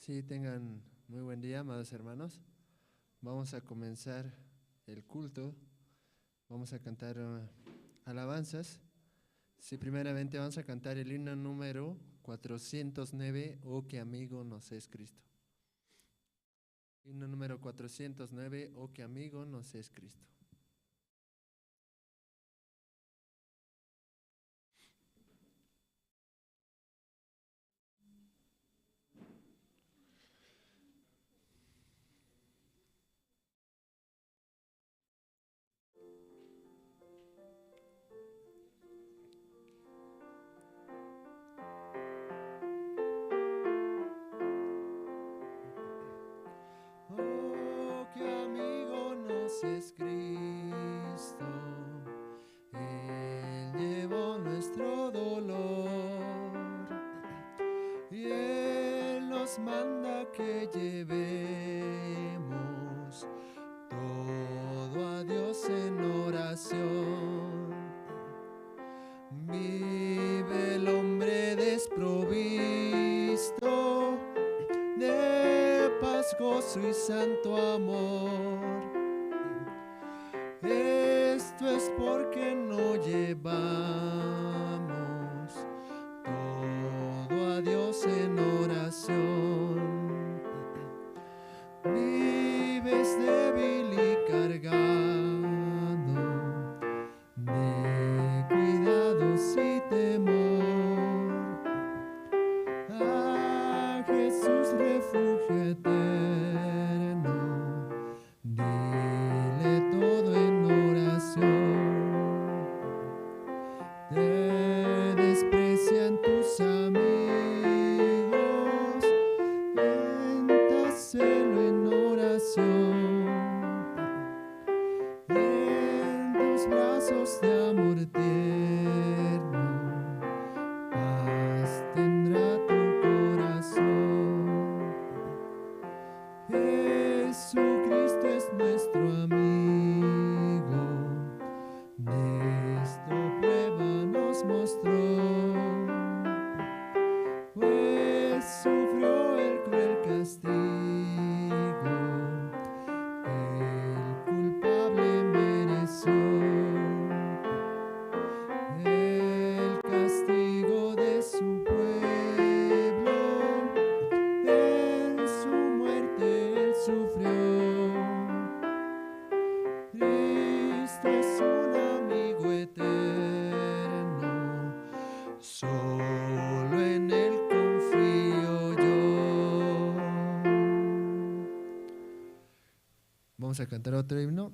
Sí, tengan muy buen día, amados hermanos. Vamos a comenzar el culto. Vamos a cantar alabanzas. Sí, primeramente vamos a cantar el himno número 409, Oh, qué amigo nos es Cristo. Himno número 409, Oh, qué amigo nos es Cristo. Oh, qué amigo nos es Cristo. Él llevó nuestro dolor y Él nos manda que llevemos todo a Dios en oración. Vive el hombre desprovisto de paz, gozo y santo amor. Esto es porque no llevamos todo a Dios en oración. Vives débil y cargado de cuidados y temor. A Jesús refugio eterno, dile todo en oración. Te desprecian tus amigos, entáselo en oración. En tus brazos de amor tierno, paz tendrá tu corazón. Jesucristo es nuestro amigo, de esta prueba nos mostró, pues sufrió el cruel castigo, el culpable mereció. El castigo de su pueblo, en su muerte él sufrió. Cristo es un amigo eterno, solo en él confío yo. Vamos a cantar otro himno.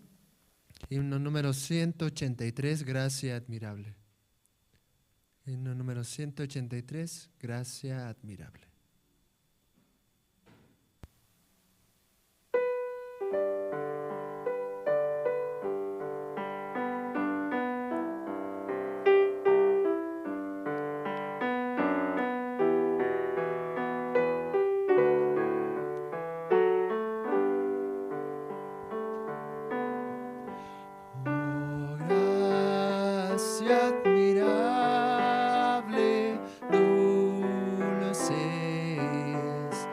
Himno número 183, Gracia admirable. Himno número 183, Gracia admirable. Oh, gracia admirable, dulce es,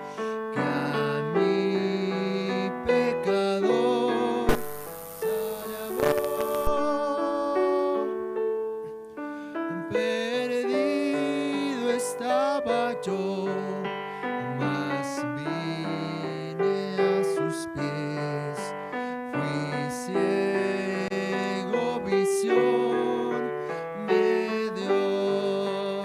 que a mi pecador salvó. Perdido estaba yo, mas vine a sus pies. Fui ciego, visión me dio.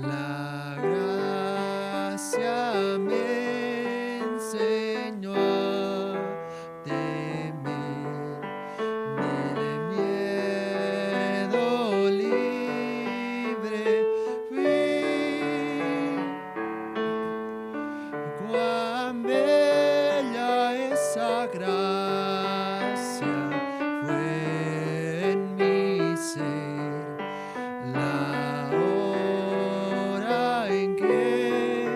La gracia me enseñó a temer, del miedo libre fui. Cuán bella esa gracia fue en mi ser, la hora en que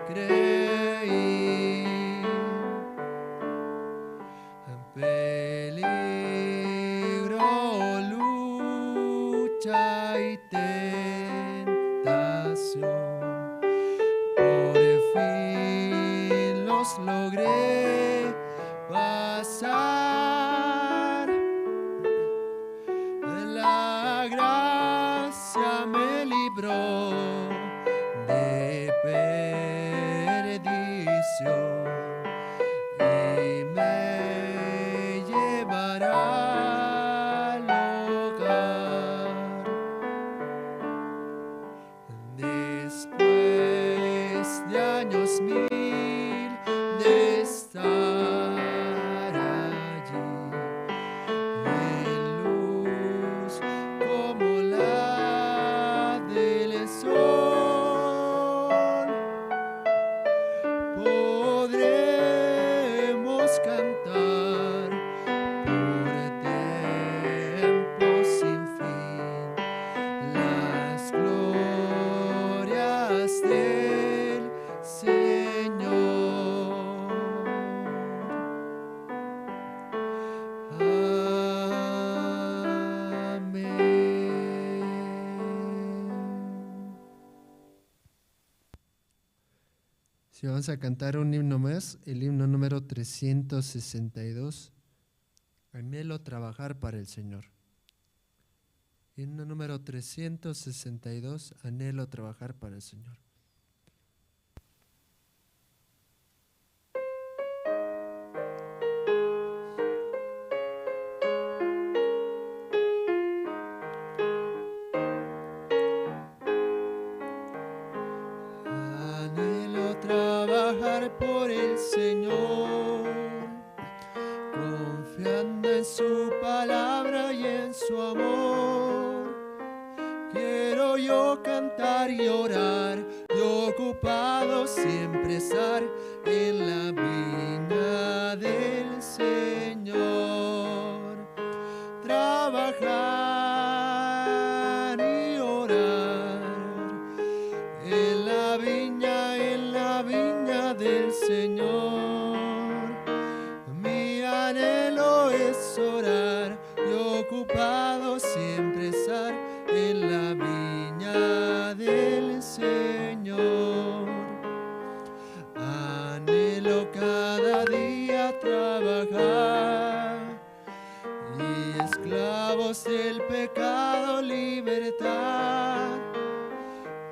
creí. Peligro, lucha y tentación, logré pasar. La gracia me libró de perdición y me llevará al hogar. Después de años mil de estar allí, en luz como la del sol, podremos cantar por tiempos sin fin las glorias del Señor. Amén. Si vamos a cantar un himno más, el himno número 362, Anhelo trabajar para el Señor. Himno número 362, Anhelo trabajar para el Señor. Anhelo trabajar por el Señor, confiando en su palabra y en su amor. Quiero yo cantar y orar, y ocupado siempre estar en la viña del Señor. Trabajar y orar en la viña del Señor. Mi anhelo es orar y ocupado siempre estar en la viña del Señor. Anhelo cada día trabajar y esclavos del pecado libertad,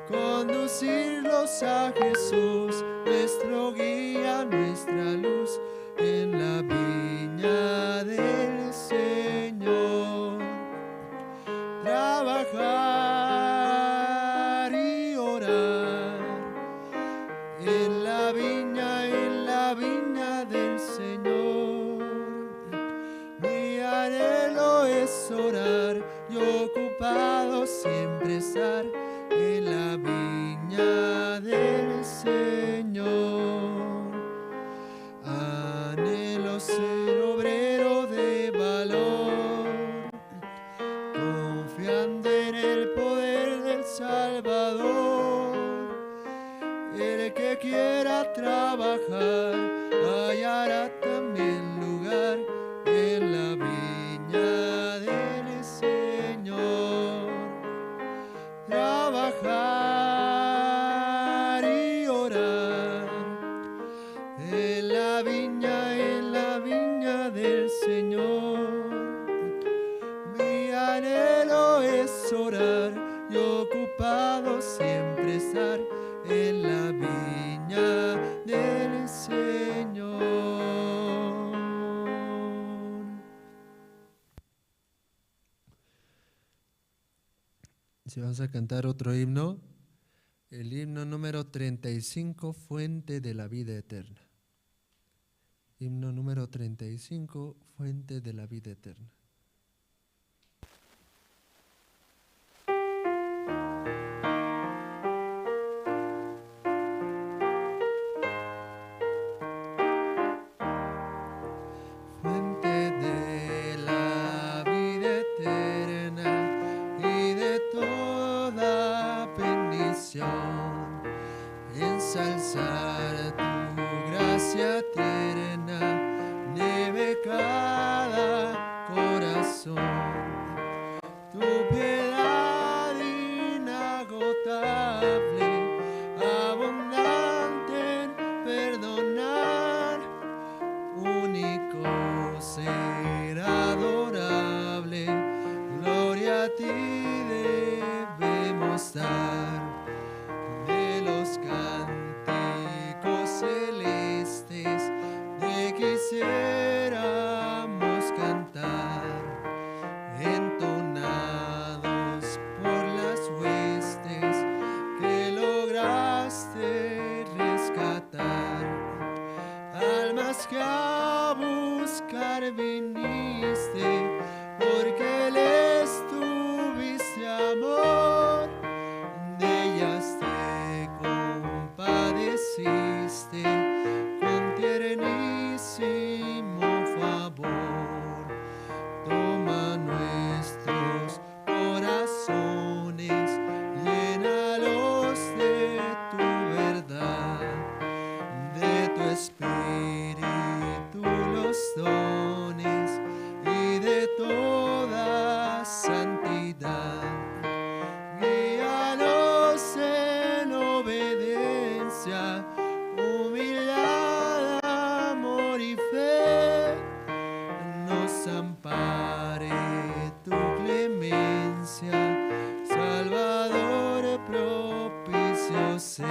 conducirlos a Jesús, nuestro guía, nuestra luz, en la viña del Señor. Trabajar y orar en la viña del Señor. Mi anhelo es orar y ocupado siempre estar en la viña del Señor. Anhelo ser obrero de valor, confiando en el poder del Salvador. El que quiera trabajar hallará también lugar en la viña del Señor. Trabajar y orar en la viña del Señor. Mi anhelo es orar y ocupado siempre estar en la viña del Señor. Si vamos a cantar otro himno, el himno número 35, Fuente de la vida eterna. Himno número 35, Fuente de la vida eterna. Fuente de la vida eterna y de toda bendición, ensalzar tu gracia tierna, nieve cada corazón. Tu piedad inagotable, abundante en perdonar. único ser adorable, gloria a ti debemos dar. De los cánticos celestes te quisiéramos cantar, entonados por las huestes que lograste rescatar, almas que a buscar viniste, porque les tuviste amor, de ellas te compadeciste con tiernísimo favor. Toma nuestros corazones, llénalos de tu verdad, de tu espíritu los dones y de toda santidad. Guíanos en obediencia, humildad, amor y fe. Nos ampare tu clemencia, Salvador propicio sé.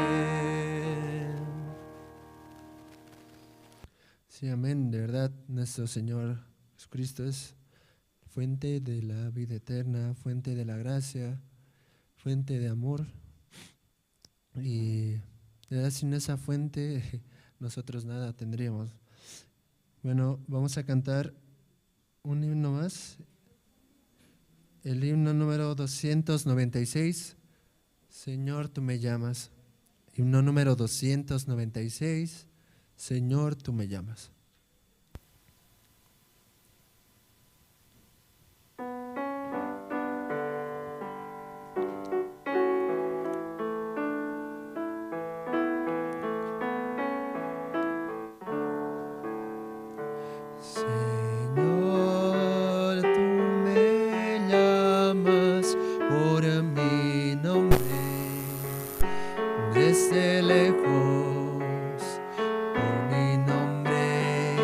Sí, amén. De verdad, nuestro Señor Jesucristo es fuente de la vida eterna, fuente de la gracia, fuente de amor. Y de verdad, sin esa fuente nosotros nada tendríamos. Bueno, vamos a cantar un himno más, el himno número 296, Señor, tú me llamas. Himno número 296, Señor, tú me llamas. Señor, tú me llamas por mi nombre, desde lejos, por mi nombre,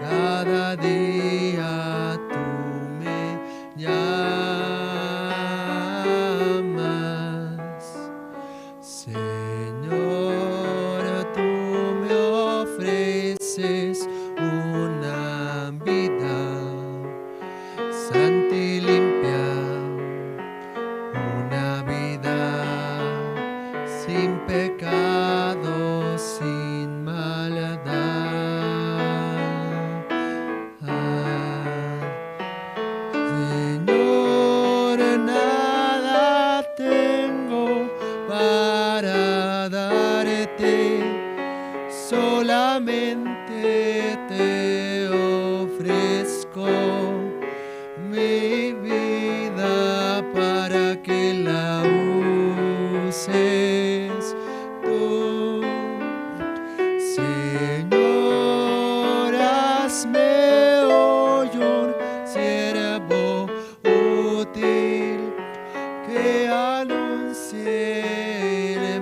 cada día tú me llamas. Señor, tú me ofreces una vida santa y limpia, una vida sin pecado, sin maldad. Señor, nada tengo para darte, solamente te ofrezco mi vida para que la uses tú. Señor, hazme hoy un siervo útil que anuncie el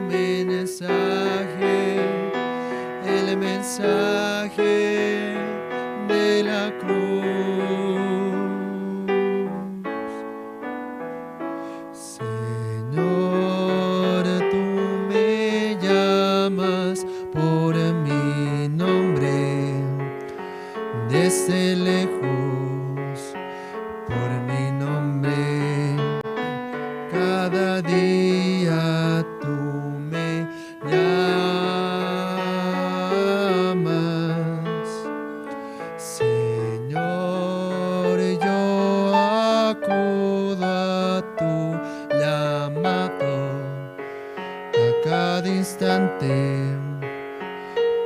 mensaje de la cruz. Señor, tú me llamas por mi nombre, desde lejos, por mi nombre, cada día tú me llamas. Señor, yo acudo a tu llamado a cada instante,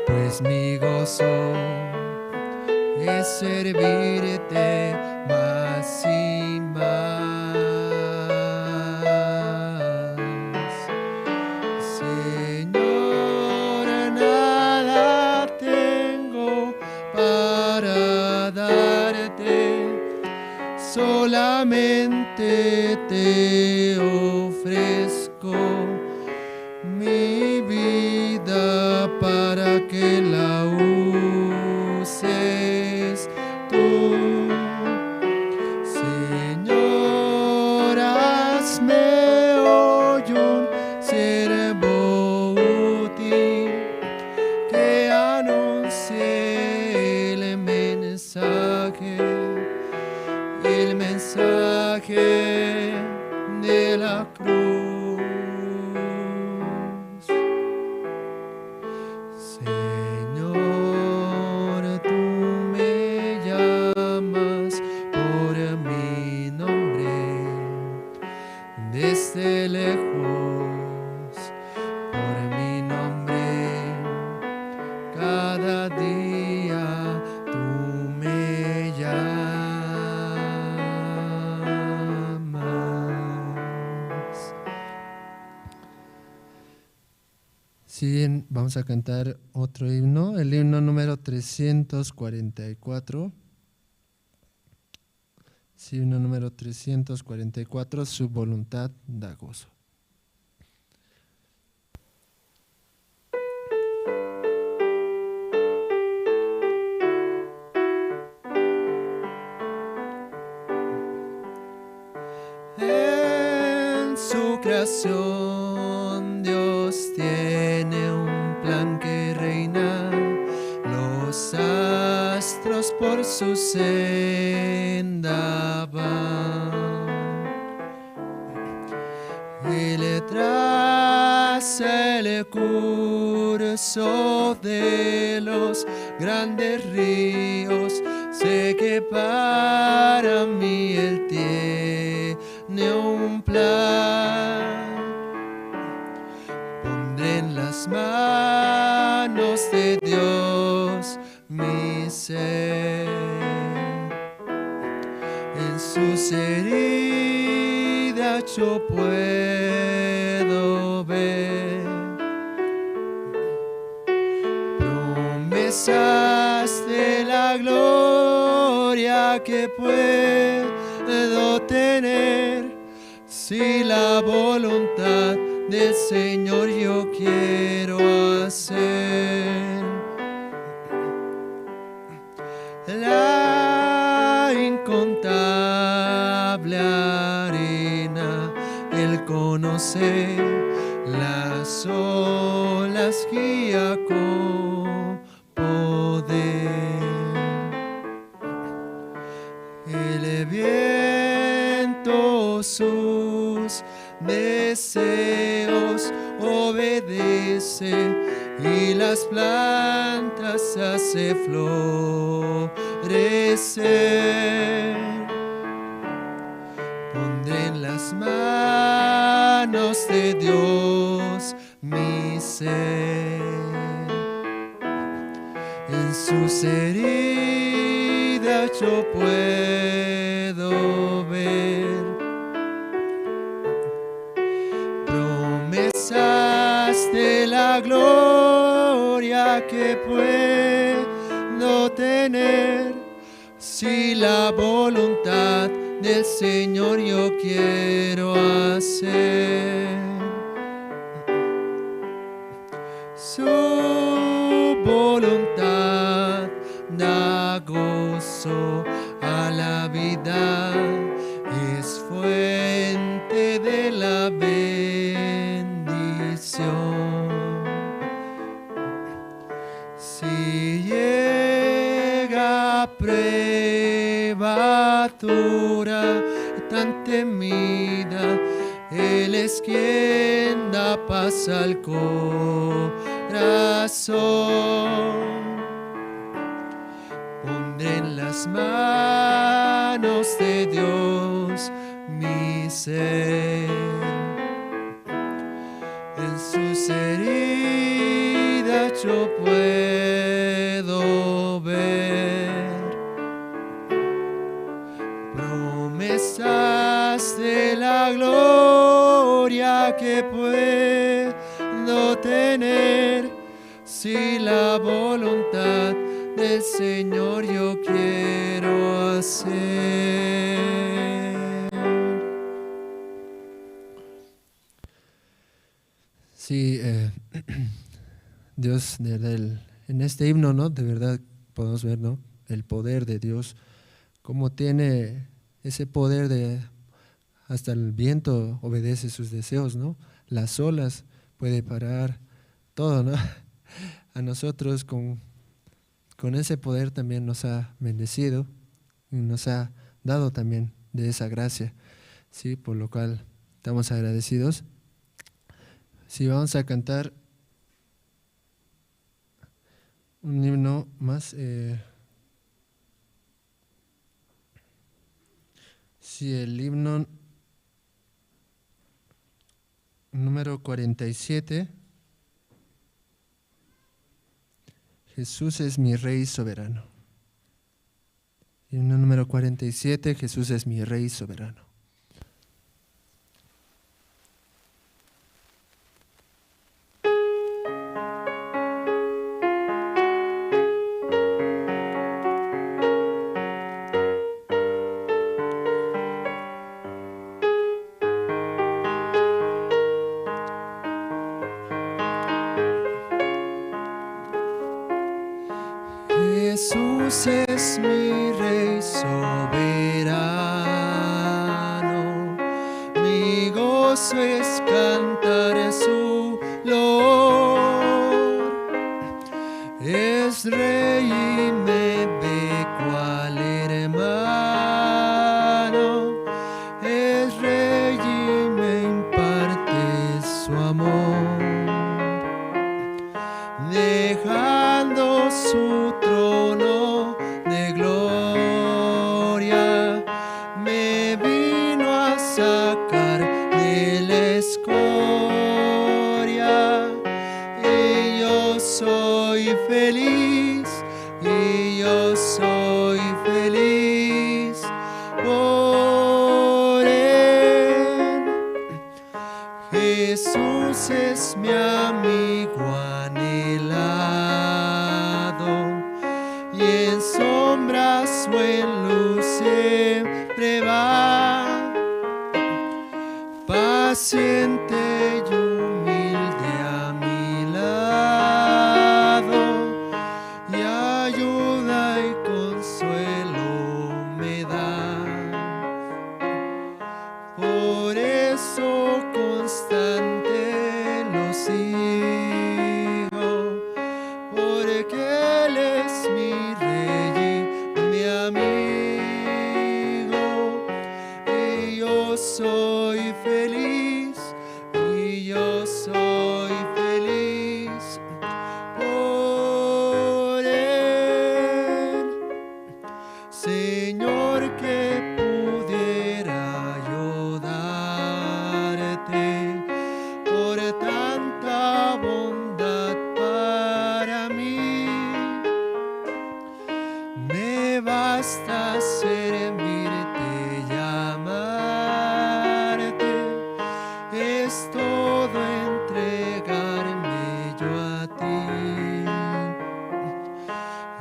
pues mi gozo es servirte más y más. Señor, nada tengo para darte, solamente te ofrezco mi vida para que la uses el mensaje de la cruz. Señor, tú me llamas por mi nombre, desde lejos, por mi nombre, cada día tú me llamas. Sí, vamos a cantar otro himno, el himno número 344. Sí, himno número 344, su voluntad da gozo. En su creación Dios tiene un plan que reina, los astros por su senda van. Él traza el curso de los grandes ríos, sé que para mí Él tiene un plan. Pondré en las manos de Dios mi ser, en sus heridas yo puedo ver promesas de la gloria que puedo tener, si la voluntad del Señor yo quiero hacer. La incontable arena Él conoce, las olas guía con poder. El viento sus deseos obedece y las plantas hace florecer. Pondré en las manos de Dios mi ser, en sus heridas yo puedo ver promesas de la gloria que puedo tener, si la voluntad del Señor yo quiero hacer. Su voluntad da gozo a la vida, es fuente de la bendición. Si llega prueba dura, tan temida, Él es quien da paz al corazón. Pondré en las manos de Dios mi ser, en sus heridas yo puedo ver promesas de la gloria que puedo tener, si la voluntad del Señor yo quiero hacer. Sí, Dios, de verdad, en este himno, ¿no? De verdad podemos ver, ¿no? El poder de Dios, cómo tiene ese poder de hasta el viento obedece sus deseos, ¿no? Las olas puede parar todo, ¿no? A nosotros con ese poder también nos ha bendecido y nos ha dado también de esa gracia, ¿sí? Por lo cual estamos agradecidos. Sí, vamos a cantar un himno más. Sí, el himno número 47. Jesús es mi Rey soberano. Himno número 47, Jesús es mi Rey soberano. Jesús es mi Rey soberano, mi gozo es cantar su loor. Es Rey y me ve cual hermano, es Rey y me imparte su amor, dejando su trono de gloria, me vino a sacar de la escoria, y yo soy feliz, y yo soy feliz por él. Jesús es mi amigo anhelado, y en sombras o en luz siempre va, paciente y humilde a mi lado, y ayuda y consuelo me da. Por eso constante lo sigo, porque Él es mi Rey y mi amigo, y yo soy feliz, y yo soy feliz por Él. Señor, que pudiera yo darte por tanta bondad para mí. Me basta servirte y amarte, es todo entregarme yo a ti.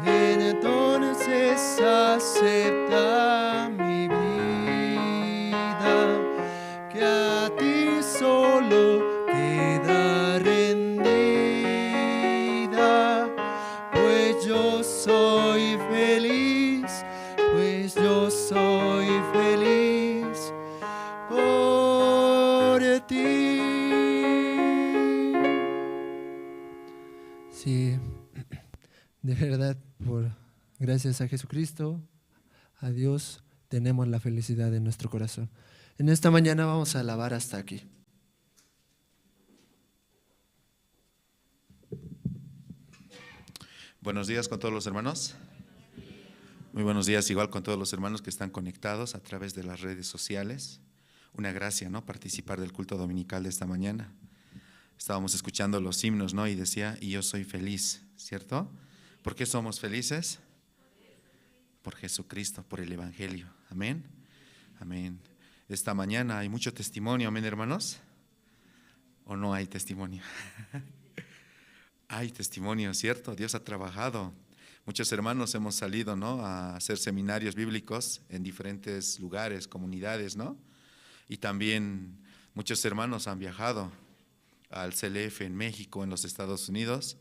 Entonces acepta mi vida, que a ti solo queda rendida, pues yo soy feliz, pues yo soy feliz por ti. Sí, de verdad, gracias a Jesucristo, a Dios, tenemos la felicidad en nuestro corazón. En esta mañana vamos a alabar hasta aquí. Buenos días con todos los hermanos. Muy buenos días igual con todos los hermanos que están conectados a través de las redes sociales. Una gracia, ¿no? Participar del culto dominical de esta mañana. Estábamos escuchando los himnos, ¿no? Y decía, y yo soy feliz, ¿cierto? ¿Por qué somos felices? Por Jesucristo, por el Evangelio. Amén. Amén. Esta mañana hay mucho testimonio, amén, hermanos. ¿O no hay testimonio? Hay testimonio, ¿cierto? Dios ha trabajado. Muchos hermanos hemos salido, ¿no? A hacer seminarios bíblicos en diferentes lugares, comunidades, ¿no? Y también muchos hermanos han viajado al CLF en México, en los Estados Unidos.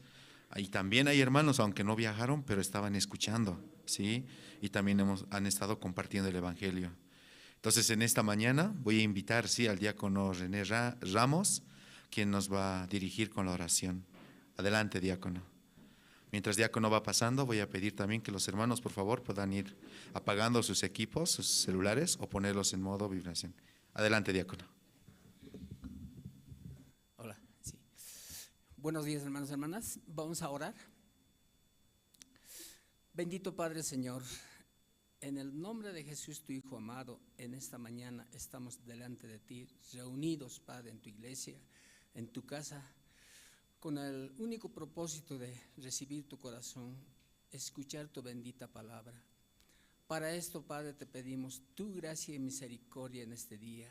Y también hay hermanos, aunque no viajaron, pero estaban escuchando, ¿sí? Y también han estado compartiendo el Evangelio. Entonces, en esta mañana voy a invitar, sí, al diácono René Ramos, quien nos va a dirigir con la oración. Adelante, diácono. Mientras diácono va pasando, voy a pedir también que los hermanos, por favor, puedan ir apagando sus equipos, sus celulares, o ponerlos en modo vibración. Adelante, diácono. Hola, sí. Buenos días, hermanos y hermanas. Vamos a orar. Bendito Padre, Señor, en el nombre de Jesús, tu Hijo amado, en esta mañana estamos delante de ti, reunidos, Padre, en tu iglesia, en tu casa, con el único propósito de recibir tu corazón, escuchar tu bendita palabra. Para esto, Padre, te pedimos tu gracia y misericordia en este día.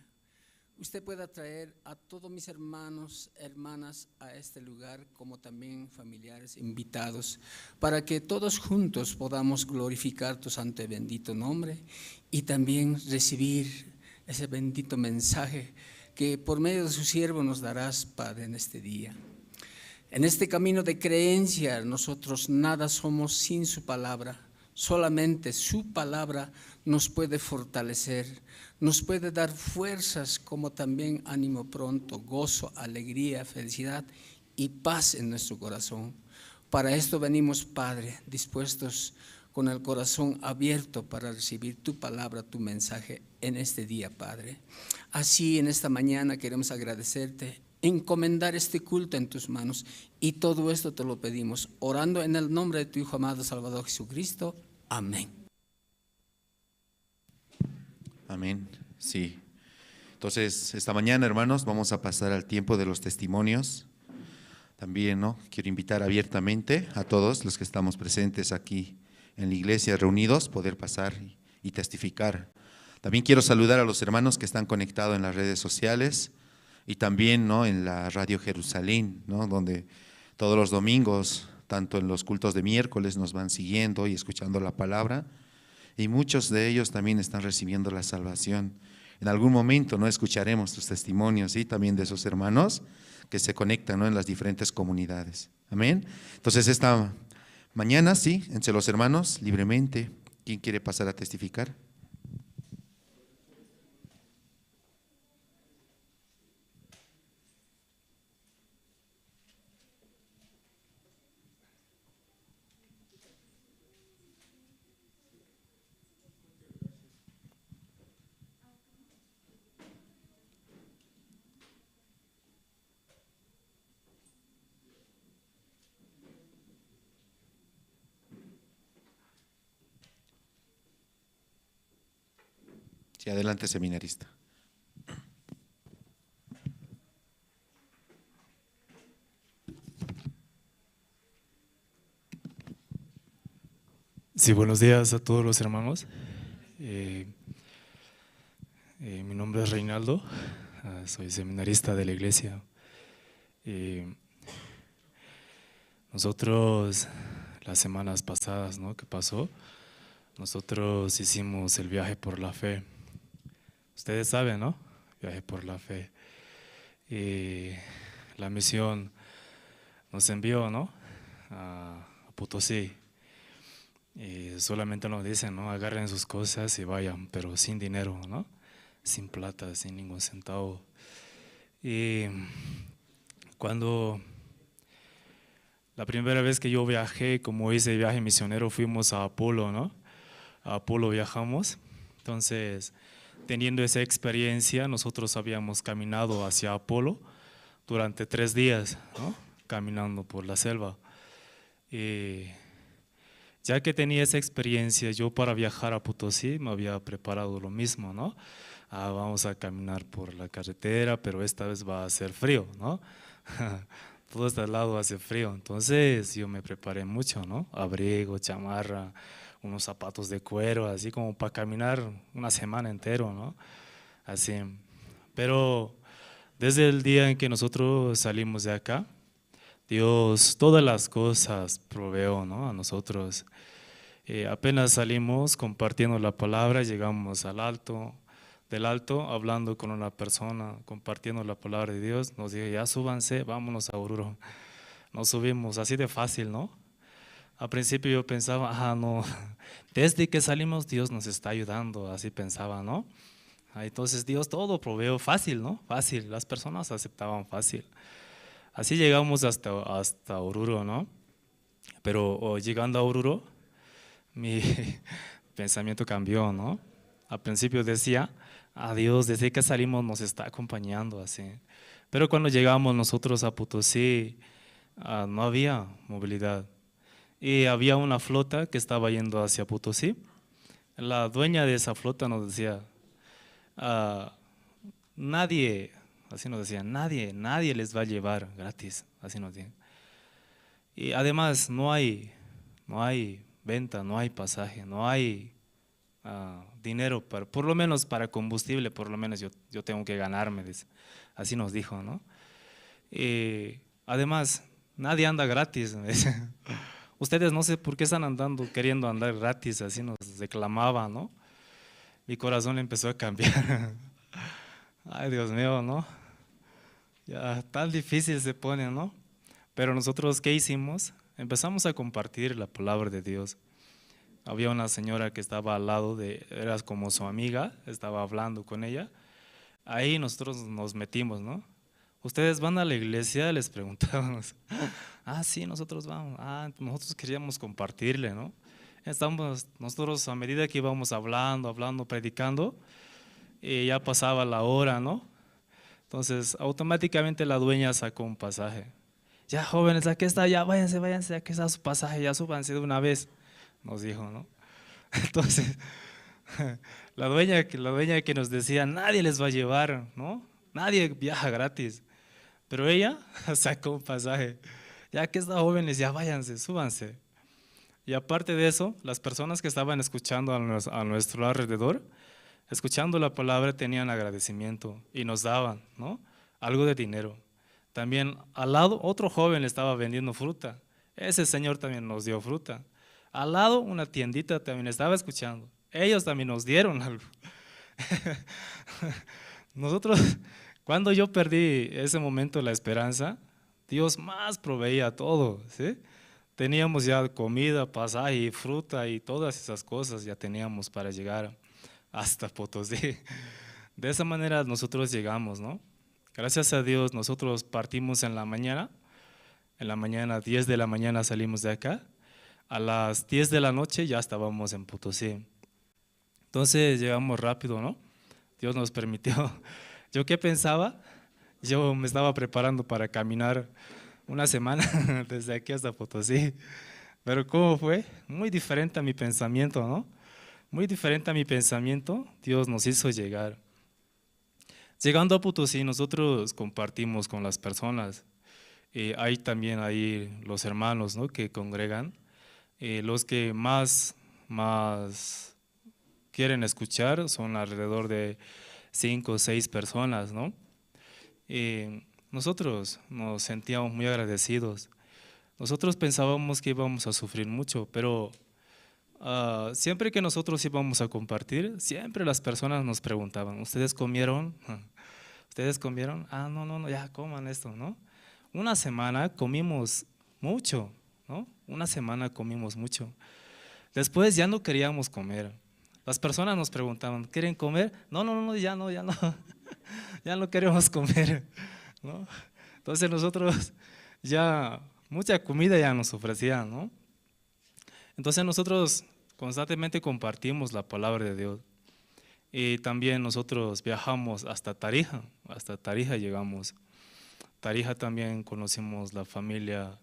Usted pueda traer a todos mis hermanos, hermanas a este lugar, como también familiares invitados, para que todos juntos podamos glorificar tu santo y bendito nombre y también recibir ese bendito mensaje que por medio de su siervo nos darás, Padre, en este día. En este camino de creencia nosotros nada somos sin su palabra. Solamente su palabra nos puede fortalecer, nos puede dar fuerzas, como también ánimo pronto, gozo, alegría, felicidad y paz en nuestro corazón. Para esto venimos, Padre, dispuestos con el corazón abierto para recibir tu palabra, tu mensaje en este día, Padre. Así en esta mañana queremos agradecerte, encomendar este culto en tus manos, y todo esto te lo pedimos, orando en el nombre de tu Hijo amado Salvador Jesucristo. Amén. Amén, sí. Entonces, esta mañana, hermanos, vamos a pasar al tiempo de los testimonios. También, ¿no? Quiero invitar abiertamente a todos los que estamos presentes aquí en la iglesia, reunidos, poder pasar y testificar. También quiero saludar a los hermanos que están conectados en las redes sociales y también, ¿no?, en la Radio Jerusalén, ¿no?, donde todos los domingos, tanto en los cultos de miércoles, nos van siguiendo y escuchando la palabra, y muchos de ellos también están recibiendo la salvación. En algún momento no escucharemos tus testimonios, y también de esos hermanos que se conectan, ¿no?, en las diferentes comunidades. Amén. Entonces esta mañana, sí, entre los hermanos, libremente, ¿quién quiere pasar a testificar? Sí, adelante, seminarista. Sí, buenos días a todos los hermanos. Mi nombre es Reinaldo, soy seminarista de la iglesia. Nosotros, las semanas pasadas, ¿no?, que pasó, nosotros hicimos el viaje por la fe. Ustedes saben, ¿no? Viaje por la fe. La misión nos envió, ¿no?, a Potosí. Y solamente nos dicen, ¿no?, agarren sus cosas y vayan, pero sin dinero, ¿no?, sin plata, sin ningún centavo. Y cuando la primera vez que yo viajé, como hice viaje misionero, fuimos a Apolo, ¿no? A Apolo viajamos. Entonces, teniendo esa experiencia, nosotros habíamos caminado hacia Apolo durante 3 días, ¿no?, caminando por la selva. Y ya que tenía esa experiencia, yo para viajar a Potosí me había preparado lo mismo, ¿no? Vamos a caminar por la carretera, pero esta vez va a ser frío, ¿no? Todo este lado hace frío, entonces yo me preparé mucho, ¿no? Abrigo, chamarra, unos zapatos de cuero, así como para caminar una semana entera, ¿no? Así. Pero desde el día en que nosotros salimos de acá, Dios todas las cosas proveó, ¿no?, a nosotros. Apenas salimos compartiendo la palabra, llegamos del alto, hablando con una persona, compartiendo la palabra de Dios. Nos dijo, ya súbanse, vámonos a Oruro. Nos subimos así de fácil, ¿no? Al principio yo pensaba, no, desde que salimos Dios nos está ayudando, así pensaba, ¿no? Entonces Dios todo proveó fácil, ¿no? Fácil, las personas aceptaban fácil. Así llegamos hasta Oruro, ¿no? Pero llegando a Oruro, mi pensamiento cambió, ¿no? Al principio decía, Dios desde que salimos nos está acompañando, así. Pero cuando llegamos nosotros a Potosí, no había movilidad. Y había una flota que estaba yendo hacia Potosí. La dueña de esa flota nos decía, nadie, así nos decía, nadie les va a llevar gratis, así nos decían. Y además no hay venta, no hay pasaje, no hay dinero, por lo menos para combustible, por lo menos yo tengo que ganarme, así nos dijo, ¿no? Y además, nadie anda gratis. Ustedes no sé por qué están queriendo andar gratis, así nos reclamaba, ¿no? Mi corazón empezó a cambiar. Ay, Dios mío, ¿no? Ya tan difícil se pone, ¿no? Pero nosotros, ¿qué hicimos? Empezamos a compartir la palabra de Dios. Había una señora que estaba al lado, era como su amiga, estaba hablando con ella. Ahí nosotros nos metimos, ¿no? ¿Ustedes van a la iglesia? Les preguntábamos. Sí, nosotros vamos. Nosotros queríamos compartirle, ¿no? Nosotros a medida que íbamos hablando, predicando, ya pasaba la hora, ¿no? Entonces, automáticamente la dueña sacó un pasaje. Ya, jóvenes, aquí está, ya, váyanse, aquí está su pasaje, ya súbanse de una vez, nos dijo, ¿no? Entonces, la dueña que nos decía, nadie les va a llevar, ¿no? Nadie viaja gratis. Pero ella sacó un pasaje. Ya que está, jóvenes, ya váyanse, súbanse. Y aparte de eso, las personas que estaban escuchando a nuestro alrededor, escuchando la palabra, tenían agradecimiento y nos daban, ¿no? Algo de dinero. También al lado otro joven estaba vendiendo fruta. Ese señor también nos dio fruta. Al lado una tiendita también estaba escuchando. Ellos también nos dieron algo. Nosotros, cuando yo perdí ese momento la esperanza, Dios más proveía todo, ¿sí? Teníamos ya comida, pasaje, fruta y todas esas cosas ya teníamos para llegar hasta Potosí. De esa manera nosotros llegamos, ¿no? Gracias a Dios nosotros partimos en la mañana, 10 de la mañana salimos de acá, a las 10 de la noche ya estábamos en Potosí. Entonces llegamos rápido, ¿no? Dios nos permitió. ¿Yo qué pensaba? Yo me estaba preparando para caminar una semana desde aquí hasta Potosí, pero ¿cómo fue? Muy diferente a mi pensamiento, ¿no? Muy diferente a mi pensamiento, Dios nos hizo llegar. Llegando a Potosí, nosotros compartimos con las personas. Hay también ahí los hermanos, ¿no?, que congregan. Los que más quieren escuchar son alrededor de 5 o 6 personas, ¿no? Nosotros nos sentíamos muy agradecidos. Nosotros pensábamos que íbamos a sufrir mucho, pero siempre que nosotros íbamos a compartir, siempre las personas nos preguntaban, ¿ustedes comieron? ¿Ustedes comieron? No, ya coman esto, ¿no? Una semana comimos mucho, ¿no? Una semana comimos mucho. Después ya no queríamos comer. Las personas nos preguntaban, ¿quieren comer? No, ya no. Ya no queremos comer, ¿no? Entonces nosotros ya, mucha comida ya nos ofrecían, ¿no? Entonces nosotros constantemente compartimos la palabra de Dios. Y también nosotros viajamos hasta Tarija llegamos. Tarija también conocimos la familia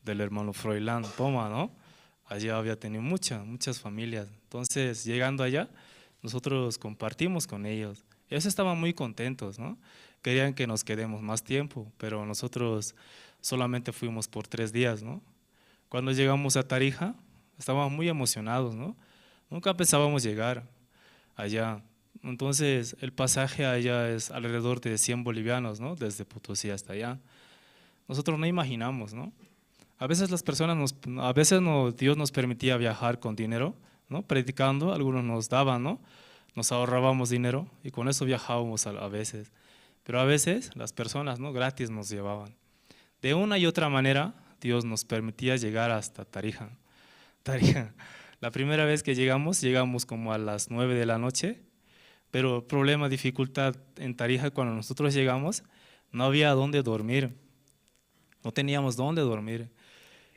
del hermano Froilán Poma, ¿no? Allí había tenido muchas familias. Entonces, llegando allá, nosotros compartimos con ellos. Ellos estaban muy contentos, ¿no? Querían que nos quedemos más tiempo, pero nosotros solamente fuimos por 3 días, ¿no? Cuando llegamos a Tarija, estábamos muy emocionados, ¿no? Nunca pensábamos llegar allá. Entonces, el pasaje allá es alrededor de 100 bolivianos, ¿no? Desde Potosí hasta allá. Nosotros no imaginamos, ¿no? A veces Dios nos permitía viajar con dinero, ¿no? Predicando, algunos nos daban, ¿no? Nos ahorrábamos dinero y con eso viajábamos a veces. Pero a veces las personas, ¿no?, gratis nos llevaban. De una y otra manera, Dios nos permitía llegar hasta Tarija. La primera vez que llegamos como a las 9 de la noche, pero problema, dificultad en Tarija, cuando nosotros llegamos, no había dónde dormir, no teníamos dónde dormir.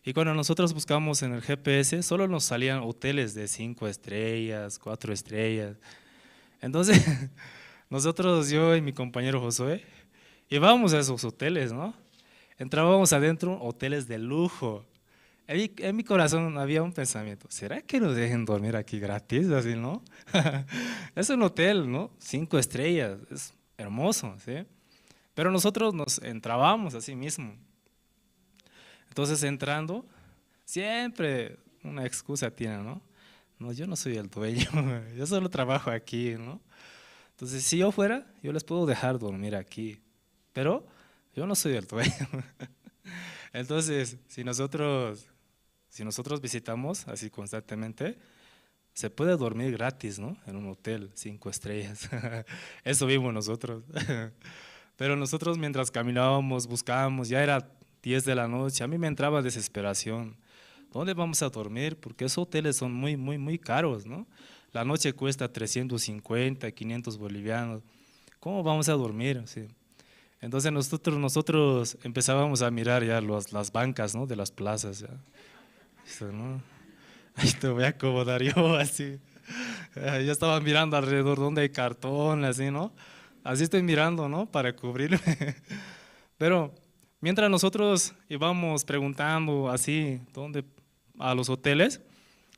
Y cuando nosotros buscamos en el GPS, solo nos salían hoteles de 5 estrellas, 4 estrellas. Entonces, nosotros, yo y mi compañero Josué, íbamos a esos hoteles, ¿no? Entrábamos adentro, hoteles de lujo. En mi corazón había un pensamiento, ¿será que nos dejen dormir aquí gratis? Así, ¿no? Es un hotel, ¿no? 5 estrellas, es hermoso, ¿sí? Pero nosotros nos entrábamos así mismo. Entonces, entrando, siempre una excusa tienen, ¿no? No, yo no soy el dueño, yo solo trabajo aquí, ¿no? Entonces, si yo fuera, yo les puedo dejar dormir aquí, pero yo no soy el dueño. Entonces, si nosotros visitamos así constantemente, se puede dormir gratis, ¿no? En un hotel, 5 estrellas. Eso vimos nosotros. Pero nosotros mientras caminábamos, buscábamos, ya era 10 de la noche, a mí me entraba desesperación. ¿Dónde vamos a dormir? Porque esos hoteles son muy, muy, muy caros, ¿no? La noche cuesta 350, 500 bolivianos. ¿Cómo vamos a dormir? Sí. Entonces nosotros empezábamos a mirar ya las bancas, ¿no? De las plazas. Ya. Esto, ¿no? Ahí te voy a acomodar yo así. Ya estaba mirando alrededor donde hay cartón, así, ¿no? Así estoy mirando, ¿no? Para cubrirme. Pero mientras nosotros íbamos preguntando así, ¿dónde? A los hoteles,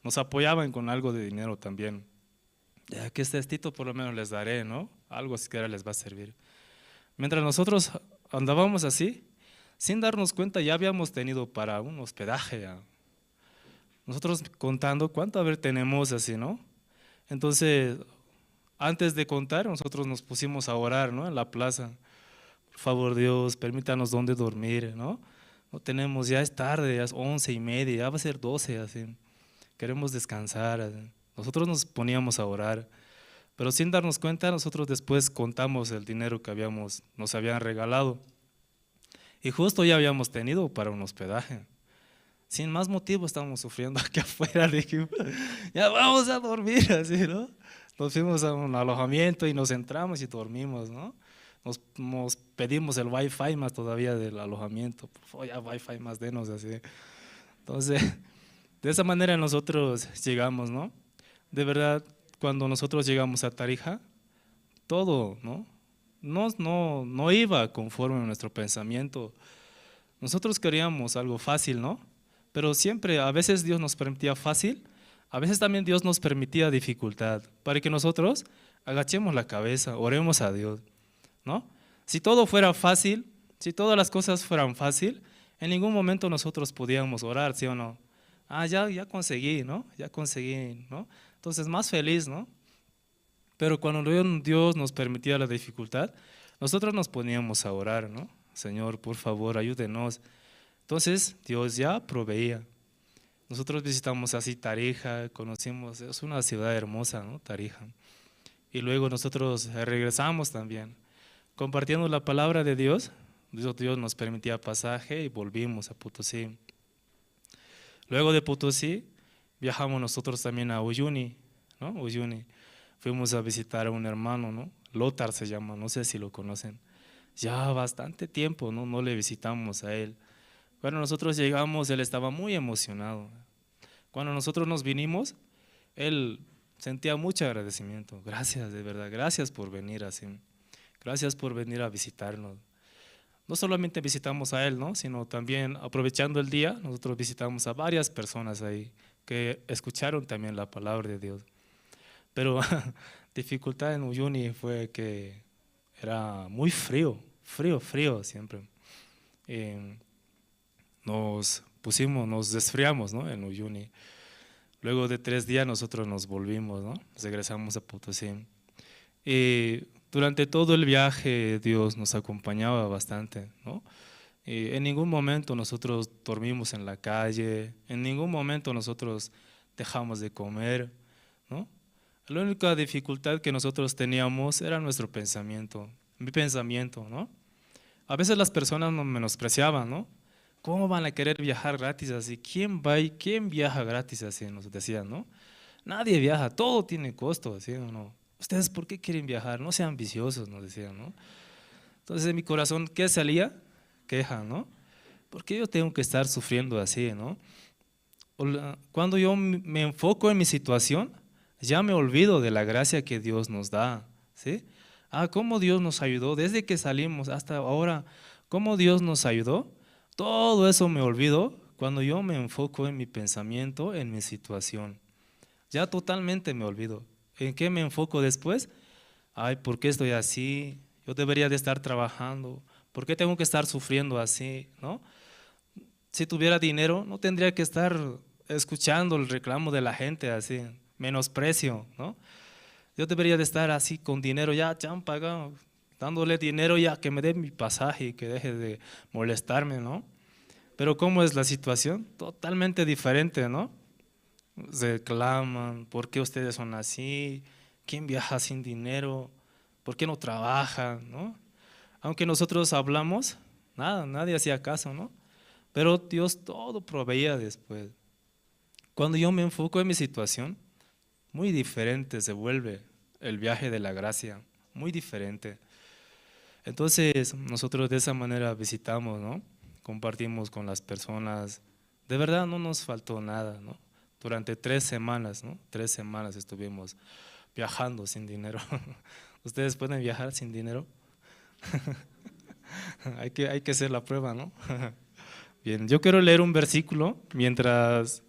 nos apoyaban con algo de dinero también. Ya que tito por lo menos les daré, ¿no? Algo siquiera les va a servir. Mientras nosotros andábamos así, sin darnos cuenta ya habíamos tenido para un hospedaje. Ya. Nosotros contando cuánto a ver tenemos así, ¿no? Entonces, antes de contar, nosotros nos pusimos a orar, ¿no? En la plaza. Por favor, Dios, permítanos dónde dormir, ¿no? No tenemos, ya es tarde, ya es 11:30, ya va a ser 12, así. Queremos descansar. Así. Nosotros nos poníamos a orar, pero sin darnos cuenta, nosotros después contamos el dinero que nos habían regalado. Y justo ya habíamos tenido para un hospedaje. Sin más motivo estábamos sufriendo aquí afuera, dijimos, ya vamos a dormir, así, ¿no? Nos fuimos a un alojamiento y nos entramos y dormimos, ¿no? Nos pedimos el wifi más todavía del alojamiento, por favor, ya wifi más denos, así. Entonces, de esa manera nosotros llegamos, ¿no? De verdad, cuando nosotros llegamos a Tarija, todo, ¿no? No iba conforme a nuestro pensamiento. Nosotros queríamos algo fácil, ¿no? Pero siempre, a veces Dios nos permitía fácil, a veces también Dios nos permitía dificultad, para que nosotros agachemos la cabeza, oremos a Dios, ¿no? Si todo fuera fácil, si todas las cosas fueran fácil, en ningún momento nosotros podíamos orar, ¿sí o no? Ah, ya conseguí, ¿no? Ya conseguí, ¿no? Entonces, más feliz, ¿no? Pero cuando Dios nos permitía la dificultad, nosotros nos poníamos a orar, ¿no? Señor, por favor, ayúdenos. Entonces, Dios ya proveía. Nosotros visitamos así Tarija, conocimos, es una ciudad hermosa, ¿no? Tarija. Y luego nosotros regresamos también, compartiendo la palabra de Dios. Dios nos permitía pasaje y volvimos a Potosí. Luego de Potosí, viajamos nosotros también a Uyuni, ¿no? Uyuni. Fuimos a visitar a un hermano, ¿no? Lothar se llama, no sé si lo conocen. Ya bastante tiempo, ¿no? No le visitamos a él. Cuando nosotros llegamos, él estaba muy emocionado. Cuando nosotros nos vinimos, él sentía mucho agradecimiento. Gracias, de verdad, gracias por venir así. Gracias por venir a visitarnos. No solamente visitamos a él, ¿no? Sino también aprovechando el día, nosotros visitamos a varias personas ahí que escucharon también la palabra de Dios. Pero dificultad en Uyuni fue que era muy frío siempre. Nos desfriamos, ¿no? En Uyuni. Luego de 3 días nosotros nos volvimos, ¿no? Regresamos a Potosí. Y durante todo el viaje Dios nos acompañaba bastante, ¿no? Y en ningún momento nosotros dormimos en la calle, en ningún momento nosotros dejamos de comer, ¿no? La única dificultad que nosotros teníamos era nuestro pensamiento, mi pensamiento, ¿no? A veces las personas nos menospreciaban, ¿no? ¿Cómo van a querer viajar gratis así? ¿Quién viaja gratis así? Nos decían, ¿no? Nadie viaja, todo tiene costo, ¿sí o no? ¿Ustedes por qué quieren viajar? No sean viciosos, nos decían, ¿no? Entonces en mi corazón, ¿qué salía? Queja, ¿no? ¿por qué yo tengo que estar sufriendo así, no? Cuando yo me enfoco en mi situación, ya me olvido de la gracia que Dios nos da, ¿sí? Cómo Dios nos ayudó desde que salimos hasta ahora, cómo Dios nos ayudó. Todo eso me olvido cuando yo me enfoco en mi pensamiento, en mi situación. Ya totalmente me olvido. ¿En qué me enfoco después? ¿Por qué estoy así? Yo debería de estar trabajando. ¿Por qué tengo que estar sufriendo así, no? Si tuviera dinero, no tendría que estar escuchando el reclamo de la gente así, menosprecio, ¿no? Yo debería de estar así con dinero, ya han pagado, dándole dinero ya que me dé mi pasaje y que deje de molestarme, ¿no? Pero ¿cómo es la situación? Totalmente diferente, ¿no? Reclaman, ¿por qué ustedes son así? ¿Quién viaja sin dinero? ¿Por qué no trabajan, no? Aunque nosotros hablamos, nada, nadie hacía caso, ¿no? Pero Dios todo proveía después. Cuando yo me enfoco en mi situación, muy diferente se vuelve el viaje de la gracia, muy diferente. Entonces nosotros de esa manera visitamos, ¿no? Compartimos con las personas. De verdad no nos faltó nada, ¿no? Durante 3 semanas, ¿no? 3 semanas estuvimos viajando sin dinero. ¿Ustedes pueden viajar sin dinero? hay que hacer la prueba, ¿no? Bien, yo quiero leer un versículo mientras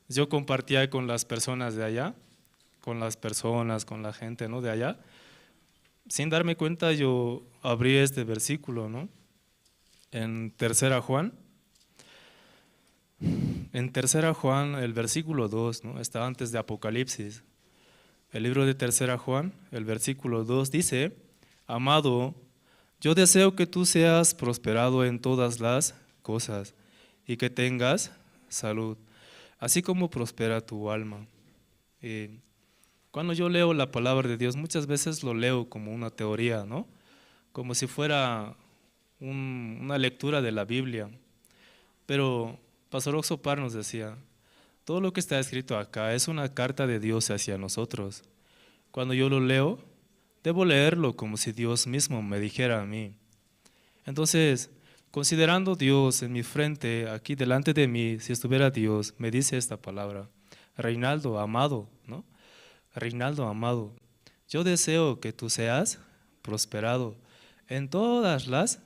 yo compartía con las personas de allá, con las personas, con la gente, ¿no? De allá. Sin darme cuenta yo abrí este versículo, ¿no? En Tercera Juan, el versículo 2, ¿no? Está antes de Apocalipsis. El libro de Tercera Juan, el versículo 2 dice: amado, yo deseo que tú seas prosperado en todas las cosas y que tengas salud, así como prospera tu alma. Cuando yo leo la palabra de Dios, muchas veces lo leo como una teoría, ¿no? Como si fuera una lectura de la Biblia. Pero Pastor Oxopar nos decía, todo lo que está escrito acá es una carta de Dios hacia nosotros. Cuando yo lo leo, debo leerlo como si Dios mismo me dijera a mí. Entonces, considerando Dios en mi frente, aquí delante de mí, si estuviera Dios, me dice esta palabra: Reinaldo, amado, ¿no? Reinaldo, amado, yo deseo que tú seas prosperado en todas las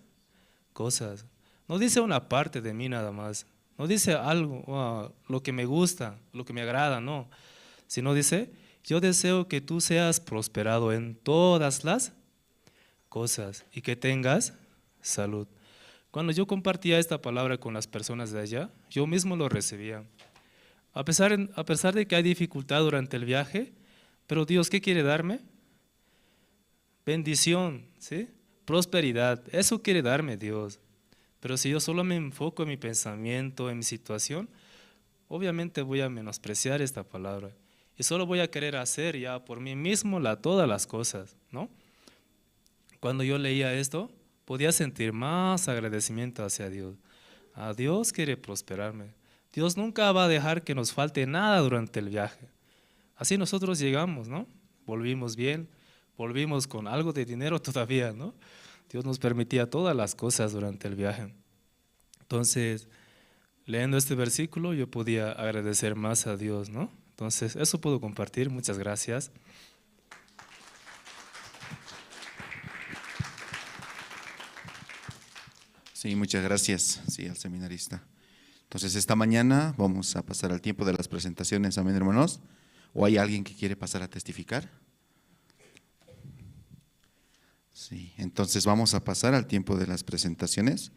cosas. No dice una parte de mí nada más, no dice algo, lo que me gusta, lo que me agrada, no, sino dice: yo deseo que tú seas prosperado en todas las cosas y que tengas salud. Cuando yo compartía esta palabra con las personas de allá, yo mismo lo recibía. A pesar de que hay dificultad durante el viaje, pero Dios, ¿qué quiere darme? Bendición, ¿sí? Prosperidad, eso quiere darme Dios. Pero si yo solo me enfoco en mi pensamiento, en mi situación, obviamente voy a menospreciar esta palabra y solo voy a querer hacer ya por mí mismo todas las cosas, ¿no? Cuando yo leía esto, podía sentir más agradecimiento hacia Dios. Dios quiere prosperarme. Dios nunca va a dejar que nos falte nada durante el viaje. Así nosotros llegamos, ¿no? Volvimos bien, volvimos con algo de dinero todavía, ¿no? Dios nos permitía todas las cosas durante el viaje. Entonces, leyendo este versículo, yo podía agradecer más a Dios, ¿no? Entonces, eso puedo compartir. Muchas gracias. Sí, muchas gracias, sí, al seminarista. Entonces, esta mañana vamos a pasar al tiempo de las presentaciones, amén, hermanos. ¿O hay alguien que quiere pasar a testificar? Sí, entonces vamos a pasar al tiempo de las presentaciones.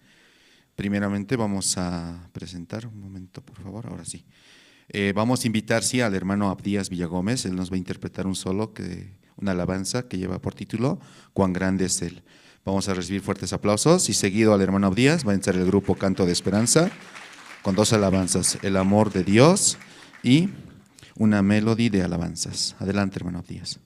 Primeramente vamos a presentar, un momento por favor, ahora sí. Vamos a invitar, sí, al hermano Abdías Villagómez. Él nos va a interpretar una alabanza que lleva por título Cuán grande es Él. Vamos a recibir fuertes aplausos y seguido al hermano Abdías va a entrar el grupo Canto de Esperanza con 2 alabanzas: El amor de Dios y una melodía de alabanzas. Adelante, hermano Abdías.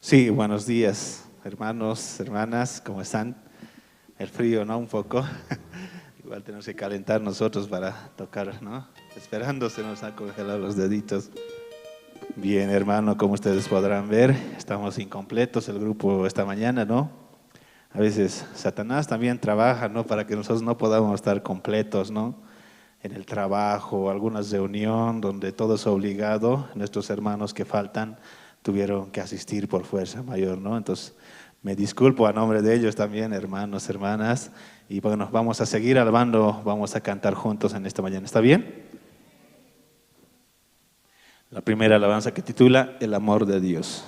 Sí, buenos días, hermanos, hermanas, ¿cómo están? El frío, ¿no? Un poco. Igual tenemos que calentar nosotros para tocar, ¿no? Esperando se nos han congelado los deditos. Bien, hermano, como ustedes podrán ver, estamos incompletos el grupo esta mañana, ¿no? A veces Satanás también trabaja, ¿no? Para que nosotros no podamos estar completos, ¿no? En el trabajo, alguna reunión donde todo es obligado, nuestros hermanos que faltan tuvieron que asistir por fuerza mayor, ¿no? Entonces, me disculpo a nombre de ellos también, hermanos, hermanas, y bueno, vamos a seguir alabando, vamos a cantar juntos en esta mañana, ¿está bien? La primera alabanza que titula El amor de Dios.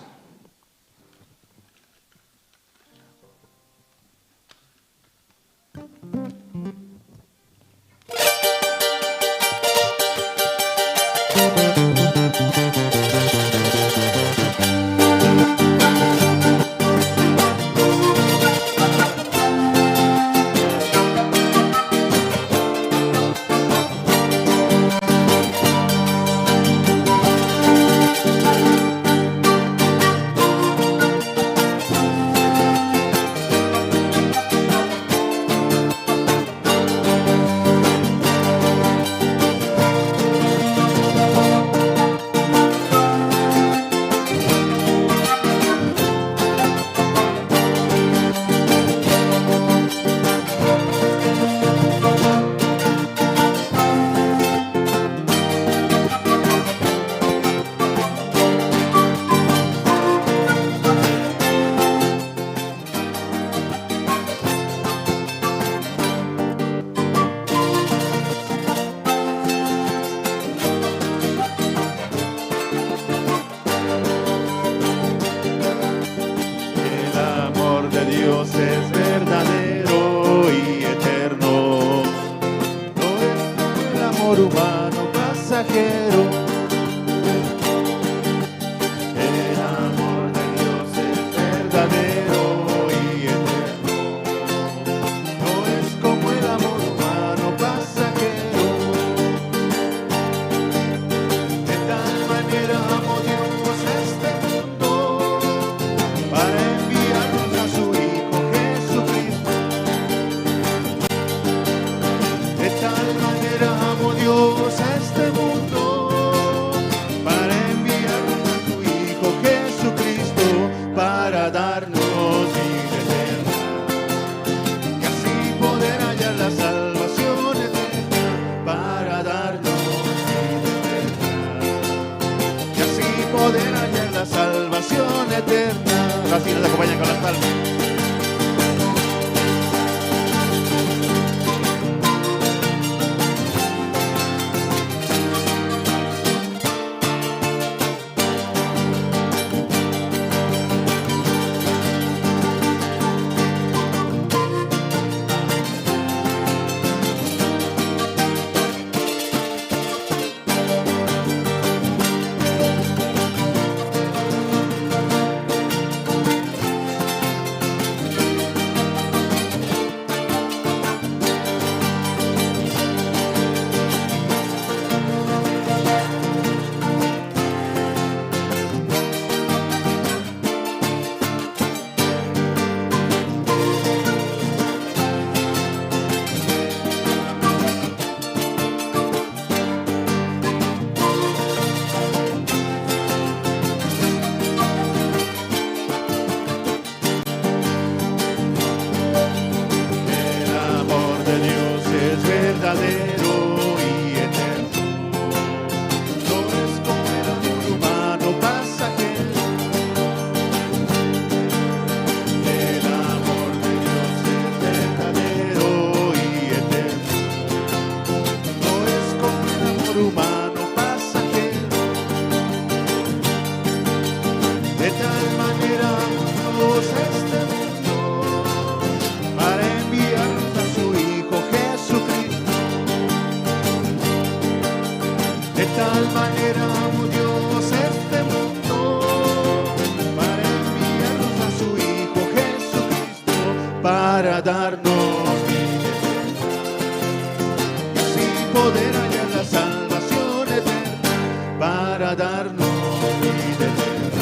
para darnos vida eterna.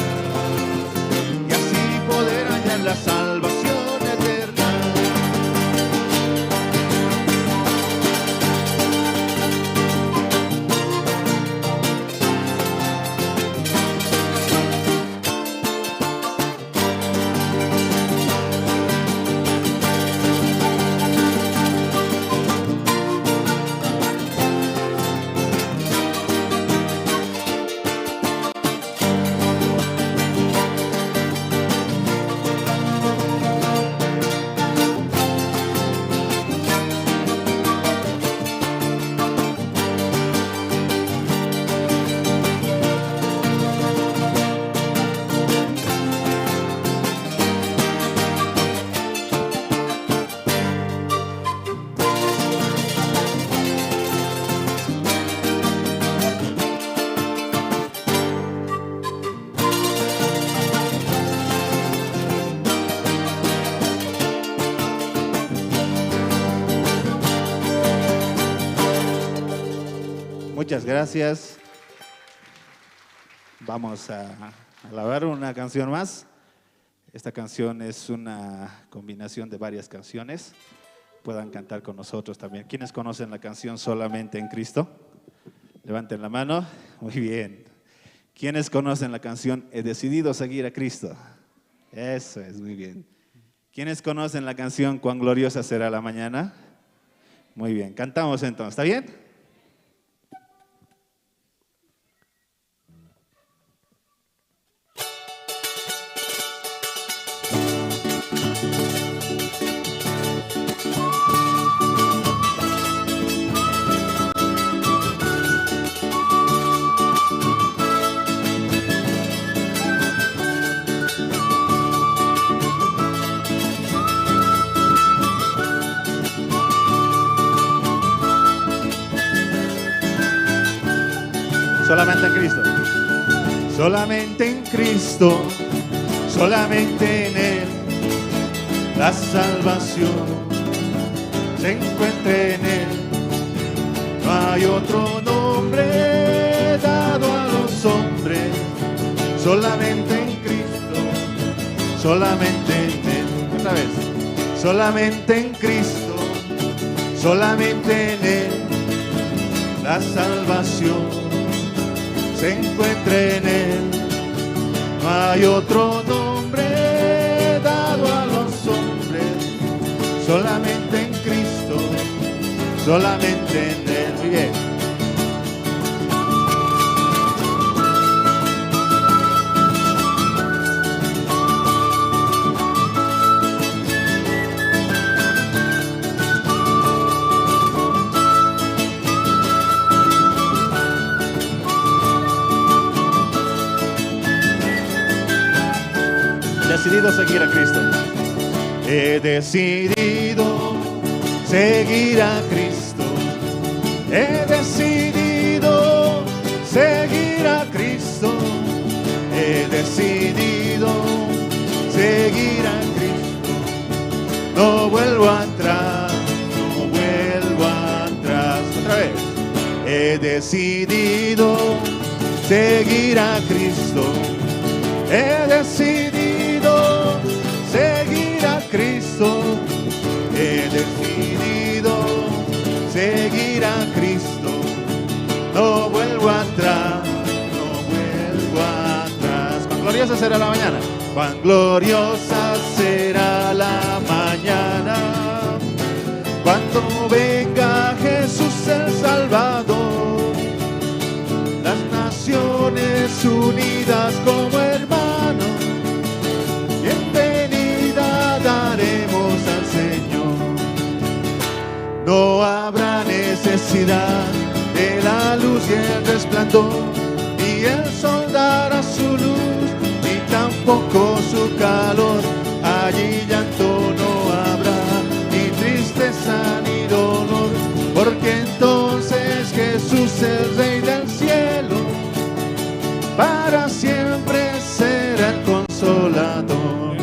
Y la salvación eterna. Muchas gracias. Vamos a alabar una canción más. Esta canción es una combinación de varias canciones. Puedan cantar con nosotros también. ¿Quiénes conocen la canción Solamente en Cristo? Levanten la mano. Muy bien. ¿Quiénes conocen la canción He decidido seguir a Cristo? Eso es, muy bien. ¿Quiénes conocen la canción Cuán gloriosa será la mañana? Muy bien. Cantamos entonces. ¿Está bien? Solamente en Cristo. Solamente en Cristo, solamente en Él, la salvación se encuentra en Él. No hay otro nombre dado a los hombres, solamente en Cristo, solamente en Él. Otra vez. Solamente en Cristo, solamente en Él, la salvación se encuentra en Él. No hay otro nombre dado a los hombres, solamente en Cristo, solamente en Él. Muy bien. He decidido seguir a Cristo. He decidido seguir a Cristo. He decidido seguir a Cristo. He decidido seguir a Cristo. No vuelvo atrás, no vuelvo atrás. Otra vez. He decidido seguir a Cristo. He decidido seguir a Cristo. He decidido seguir a Cristo. No vuelvo atrás, no vuelvo atrás. Cuán gloriosa será la mañana. Cuán gloriosa será la mañana cuando venga Jesús el Salvador. Las naciones unidas como hermanos, bienvenida daremos al Señor. No habrá necesidad de la luz y el resplandor, ni el sol dará su luz, ni tampoco su calor. Allí llanto no habrá, ni tristeza ni dolor, porque entonces Jesús, el Rey del cielo, para siempre será el consolador.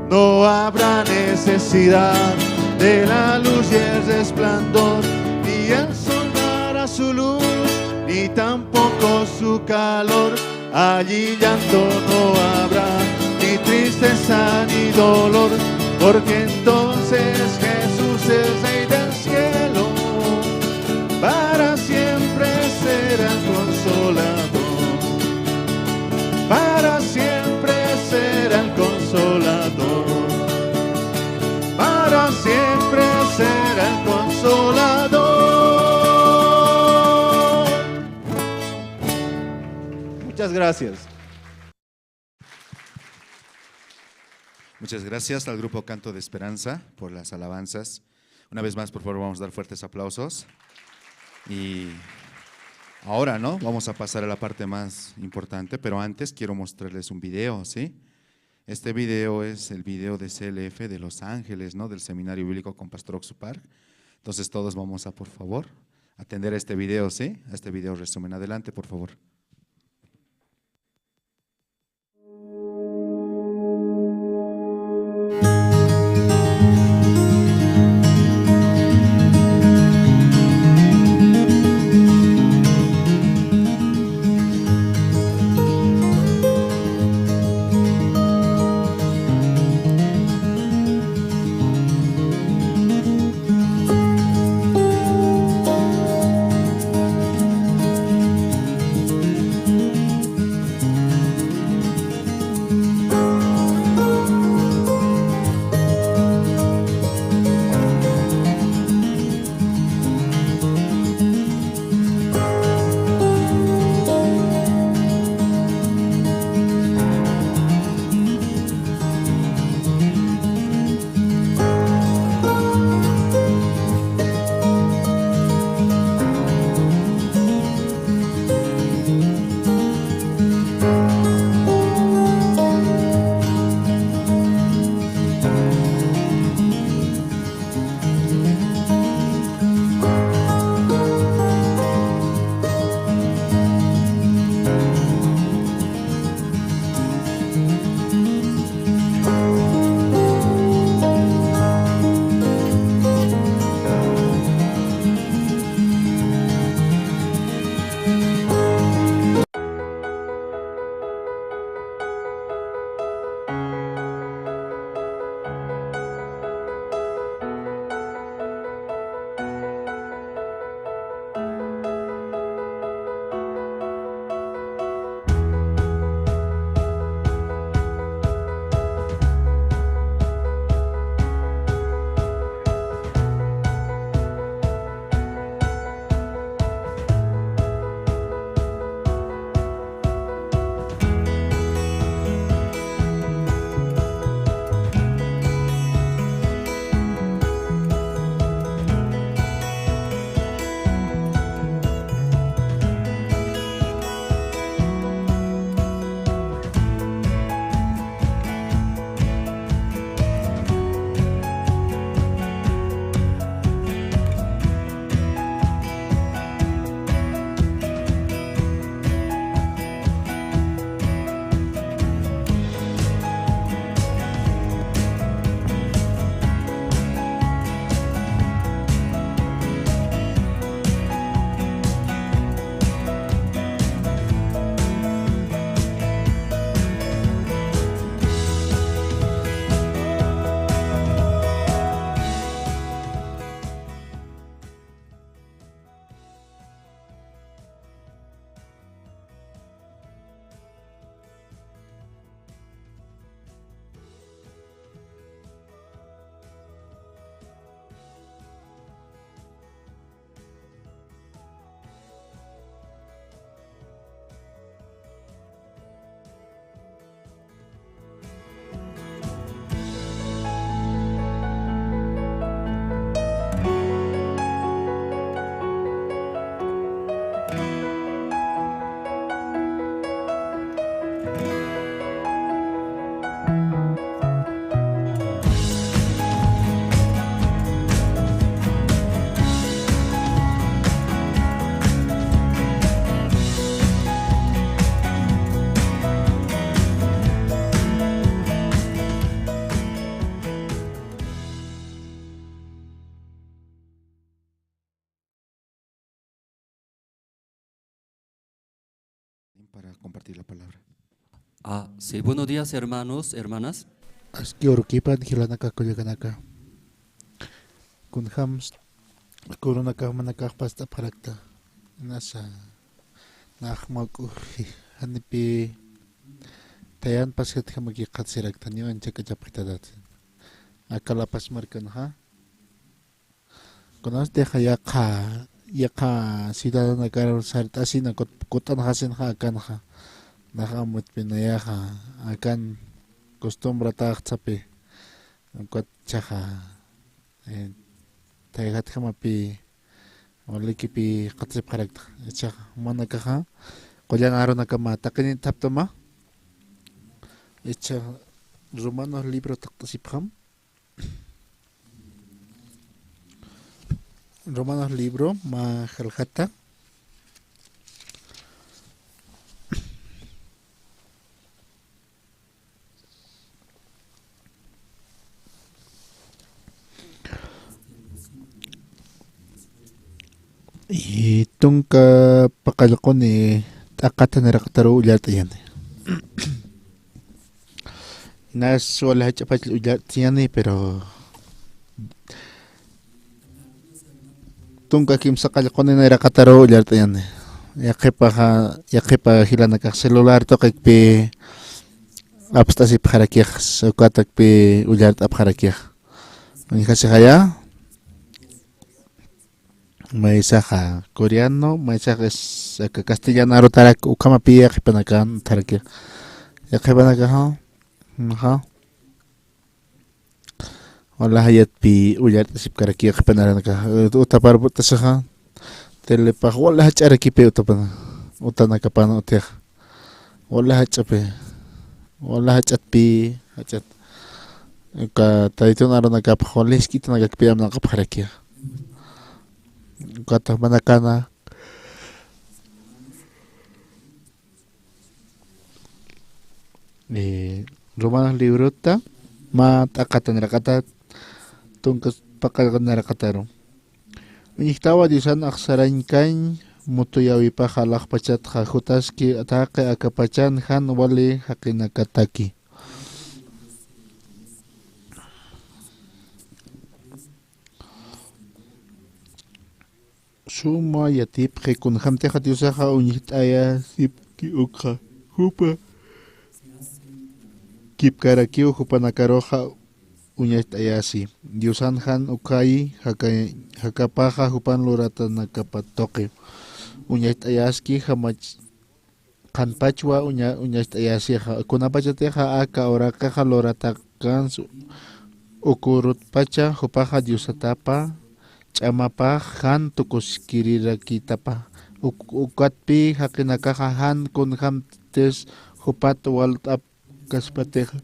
No habrá necesidad de la luz y el resplandor, ni el sol dará su luz, ni tampoco su calor. Allí llanto no habrá, ni ni tristeza ni dolor, porque entonces Jesús es Rey del cielo, para siempre será el consolador, para siempre será el consolador, para siempre será el consolador. Muchas gracias. Muchas gracias al grupo Canto de Esperanza por las alabanzas. Una vez más, por favor, vamos a dar fuertes aplausos. Y ahora, ¿no? Vamos a pasar a la parte más importante, pero antes quiero mostrarles un video, ¿sí? Este video es el video de CLF de Los Ángeles, ¿no? Del Seminario Bíblico con Pastor Oxupar. Entonces todos vamos a, por favor, atender a este video, ¿sí? A este video resumen. Adelante, por favor. Para compartir la palabra. Sí, buenos días, hermanos, hermanas. Aski urukipan hilanaka kuyaganaka. Kunhams kurunaka manaka pasta parakta. Nasa nahmaku hanipi tayan pasket hamagi katsirakta niyo anchaka chapitadat. Akala pasmarkan ha. Kunas deja yaka ciudadana karo sartasi na kutan hasin ha akan ha. Nakamut pinayaha akan costumbre taxapi kuat chaja taygat kamapi olikipi qatsip qarakta chaja manakaja qoyan arona kama taqini taptoma echa romanos libro taqtasipjam romanos libro ma jalhata Tungka pakalakoni takatan rakataro ulat yan. Nas wala chapat ulat yan pero tungka kim sakalakoni na rakataro ulat yan. Yakipa hilana ka celular to kay apstasi parakik so katak pe ulat ap parakik. Ang kasi kaya Maisaja coreano, maisaja es castellano, tarak ukama pia kipanakan tarak ya kipanakan ha wala hayat pi ulat sip karaki kipanakan ka utapar butasaha telepa wala hachara kipe utapana utana kapana utia wala hachape wala hachat pi hachat ka taitun arona kap holes kitana kapiam na kapharaki kata manakana Romanos librota ma takatan rakata tungkas pakal narakataro Uniktawa disan aksaran kan mutuyawi pa halak pachat hutaski atake akapachan han wali hakinakataki Suma yatip kun hamte khatiusaha unyit aya sip ki ukha hupa kip karakiu hupa nakaroha unyit ayasi diusan han ukai hakapaha hupan lurata nakapatoke unyit ayaski hamach kan pachwa unyit ayasi kunapachate ha aka oraka halorata kan ukurut pacha hupaha diusatapa chamapa han tukuskirira kitapa ukatpi hakinakaha han kun hamtes hupat waltap kaspateja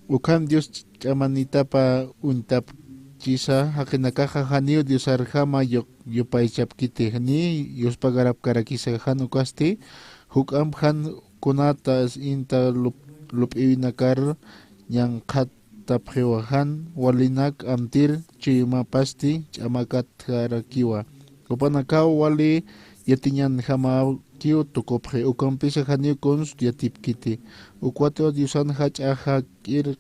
ukam dios chamanitapa untap chisa hakinakaha haniu dios arjama yopay chapkite hani dios pagarap karakisa han ukasti hukam han kunatas inta lup iwinakar yang kat taphewahan walinak amtir chimapasti chamakat harakiwa upanakaw wali yatinyan hama kiu tukophe ukampisa haniu kons yatipkiti ukwato diusan hachaha kir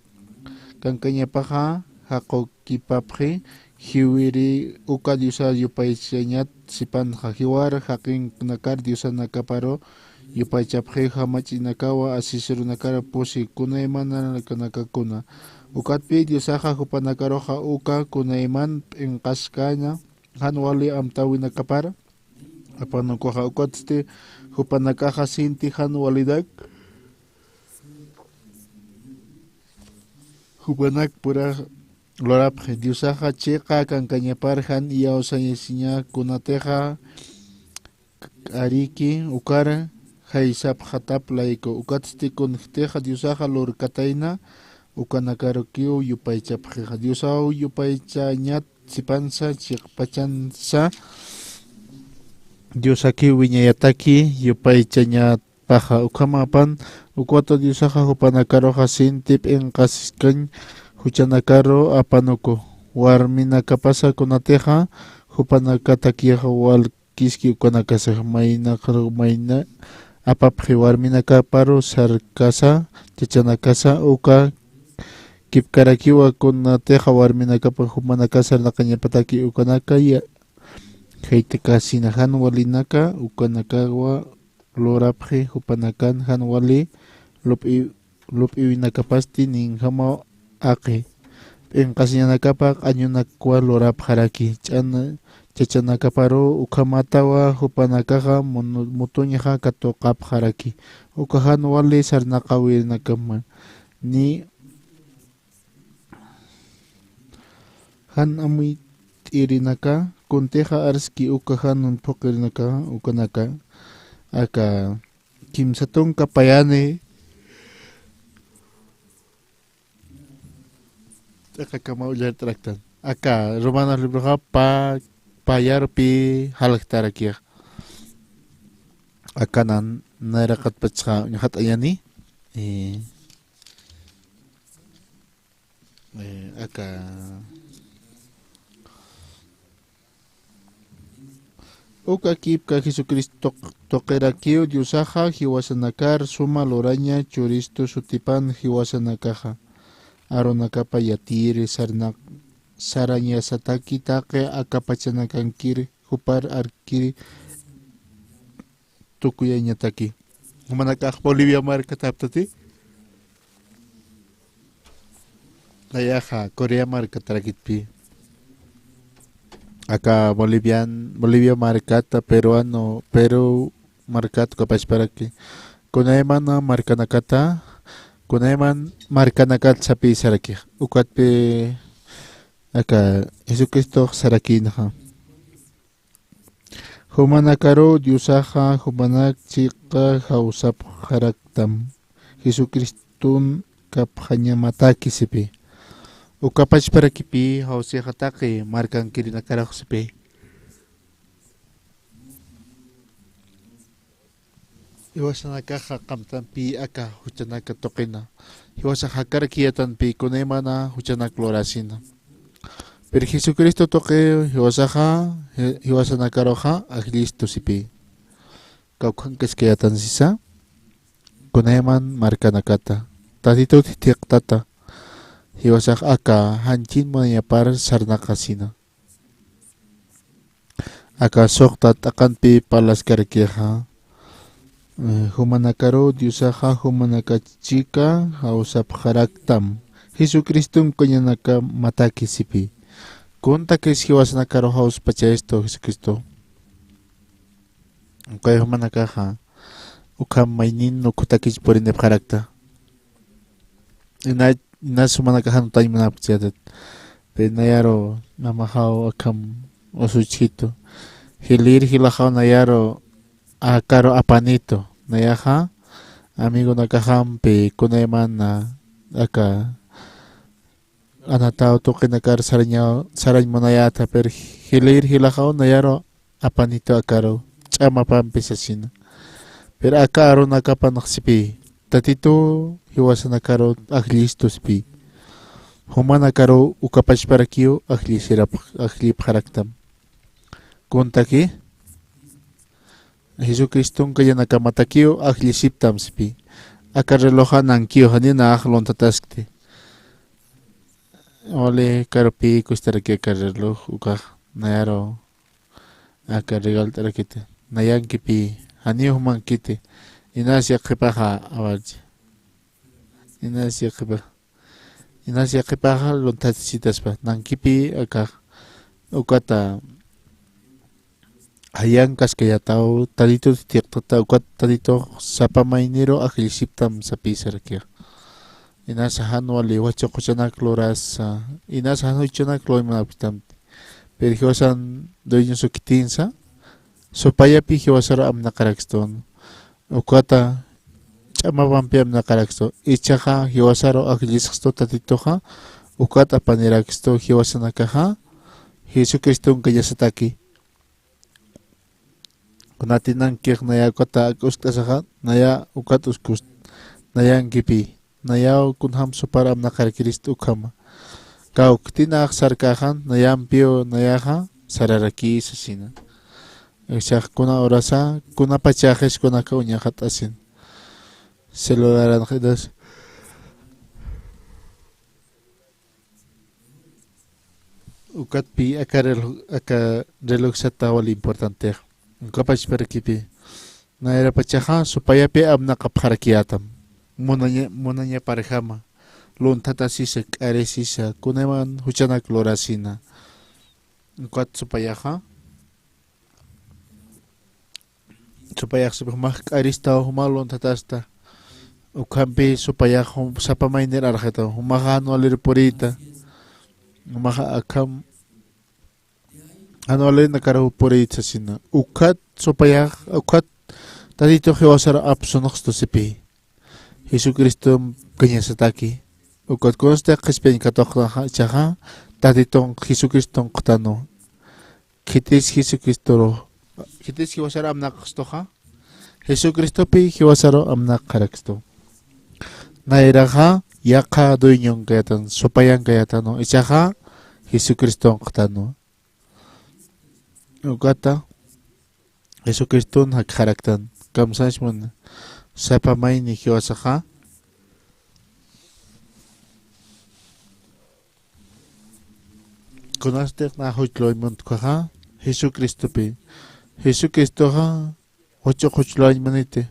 kankanya paha hako kipaphe hiwiri uka diusa yupay senyat sipan hahiwar hakin nakar diusan nakaparo yupay chaphe hamachinakawa asisiru nakara pusi kunaymana kanakakuna ukatpi diusaha hupanakaroha uka kunaiman en kaskanya han wali amtawi nakapara apanukoha ukatste hupanakaha sinti han walidak hupanak pura lorap diusaha cheka kankanyapar han iyaosanyesinya kunateja ariki ukara haisap hatap laiko ukatste kunteja diusaha lor kataina ukanakarokiu yupaycha pjeja diosau yupaycha ñat sipansa chikpachansa diosaki wiñayataki yupaycha ñat paja ukamapan ukwato diosaja hupanakaroja sintip en kasiskan huchanakaro apanuko warminakapasa kunateja hupanakatakiaja wal kiski ukanakasa mayna apapji warminaka paro sarkasa chachanakasa uka kipkarakiwa kunateja warminakapa humanakasa naqañapataki ukanaka ya heitekasina han walinaka ukanakawa lorapji hupanakan han wali lup'iwinakapasti nin hama aqi p'inqasñanakapak añunakwa lorapjaraki chachanakaparo ukhamatawa hupanakaqa mutuñaqa katuqapjaraki uka han wali sarnaqawinakama ni han amuy t'irinaqa kunteja arski uka hanun phuqirinaka ukanaka aka kimsatun kapayani aka kamauller traktan aka romano libroja payarpi halaktarakiya aka nan nairakat patsha nyahat ayani aka uka kipka Jesucristo toqerakiyo Diosaja hiwasanakar suma loraña churisto sutipan hiwasanakaja aronakapa yatiri saraña sataki taqe akapachanakankiri hupar arkiri tukuyañataki humanakaj Bolivia marca taptati layaja Corea marca tarakitpi acá Bolivia marcata peruano Perú marcato capaz para que kunaymana marcanacata kunayman marcanacat sapi saraki ukatpe acá Jesucristo sarakinaja humanakaro Diosaja humanak chiqa hausap haraktam Jesucristun kaphañamataki sipi ukapach para kipi hausi hatake markan kirina karak sipi iwasana kaha kamtampi aka huchanaka tokina iwasa hakar kiyatan pi kunemana huchanak lorasina pero Jesucristo toque iwasaha iwasana karoja aglisto sipi kaukan keskiyatan sisa kuneman markanakata tatito titiak tata hiwasak aka hanchin manayapar sarnakasina aka soktat akan pi palas karkiha humanakaro Diosaja humanakachika hausap haraktam Jesucristo kunyanaka mataki sipi kunta kes hiwasnakaro haus pacha esto Jesucristo kay humanakaja ukam mainin no kutakich por inep harakta nasumana tay manapchiatat penayaro namahao akam osuchito hilir hilahao nayaro akaro apanito nayaha amigo nakahampe kunayman na aka anatao tokinakar saranya manayata per hilir hilahao nayaro apanito akaro chama pampisasina per akaro nakapanaksipi tatito hiwasanakaro aglistos pi humanakaro ukapachparakio aglip haraktam kuntaki Jesucristo kaya nakamatakio aglisiptam pi akareloja nankio hanina aglon tataskte ole karopi kustaraki akareloj uka nayaro akaregal tarakite nayankipi hanio humankite Inasia kepaha awaji. Inasia kepaha lontasitas pa. Nangkipi aka ukata hayang kaskayatao tadito tiyaktata ukat tadito sapa mainiro aglisiptam sa pisarkia. Inasahan wali wacho kuchanak loras inasahan uchanak loy manapitam. Pero hiwasan doy yung sukitinsa. So payapi hiwasara am nakarakston. Ukata chama pampiam nakaraksto ichaja hiwasaro aglisxto tatitoja ukata paniraksto hiwasanakaja Jesucristo kayasataki kunatinan kek naya kota akustasaja naya ukat uskust nayan kipi naya kunham suparam nakarkristo ukama kauk tinak sarkajan nayam pio nayaja sararaki sasina Shaq kuna orasa kuna pachajes kuna ka uña hatasin. Celular anjidas. Ukat pi aka reloj sata wal importante. Kapach perkipi. Na era pachaja supaya pe abna kapharakiatam. Munanya parejama. Luntata sisa kare sisa kuneman huchana klorasina. Ukat supayaja. Supaya sebelum arista humalon tatasta ukampi supaya sapa mainer arjeta humaha no alir porita humaha akam ano alir nakara porita sina ukat supaya ukat tadito hewasar apsonoxto sepi Jesucristo kanya sataki ukat konsta qispen katokha chaha tadito Jesucristo qtano kitis Jesucristo Kitis hiwasaro amnak stoja. Jesucristo pi hiwasaro amnak karaksto. Nairaja yaka duiñon kayatan sopayan kayatano. Ichaja Jesucristo qtano. Ugata Jesucristo hak karaktan. Kamsashmun sapamay ni hiwasaja. Kunastek na hujloy muntkaja Jesucristo pi. Jesucristo ha ocho cochulañ manite.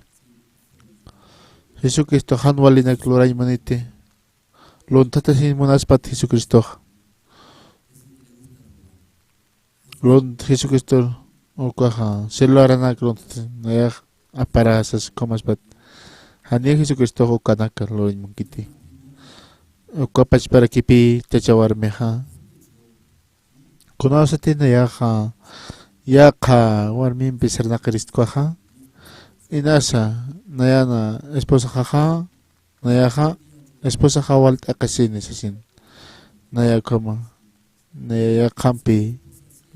Jesucristo han walina clorañ manite. Lontata sin monaspat Jesucristo. Lont Jesucristo o caja celular na clont na aparasas comas bat. Hania Jesucristo o kanaka lorañ mankiti. O kapach para kipi tachawar meha. Kunasate na yaha. Yaqa warmin pisarna Cristoja inasa nayana esposa jaja nayaja esposa jawal akasini sasin naya kama naya kampi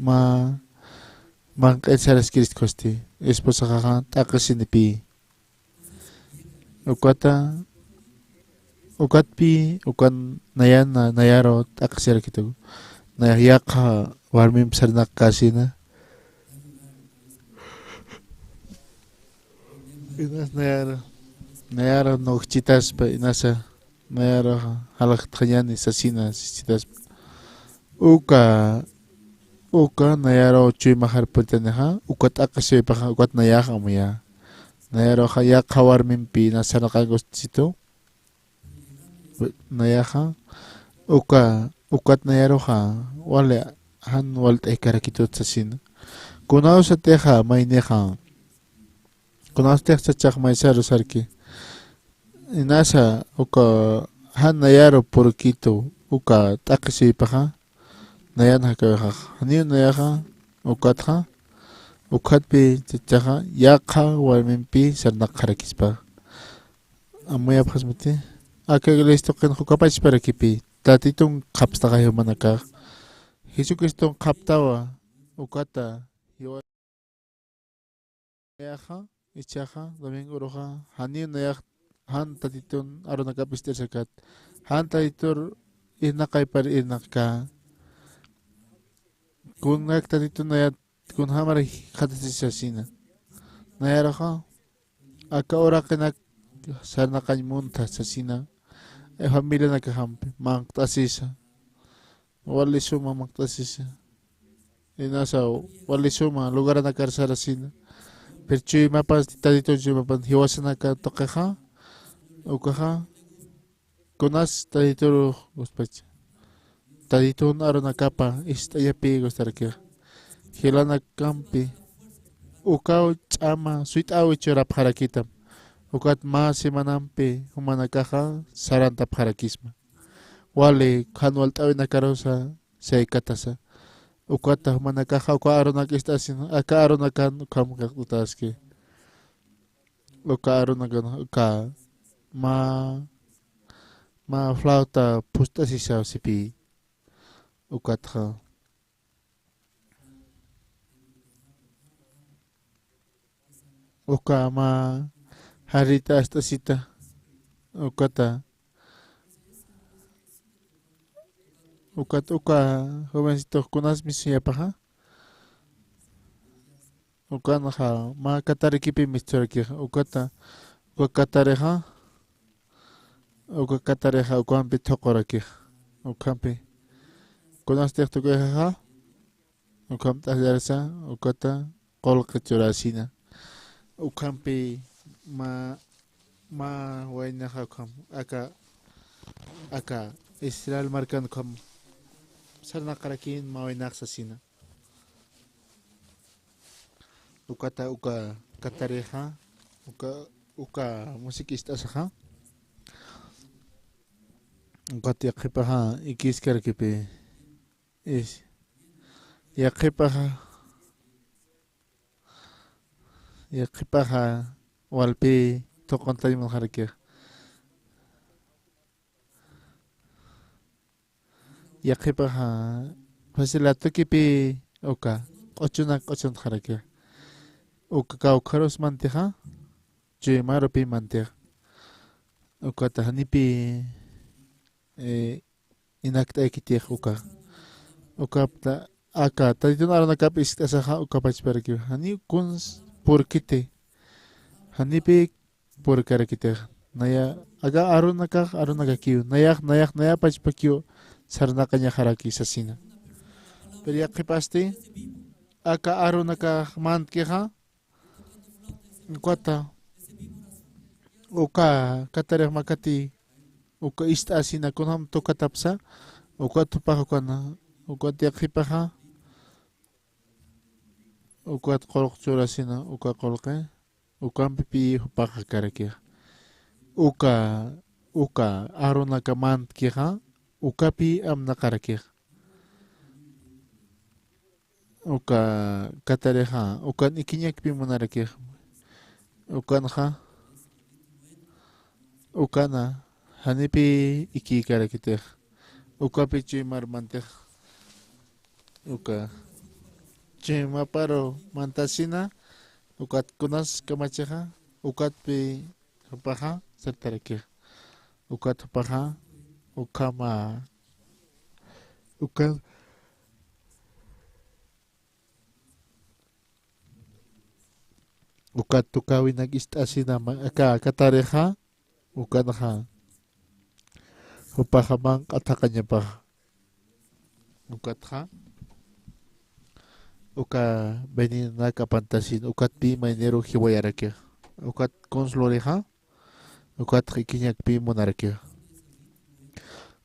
ma qetsaras Cristosti esposa jaja akasini pi ukat pi ukan nayana nayaro akasira kito nayaqa warmin pisarna kasina Inas nayara no chitas pa inasa nayara halak tanyani sasina chitas uka nayara chui mahar putaneha ukat akashe pa ukat nayaha muya nayara ya kawar mimpi nasa nakagos chito nayaha ukat nayara wale han wal ekarakitot sasina kunao sa teja maineja Kunastek sa chak maisaro sarki. Inasa uka han nayaro porquito uka takisi paha nayan hakaha. Hani nayaha ukatha ukat pi chacha yakha walmimpi sarnak harakispa. Amoya phasmati. Akagalisto ken hukapach para kipi. Tatitong kapsta kayo manaka. Jesucristo kaptawa ukata yaha Ichaja, domingo roja, hani nayak han tatitun arona kapister sakat, han tatitur inakay par inaka, kun nak tatitun nayat kun hamar khatisasina, nayaraja, aka ora kenak sarna kanymunta sasina, familia nakahampi, mangtasisa, walisuma mangtasisa, inasa walisuma lugar nakarsarasina. Perchui mapas tadito chui mapan hiwasana ka tokeja ukaja kunas tadito gospach tadito arona kapa istayapi gostarke hilana kampi ukao chama suit awi chora pharakitam ukat ma semanampi humana kaja saranta pharakisma wale khanwal tawina karosa seikatasa ukata manakaja uka aronak estasin aka aronakan kam kakutaski uka aronakan uka ma flauta pusta sisa sipi ukatha uka ma harita estasita ukata uka jovencito kunas misiya paja ukanaha ma katarikipi mischuraki ukata ukatareha ukatareha ukampi tokoraki ukampi kunastek tukeha ukam tajarsa ukata qolqa churasina ukampi ma wainaha ukam aka Israel marcan ukam sarna qarakin ma wainaqsasina ukata uka katareha uka musikista saha ukata yaqipaha ikiskarkipi is yaqipaha walpi toqontayman harkia yaqipaha fasilatukipi uka q'uchun harkia uka kawqaros manteja chuymarupi manteja ukata hanipi inakt'aykitij ukapta aka taytunarunakapi istasaja ukapachparki hani kuns purkiti hanipi purkarakitej naya aga arunakakiu naya pachpakiu sarnaqa ñajaraki sasina pero yaqipasti aka arunaka mantkiqa ukata uka katarej makati uka istasina kunam tukatapsa uka tupaja kana uka yaqipaja uka qolq churasina uka qolqe ukampi pi hupaqa karaki uka arunaka mantkiqa ukapi amna karaki uka katareja uka ikiñakpi munaraki ukanja ukana hanipi iki karakitej ukapi chuymar mantej uka chuymaparo mantasina ukat kunas kamacheja ukatpi hupaja sartarakej ukat hupaja ukama ukat tukawinak istasina aka katareja ukanaja hupaja man q'ataqañapaja ukatja uka veninaka pantasin ukatpi mainero jiwayarakej ukat consloreja ukatja ikiñakpi munarakej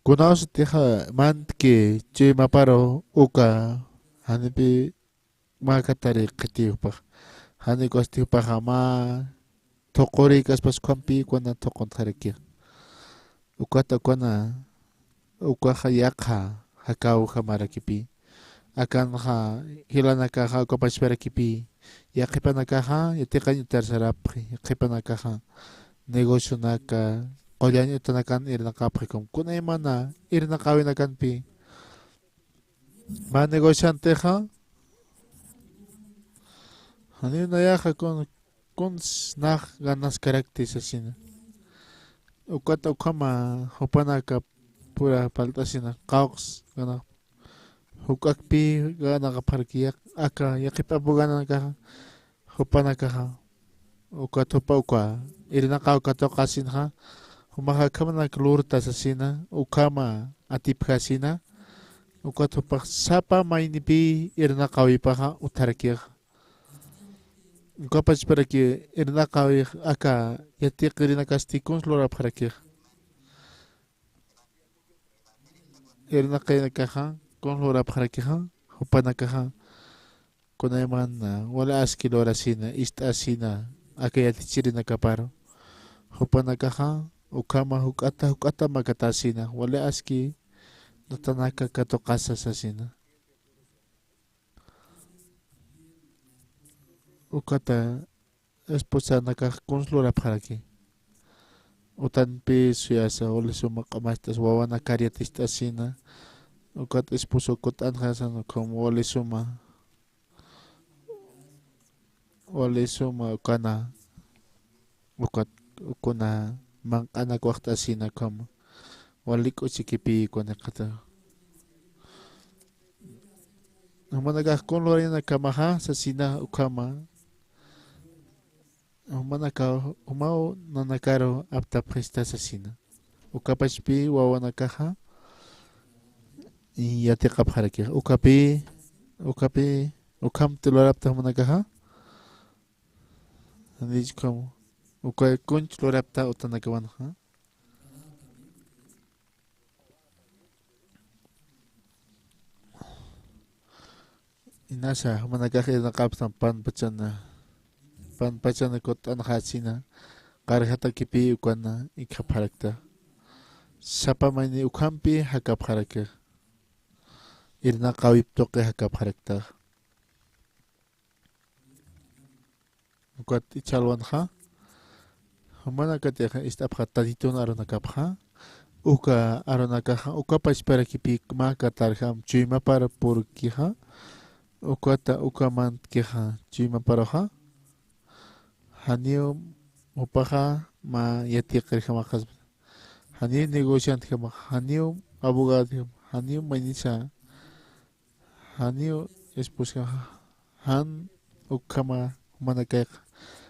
kunawas teja mantki chuymaparo uka hanipi ma katari qhitiyuqpaj hani kostiyuqpaja ma toqori kaspas qampi kuana toqonqarakej ukata kuana ukaja yaqa hakawqa marakipi akanja hilanakaja ukapachparakipi yaqipanakaja yatiqa ñutarsarapqi yaqipanakaja negocio naka qollañutanakan irinaqapqi kunay mana irinaqawinakanpi ma negocianteja hani nayaja kuns naj ganas karaktis asina ukata ukama hupanaka pura paltasina qawqs gana hukakpi ganaqa pharki aka yaqipapu gananakaja hupanakaja ukata hupa uka irinaqa ukata qasinja humaja kamanak lurtas asina ukama atipjasina ukata hupa sapa maynipi irinaqawipaja utarakiqa ukapach para que irinaqawi aka yatiqa irinakasti conslorapqarakej irinaqaynakaja conslorapqarakija hupanakaja kunaymana wala aski lorasina istasina aka yatichirinakaparo hupanakaja ukama huk'ata makatasina wala aski notanaka katoqasas asina ukata esposanaka conslorapqaraki utanpi suyasa wala suma q'amastas wawana kariatistasina ukata esposo kutanqasana como wala suma ukana ukuna manq'anak waqtasina como wala k'uchikipi kunaqata manakaj conlorina kamaja sasina ukama manaka humao nanakaro aptapesta asesina. Ukapachpi wawanakaja y yatiqapjaraki. Ukam tulorapta manakaja. Dicho como kunch lorapta utanakawan, ha. Inasa manakaje nakaptan pan pachana kot anhachina qarhata kipi ukana ikapharakta sapa mani ukampi hakapharaka irna qawip toqe hakapharakta ukat ichalwan ha manakate istapha taditun aronakapha uka aronakaha ukapash para kipi makatarham chuima para porkiha ukata ukaman kiha chuima paraha Hanio upaja ma yatiqir jamaqas. Hanio negociante jamaq. Hanio abogado. Hanio manisa. Hanio esposa. Han ukama manakay.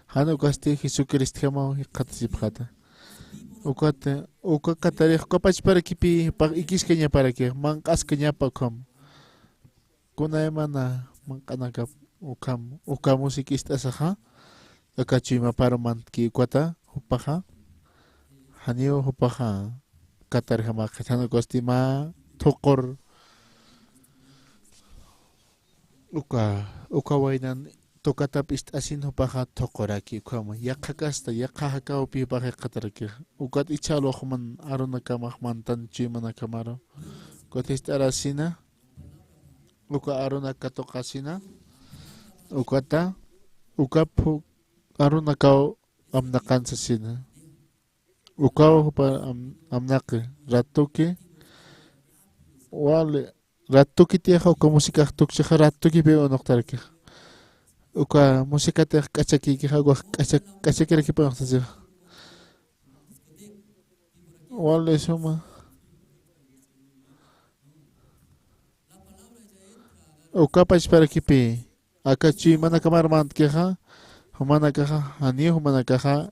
Han ukaste Jesucristo jama qatsipjata. Ukakatari kapach para kipi pa ikiskeña para que man askeña pa kam. Kuna emana man kanaka ukamusikista saha. Akachima paraman ki kwata hupaha hanio hupaha katar hama khano kostima thokor uka wainan tokatap ist asin hupaha thokoraki khama yakakasta yakaka upi paha katarki ukat ichalo khman arona kama mantan chimana kamaro kotistara sina uka arona katokasina ukata ukapu Arunakaw amnakan sa sina. Ukaw pa amnake ratuki wale ratuki tiya uka musika tukcha ratuki pe onoktarki. Uka musika te kachaki ki hago kachaki ki pa onoktarki. Wale suma uka pa espera ki pe akachi mana kamar mantke ha humana caja, ani humana caja,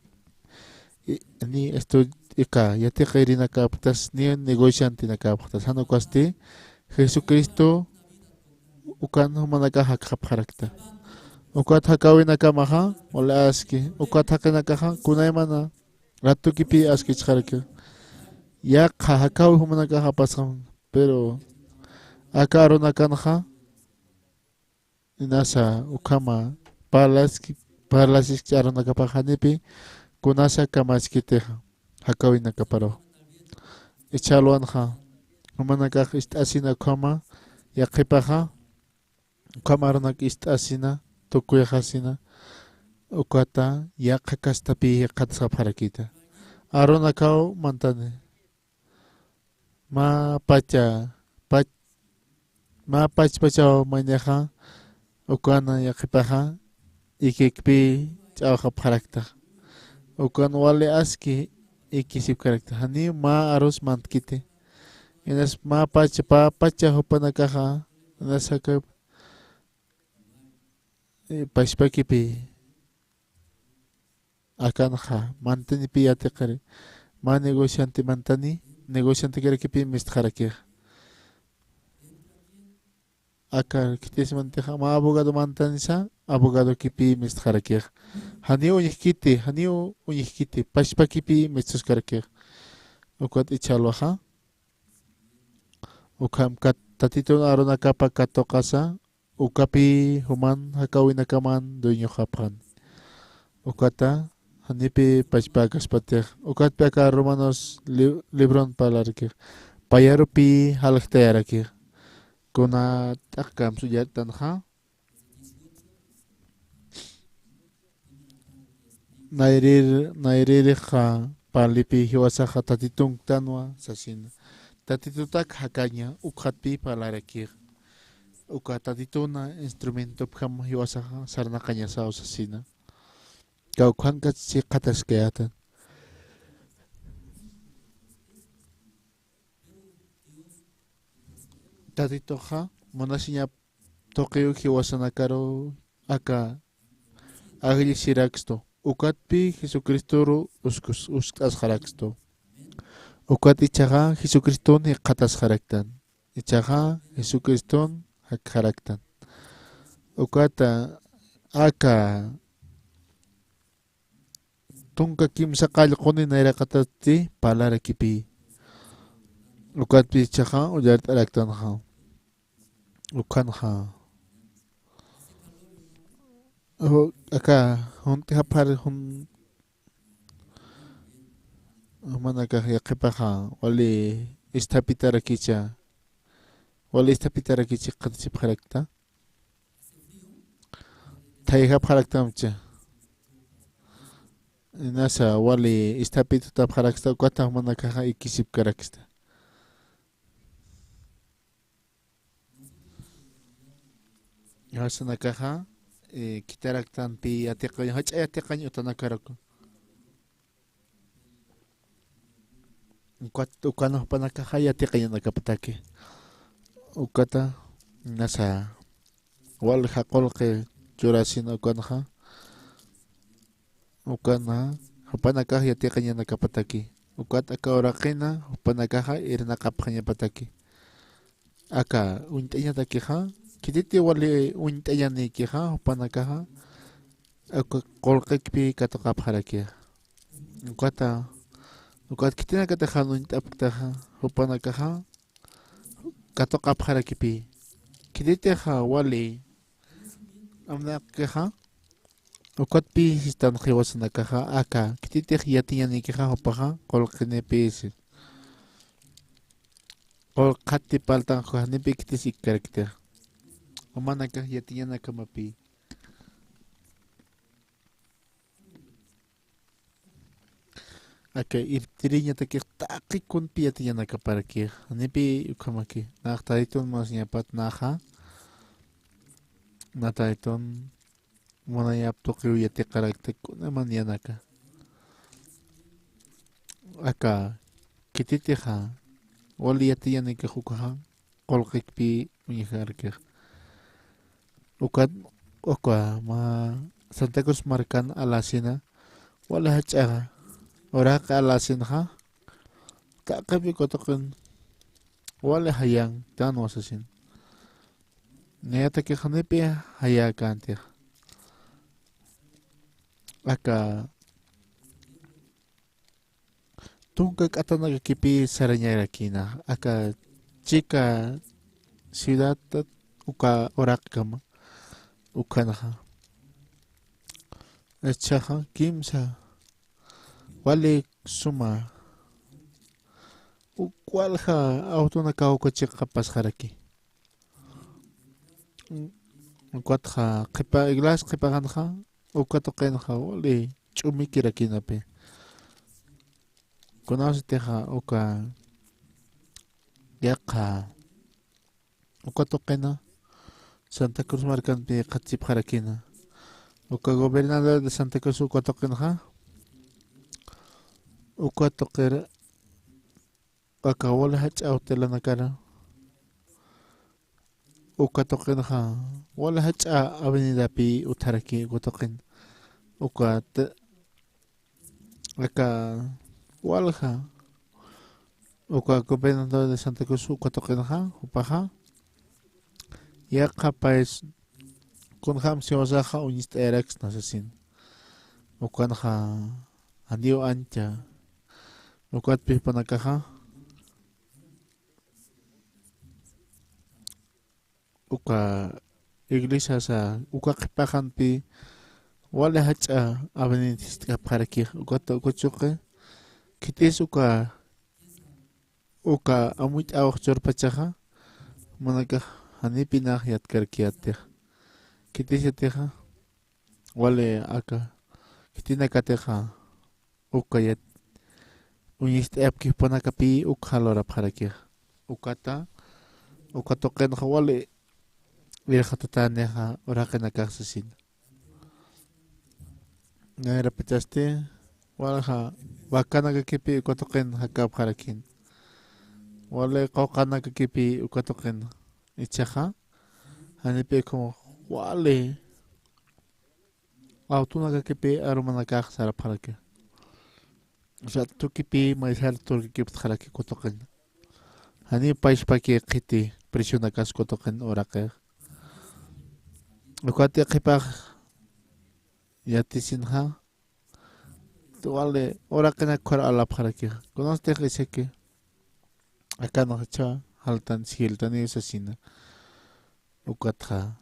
ni esto ika, ya te caerina captas, ni negociante na captas, hano cuasti, Jesucristo, ukan humana caja capharakta. Ukat hakawina kamaha, ola aski, ukat hakana caja, kunaimana, ratu kipi aski charaka. Ya hakaw humana caja pasam, pero akaro na kanaha, inasa ukama, Parlasis charo nakapahanipi kunasa kamaskiteja hakawi nakaparo ichalwan ha humanakaj istasina kama yaqipaja kamaronak istasina tukuyajasina ukata yaqakastapi qatsapharakita aronakaw mantane ma pachpachaw mañaja ukana yaqipaja ikikpi chawqa pharakta ukan wale aski ikisip karakta hani ma arroz mantkite enas ma pacha hopanakaja nasaka pashpakipi akanja mantani pi yateqari ma negociante mantani negociante karakipi mistjaraki akar kites manteja ma abogado mantanisa abogado kipi mistjaraki hani uñikiti pashpa kipi mistuskaraki ukat ichalwaja ukam tatitun aronakapa katokasa ukapi human hakawinakaman dueño japran ukata hanipi pashpakas patej ukatpi aka romanos libron palarki payarupi halaktayaraki kuna takam suyatanja nairirija palipi hiwasaja tatitun tanwa sasina tatitutak hakaña ukhatpi palaraki uka tatituna instrumento pjam hiwasaja sarnakaña sao sasina kawkhanka si qataskayatan tatitoja manasiña toqiyu hiwasanakaro aka agli siraxto ukatpi Jesucristo uskas haraksto. Ukat ichaga Jesucristo ni qatas haraktan. Ichaga Jesucristo hak haraktan. Ukata aka tunka kimsa qallquni nayraqatati palarakipi. Ukatpi ichaga uyart haraktanha. Ukanha. Acá, junte hapar hun manaka yaqipaqa wali istapitarakicha qatchip harakta thayhap haraktamcha nasa wali istapituta haraksta ukata manaka ikisip karaksta hasanakaqa kitaraktanpi atiqaña hach'ay atiqaña utanakarakun ukana panakaqa atiqaña nakapataki ukata nasa wal haqolqi churasina ukanaqa ukana panakaqa atiqaña nakapataki ukata kauraqina panakaqa irnaqapqaña pataki aka unt'aña takiqa kititi wali unt'añanikiqa panakaqa qolqikpi katuqap haraki ukata kitina kataqa unt'aptaqa panakaqa katuqap harakipi kititiqa wali amnaqiqa ukatpi sistan qiwasanakaqa aka kititiq yatiñanikiqa upaqa qolqinipi qolqati paltanqaqnipi kitis ikkaraktiqa manaka yatiñana kamapi aka irtiriña takiq taqikunpi yatiñana kaparakij nipi ukamaki naqtaytun masñapat naqa nataytun munayaptuqiw yatiqaraktikuna yanaka aka kititiqa wali yatiñanikij ukaqa qolqikpi uñijarkij uka Santa Cruz marcan alasina wala hach'aqa oraqa alasinqa kaqapi kotoqin wala hayan tan wasasin niyatakiqa nipi hayakantiq aka tunka k'atanakipi sarañayrakina aka chika ciudad uka oraqkama ukanaqa achaqa kimsa wali suma walqa autona kawkachiqa pasqaraki ukatqa iglesia qhipakanqa ukatuqinqa wali ch'umikirakunapi kunawsitiqa uka yaqa ukatuqina Santa Cruz marcanpi qatchip harakina uka gobernador de Santa Cruz ukatuqinqa ukatuqira aka wala hach'aw telanakara ukatuqinqa wala hach'a avenidapi utharaki ukatuqin aka walqa uka gobernador de Santa Cruz ukatuqinqa upaqa yaqa país kunham siwasaqa uñist'ayarax nasasin ukanqa andiw ancha ukatpi panakaqa uka iglesia sa uka qhipajanpi wala hach'a avenidista pharakij ukata ukuchuqi kitis uka amuy t'awaq churpachaqa manakaq hanipinaq yatkarkiyatiq kitis yatiqa wale aka kitina katiqa uka uñist'ayapkij panakapi uka halorap harakij ukatuqinqa wale wirqatutaniqa uraqina kaqsasin nayrapichasti walqa wakanakakipi ukatuqin hakap harakin wale qawqanakakipi ukatuqin ichaqa hanipi como wale Autuna kipi arumana kaq sara parake. O sea, tu kipi maizar tur kip tharaki kotoken. Hani pais paki qiti presiona kas kotoken orake. Ukwati qipaq yatisinha. Tuale orakena kwar ala parake. Conoste que acá no cha haltan siltan y asesina. Ukwatha.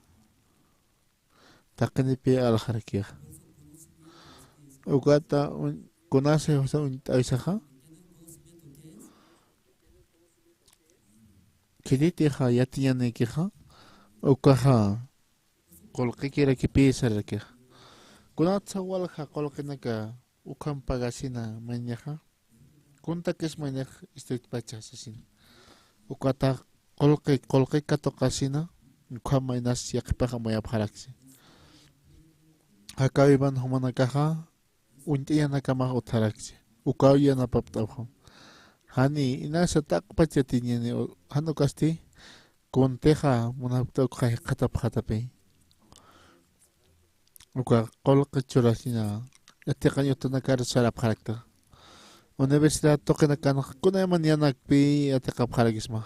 Takani pi al harake. Ukwata conoce o sea un aisaha. Kiliti ha yatiane ki ha. Ukaha. Kolke kira ki pi sarake. Kunatsa walha kolkenaka ukam pagasina manyaha. Kunta kes manyak street pacha asesina. Ukata kolke katokasina. Ukam mainas yakpaha mayap haraksi. Acá iban humanakaha. Untiya nakama utaraksi. Ukaw yana paptawham. Hani inasa tak pachatinyani hanukasti. Kunteha munaptaw kay katapatapi. Uka kolke churasina. Yatikanyo tunakar sarap harakta. Universidad toque na kano kuna mañana pi atakap haragisma.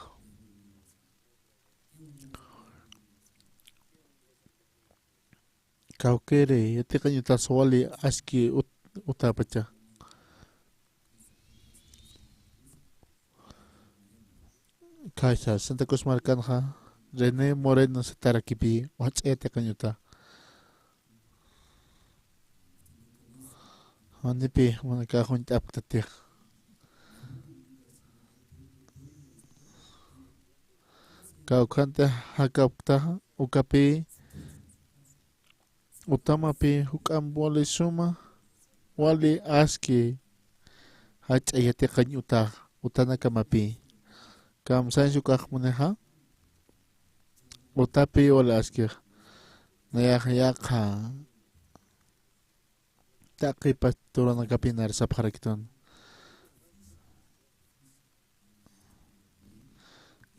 Kaukere yatikanyo taswali aski utapacha. Kaisa Santa Cruz Marcanja René Moreno Setarakipi what's yatikanyo ta. Onipi manakahun aptatir. Kaukante hakapta ukapi utamapi hukambole suma wali aski hachayate kanyuta utanakamapi kam sansu kakmuneha utapi wala aski nayakha taqipat turanakapi narsa parakton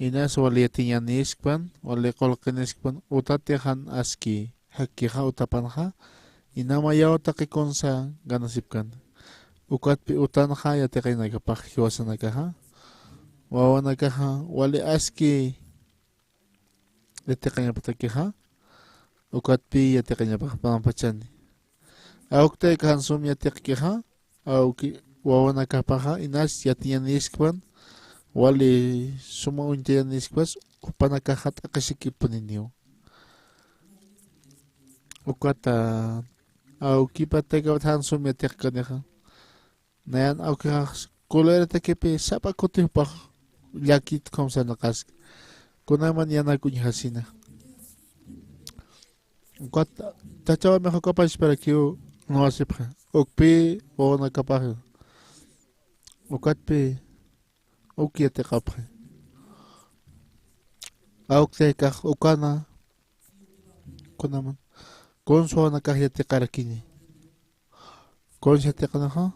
Inas wali tiñanispan, wali kolkenispan, utatehan aski, hakiha utapanha, inamaya utakikonsa ganasipkan. Ukatpi utanha yatekinakapah hiwasanakaha, wawanakaha, wali aski yatekinapatakiha, ukatpi yatekinapah panampachani. Aukte kansum yatekiha, auki wawanakapaha, inas yatiñanispan, wali suma untian nispas upanakahat akasikipuninyo. Ukata au kipateka tan sumetek kaneha. Nayan au kihas kulera tekepe sapa kutipah yakit komsa nakas. Kunaman yana kunyhasina. Ukata tachawa mejor capaz para que eu não acepte. Ukpi o na capaz. Ukatpi Ukiete kapre. Aukte kah ukana. Kunaman. Konso na kahyate karakini. Konsyate kanaha.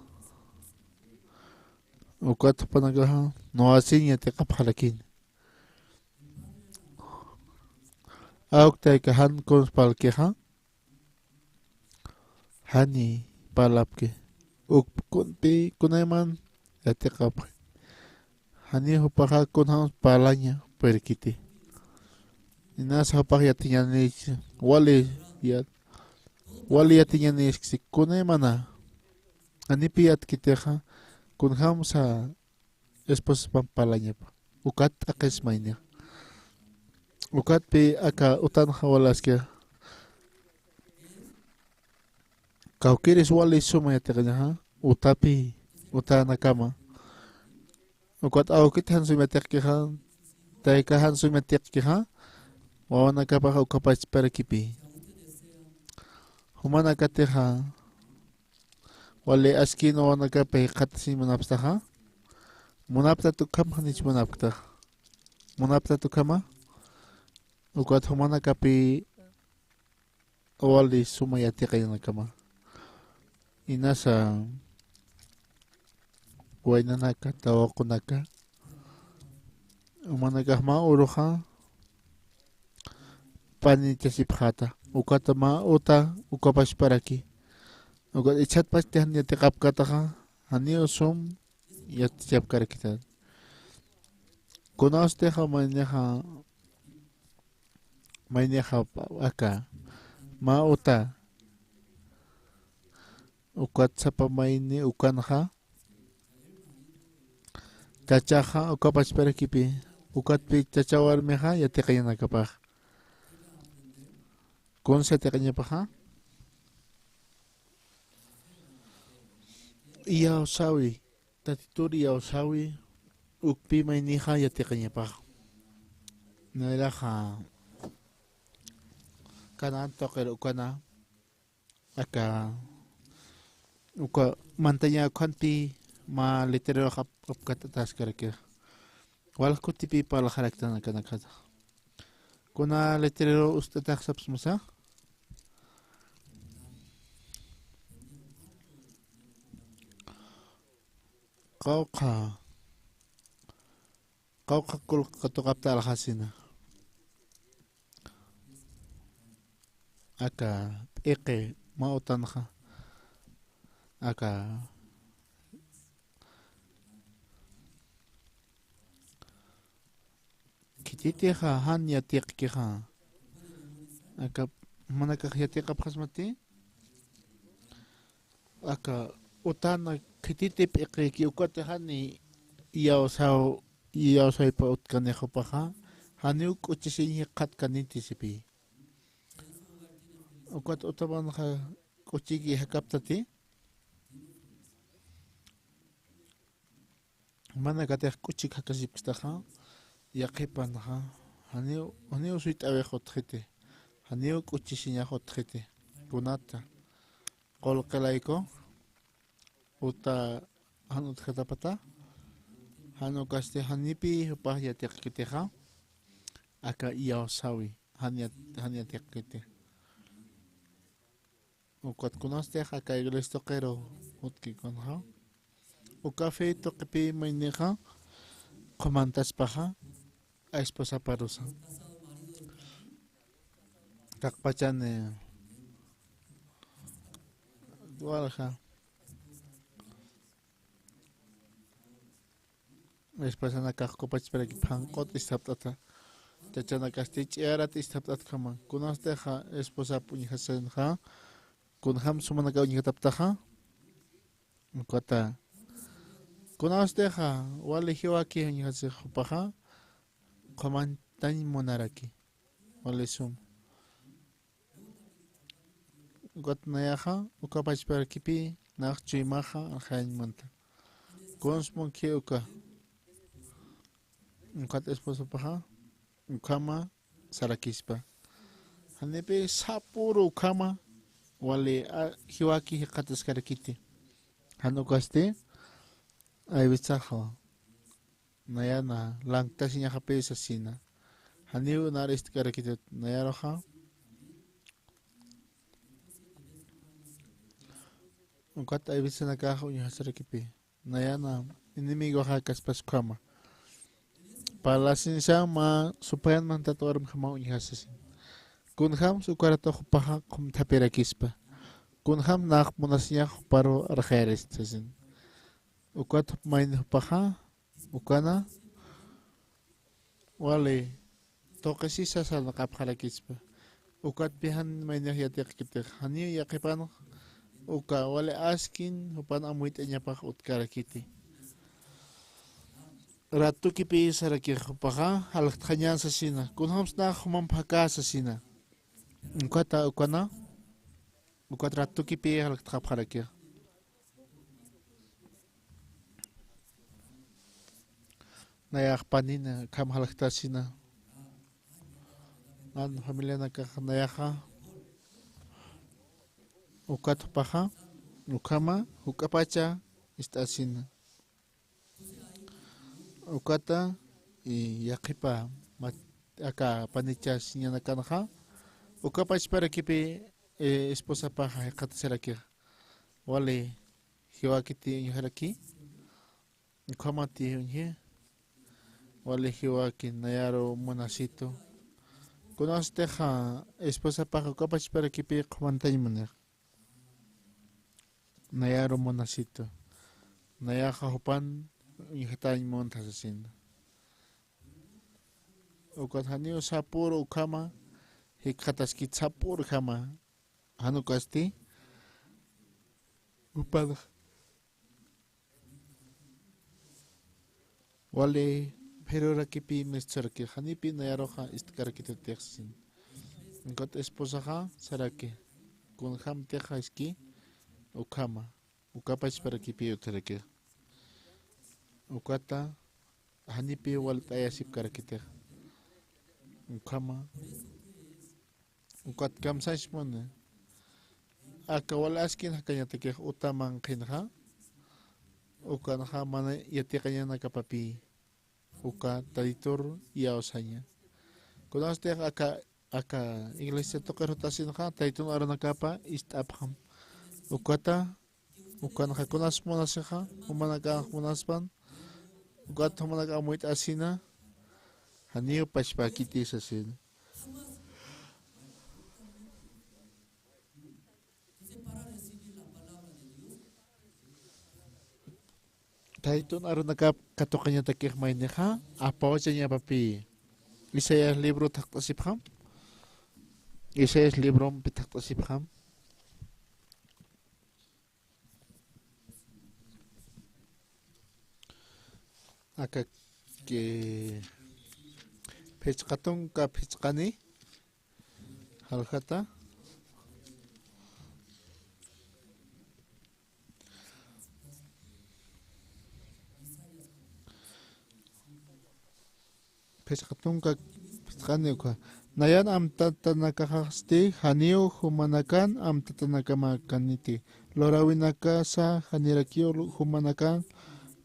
Ukat panagaha. No asinyate kapharakini. Aukte kahan kons palkeha. Hani palapke. Uk kunpi kunaman yate kapre. Hani hupaha kunhan palanya perkiti. Inas hupah yatinyanis wali yatinyanis si kunay mana. Ani piyat kiteha kunham sa esposa pampalanya pa. Ukat akes mainya. Ukat pi aka utan hawalas kya. Kau kiris wali suma yatikanya ha. Utapi utanakama. Ukat au kithan sumetek kihan, taikahan sumetek kihan, wawana kapah ukapas parakipi. Humana kateha, wale askin wawana kapah katasi munapstaha, munapta tu kam hanich munapta. Munapta tu kama, ukat humana kapi wali sumayati kayo na kama. Inasa Guayna naka, tawako naka. Umanagah mauruha. Pani chasipjata. Ukata ma uta ukapas paraki. ukat ichat pas te han yate kap kataha hanio som yat chap karakita kunas te ha maineha aka ma uta ukat sapa maine ukanha chachaha ukapas perakipi ukat pi chachawar meha yate kayana kapah kunsa te kanya paha iya sawi tatituri iya sawi ukpi mainiha yate kanya paha nalaha kanan toker ukana aka uka mantanya kanpi ma litero kap katatas karake wal kutipi pala kharaktan kana kata kuna litero ustatak saps musa qawqa kul katukapta al hasina aka eke mautanha aka kititeha han yatiqkiha aka manaka yatiqa phasmati aka utana kititip eke ukate hani yaw sao pa utkanejo paha haniuk uchisin qat kanitisipi ukat utaban ha kuchigi hakaptati mana kateh kuchik hakasipstaha yaqipan ha haniu suit awe khotkhite haniu kuchisinya khotkhite kunata qolqelaiko uta hanut khatapata hanu kaste hanipi pah yatiqkiteha aka yaw sawi hanyatiqkite ukat kunaste aka iglesto qero utki konha o café toqpi maineja comantas paja a esposa parusa takpachane walja esposa na kakopach para que pankot istaptata chachana kastich erat istaptat kama kunaste ja esposa puñhasen ja kunham sumana ka uñhataptaja kota kunasteja wale hiwaki uñhase paja comantan monaraki wale sum gotnayaja ukapach para kipi nachchuimaja aljainmanta consmon que uka ukat esposo paja ukama sarakispa hanepe sapuro ukama wale hiwaki hikatas karakiti hanukaste ay bitsajo nayana langtasinya hape sasina haniu narist karakiti nayaroja ukat ay bitsana kajo unya hasarakipi nayana enemigo hakas paskama palasin siya ma supayan man tatuaram hama unya hasasin kunham sukarato paha kum tapirakispa kunham nak munasnya paro arjeres sasin ukat main paha ukana wale tokesi sasal nakap halakispa ukat pihan main yatiak kita hani yakipan uka wale askin upan amuit enya pak utkarakiti ratu kipi sarakir paha halak thanyan sasina kunham sna khumam phaka sasina ukata ukana ukat ratu kipi halak thap harakir nayak panina kam halaktasina an familia naka nayaka ukat paha ukama ukapacha istasina ukata y yaqipa aka panicha siñana kanaja ukapach para kipi esposa paja qatasarakir wale hiwakiti haraki ukamati unye wale hiwaki nayaro monacito kunasteja esposa paja ukapach para kipi qmantay maner nayaro monasito nayaja hupan injatañ montas haciendo ukat hanio sapur ukama hikataski sapur kama hanukasti upad wale pero rakipi mestarki hanipi nayaroja istkarki texin ukat esposa ja saraki kun ham teja iski ukama ukapash para kipi utaraki ukata hanipi wal tayasip karakite ukama ukat kamsash mona aka wal askin hakanya teke utaman kinha ukan ha mana yatikanya nakapapi uka taditor ya osanya kunaste aka iglesia tocar rotasin ha taditon arana kapa istapam ukata ukan ha kunas monaseha humanaka munaspan ukat humanaka muit asina hanio pashpakiti sasin Taiton arunaka katokanya takik maineha apawachanya papi Isaías libro taktasipham Isaías libro pitaktasipham aka que pechkaton ka pechkani halhata pechkaton ka pechkani ka nayan am tatanakahasti hanio humanakan am tatanakamakaniti lorawinaka sa hanirakio humanakan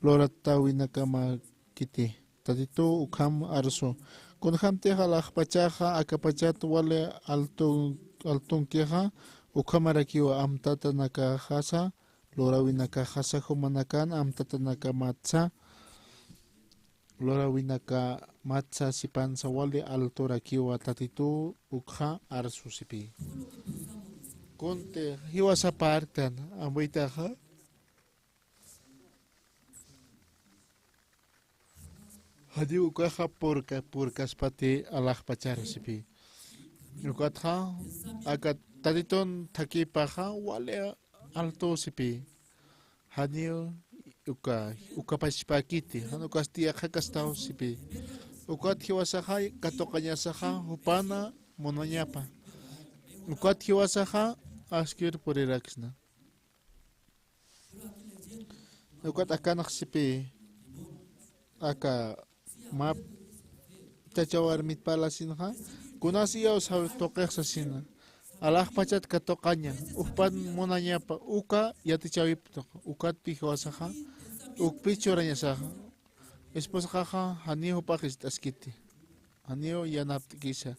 loratawinakama kiti tatito ukham arso kun hamte halak pachaja akapachat wale altun keja ukhamarakio am tatanakahasa lorawinakahasa humanakan am tatanakamata lorawinaka matsa sipan sawale altorakio tatito ukha arso sipi kunte hiwasa partan ambaitaja Hadi ukaha purkas pati alah pacar sipi. Ukatha akat taditon taki paha wale alto sipi. Hanio uka pachpakiti hanukasti akakastao sipi. Ukat hiwasaha katokanya saha hupana mononyapa. Ukat hiwasaha askir puriraksna. Ukat akanak sipi aka map tachawar mit palasinha kunasiya usaw toqeq sasina alah pachat katokanya upan monanyapa uka yatichawip ukat pihawasaha ukpichoranya saha esposaha haniho pakis taskiti haniho yanaptikisa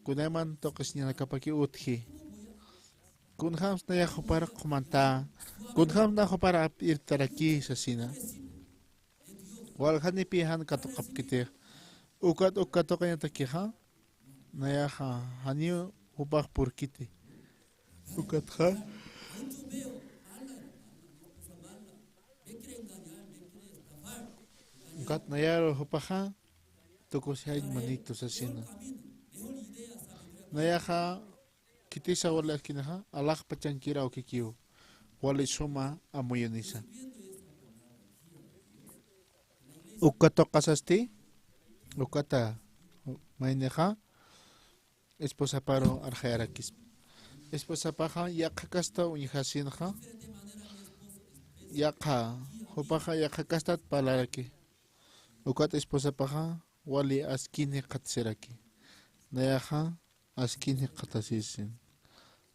kuneman toqisnya nakapaki uthi kunhams na yakupara kumanta kunhams na kupara irtaraki sasina walhani pihan katokap kiti ukat ukatokanya takiha nayaha hanio hubak purkiti ukatha ukat nayaro hupaha tokoshay manito sasina nayaha kitisa wala kinaha alak pachankira ukikiu wala suma amoyonisa ukato kasasti ukata maineja esposa paro arjarakis esposa paja yakakasta unihasinja yaka hopaja yakakasta palaraki ukata esposa paja wali askini katseraki nayaja askini katasisin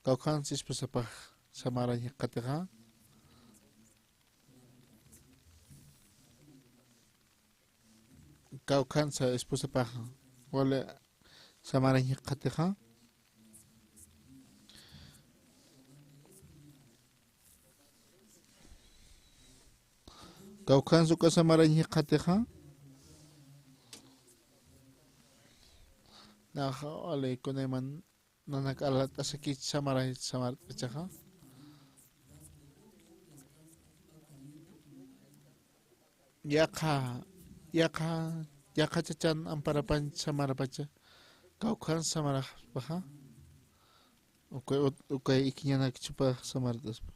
kaukan esposa paja samaranya kateja kaukansa esposa paja wala samaranya kateja kaukansu ka samaranya kateja naja wala kuneman nanak alat asakit samar kateja yaqa chachan amparapan samarapacha kawkhan samarajpaqa ukay ikiñanakichupaq samartaspa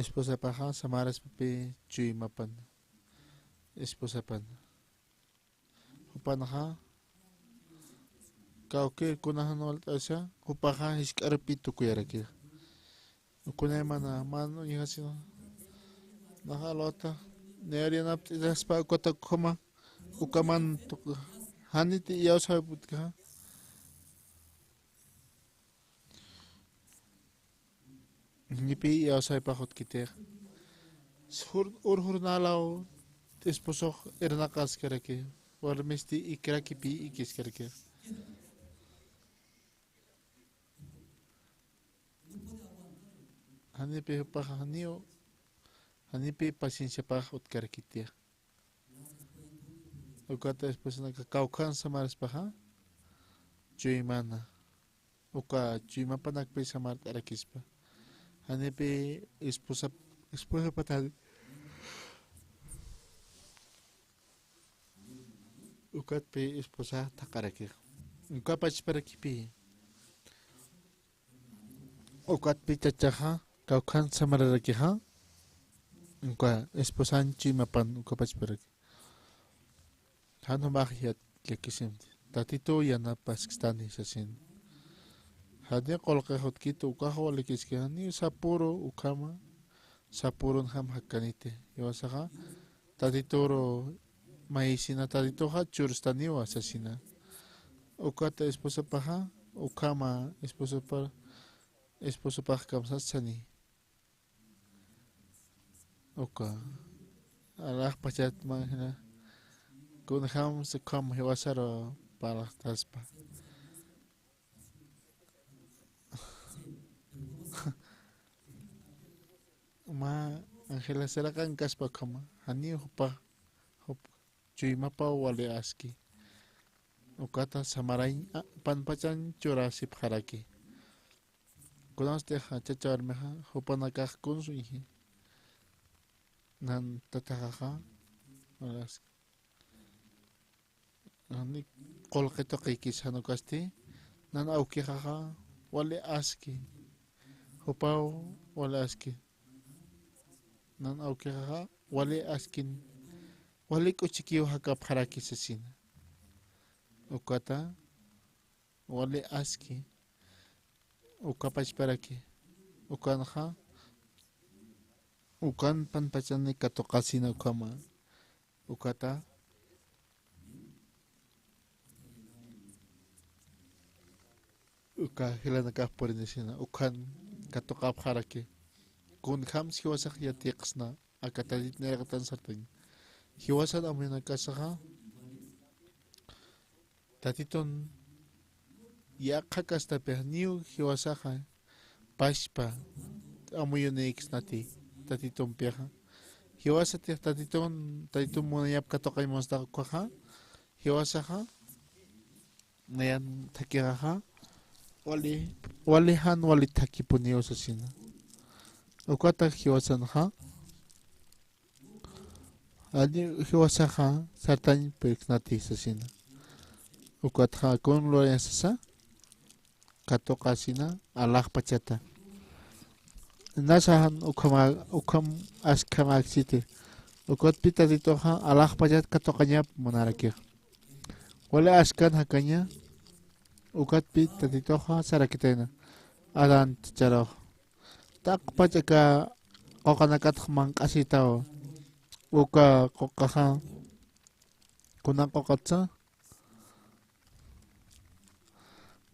esposapaqa samaraspapi chuymapan esposapan upanaqa kawkir kunaqa walt'asha upaqa hisk'arpi tukuyarakiqa ukunay mana uñihasina naqa alwata niyariyanapt'idaspa ukata ukhuman ukaman haniti iyawsaputikaqa nipi iyawsaypaq utkitiqa urhurnalaw esposoq irnaqaskaraki warmisti ikrakipi ikiskaraki hanipi paqa hanipi pacienciapaq utkarkitiqa ukata esposanaqa kawkhan samaraspaqa chuymana uka chuymapanakpi samart'arakispa hanipi esposapatan ukatpi esposa taqarakiqa ukapachparakipi ukatpi chachaqa kawkhan samararakiqa uka esposan chuymapan ukapachparaki hanumaq llakisimti tatito yanapaskistani sasin hani qolqej utkita ukaqa walikiski hani sapuro ukama sapurun ham hakkanite iwasaqa tatitoro maysina tatitoqa churistaniwa sasina ukata esposapaqa ukama esposapaq kamsasani uka alaq pachatman hina kunham sukam hiwasaro paraqtaspa ma Angela sarakan kaspa kama hani hupa chuymapa wali aski ukata samaray panpachan churasip haraki kunasteja chachawarmeja hupanakaq kunsuiji nan tatajaja alas ani qolqito qiykis hanukasti nan awkijaja wali aski hupaw wali aski nan awkijaja wali askin wali k'uchikiw hakap haraki sasina ukata wali aski ukapachparaki ukanaqa ukan panpachani katuqasina ukama ukata uka hilanakaq purinisina ukan katuqap haraki kunham hiwasaq yatiqsna akatarit niraqtan sartan hiwasan amunakasaqa tatiton yaqa kastapi niu hiwasaqa pashpa amuyuniksnati tatiton piaqa hiwasatiq tatiton munayapka toqaymanstaqa ukaqa hiwasaqa nayan thakiqaqa wali han wali thakipuniw sasina ukata hiwasanaqa ani hiwasaqa sartañ piqnati sasina ukatqa kun loyasasa katuqasina alaq pachata nasahan ukam askamaksiti ukatpi tatitoqa alaq pachata katuqañap munarakiq wala askan hakaña ukatpi tatitoqa sarakitayna adan charaw tak pachaka qoqanakataq manq'asitaw uka qoqaqa kunan qoqatsa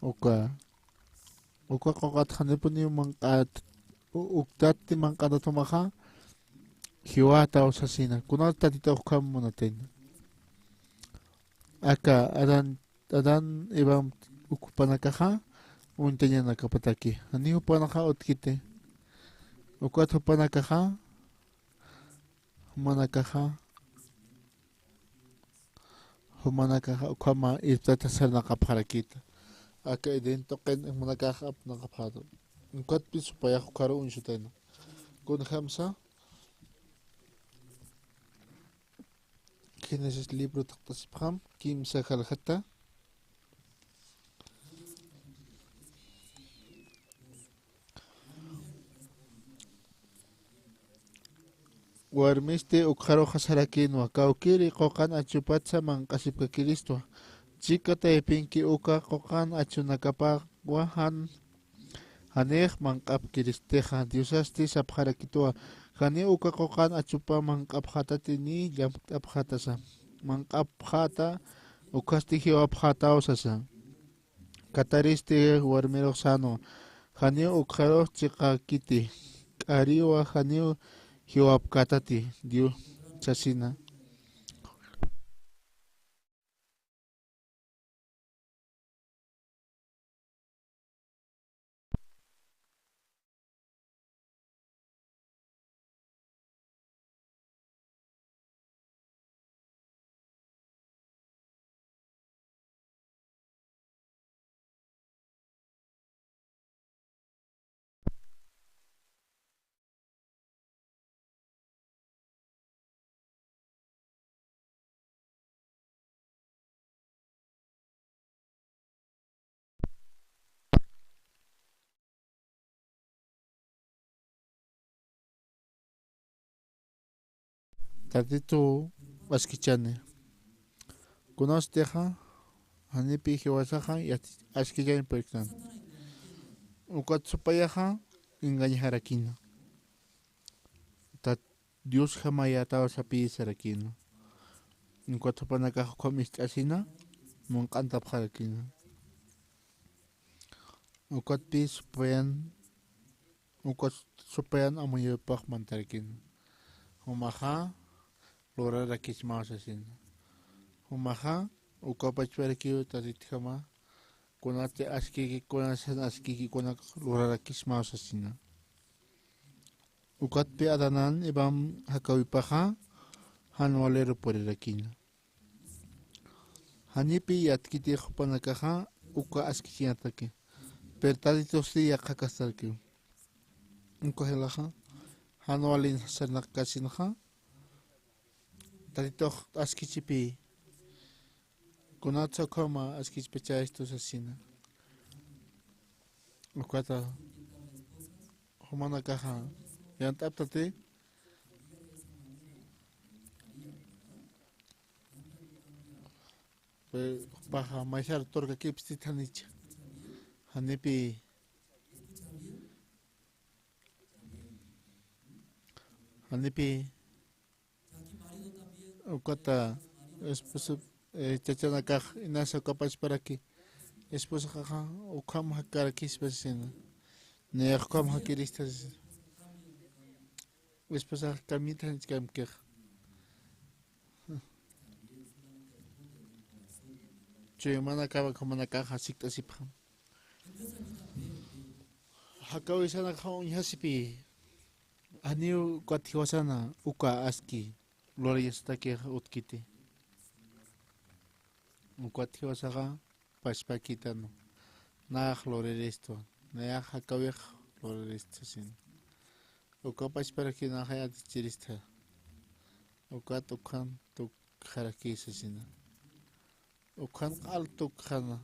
uka qoqatqa nipuni manq'at uktati manq'atatumaqa hiwata usasina kunan tatitoq kam munatayna aka adan ibam ukupanakaqa untañanakapataki ani upanaqa utkite ukat upanakaqa humanakaqa ukama irtata sarnaqapharakita aka idin toqen humanakaqa apnaqaphado ukatpi supayaq ukaro unshutayna kun hamsa Génesis libro taqtasipqam kimsa halqata warmiste ukharoqa sarakinwa kawkiri qoqan achupatsa manqasipka Cristo chikata epinki uka qoqan achunakapaqwa haneq manqap kiristeja diosasti sapharakituwa hani uka qoqan achupa manqaphatati ni llamqaphatasa manqapkhata ukasti hiwapkhata usasa katariste warmiroq sano hani ukharoq chiqa kiti k'ariwa hani hiwapkatati Dios chasina tatitu askichani kunasteja hanipi hiwasaja askillani periksan ukatsupayaja engañajarakina tat Dios jamayatawa sapi sarakina ukatsupanakaja komisch'asina munq'antapjarakina ukatpi supayan amuyapaq mantarakina humaja lorarakismawsasina humaja ukapachparakiw tatitijama kunati askikikunaqa lorarakismawsasina ukatpi adanan iban hakawipaja hanwalero purirakina hanipi yatkitiqpanakaja uka askichinataki pero tatitosti yaqhakastarkiw ukajelaja hanwalin sanaqkasinaja tatitoq askichipi kunatsa khama askichpachayastusasina ukata humanakaja yant'aptati paja mayjar torqakipis titanicha hanipi ukata esposo chachanakaj inasa ukapachparaki esposo jaja ukhama hakarakispas niyaqkama hakiristas esposo kamita kamkej chay mana kawak humanakaja sikt'asipaj hakawisanakaja uñihasipi aniu kuatiwasana uka aski lorayastakej utkiti kuatiwasaqa pashpakitano naq loreristo nayaq hakawiq loreristosin uka pashparakinaqa yatichirista ukat ukhan tukharakisasina ukhan q'altukjana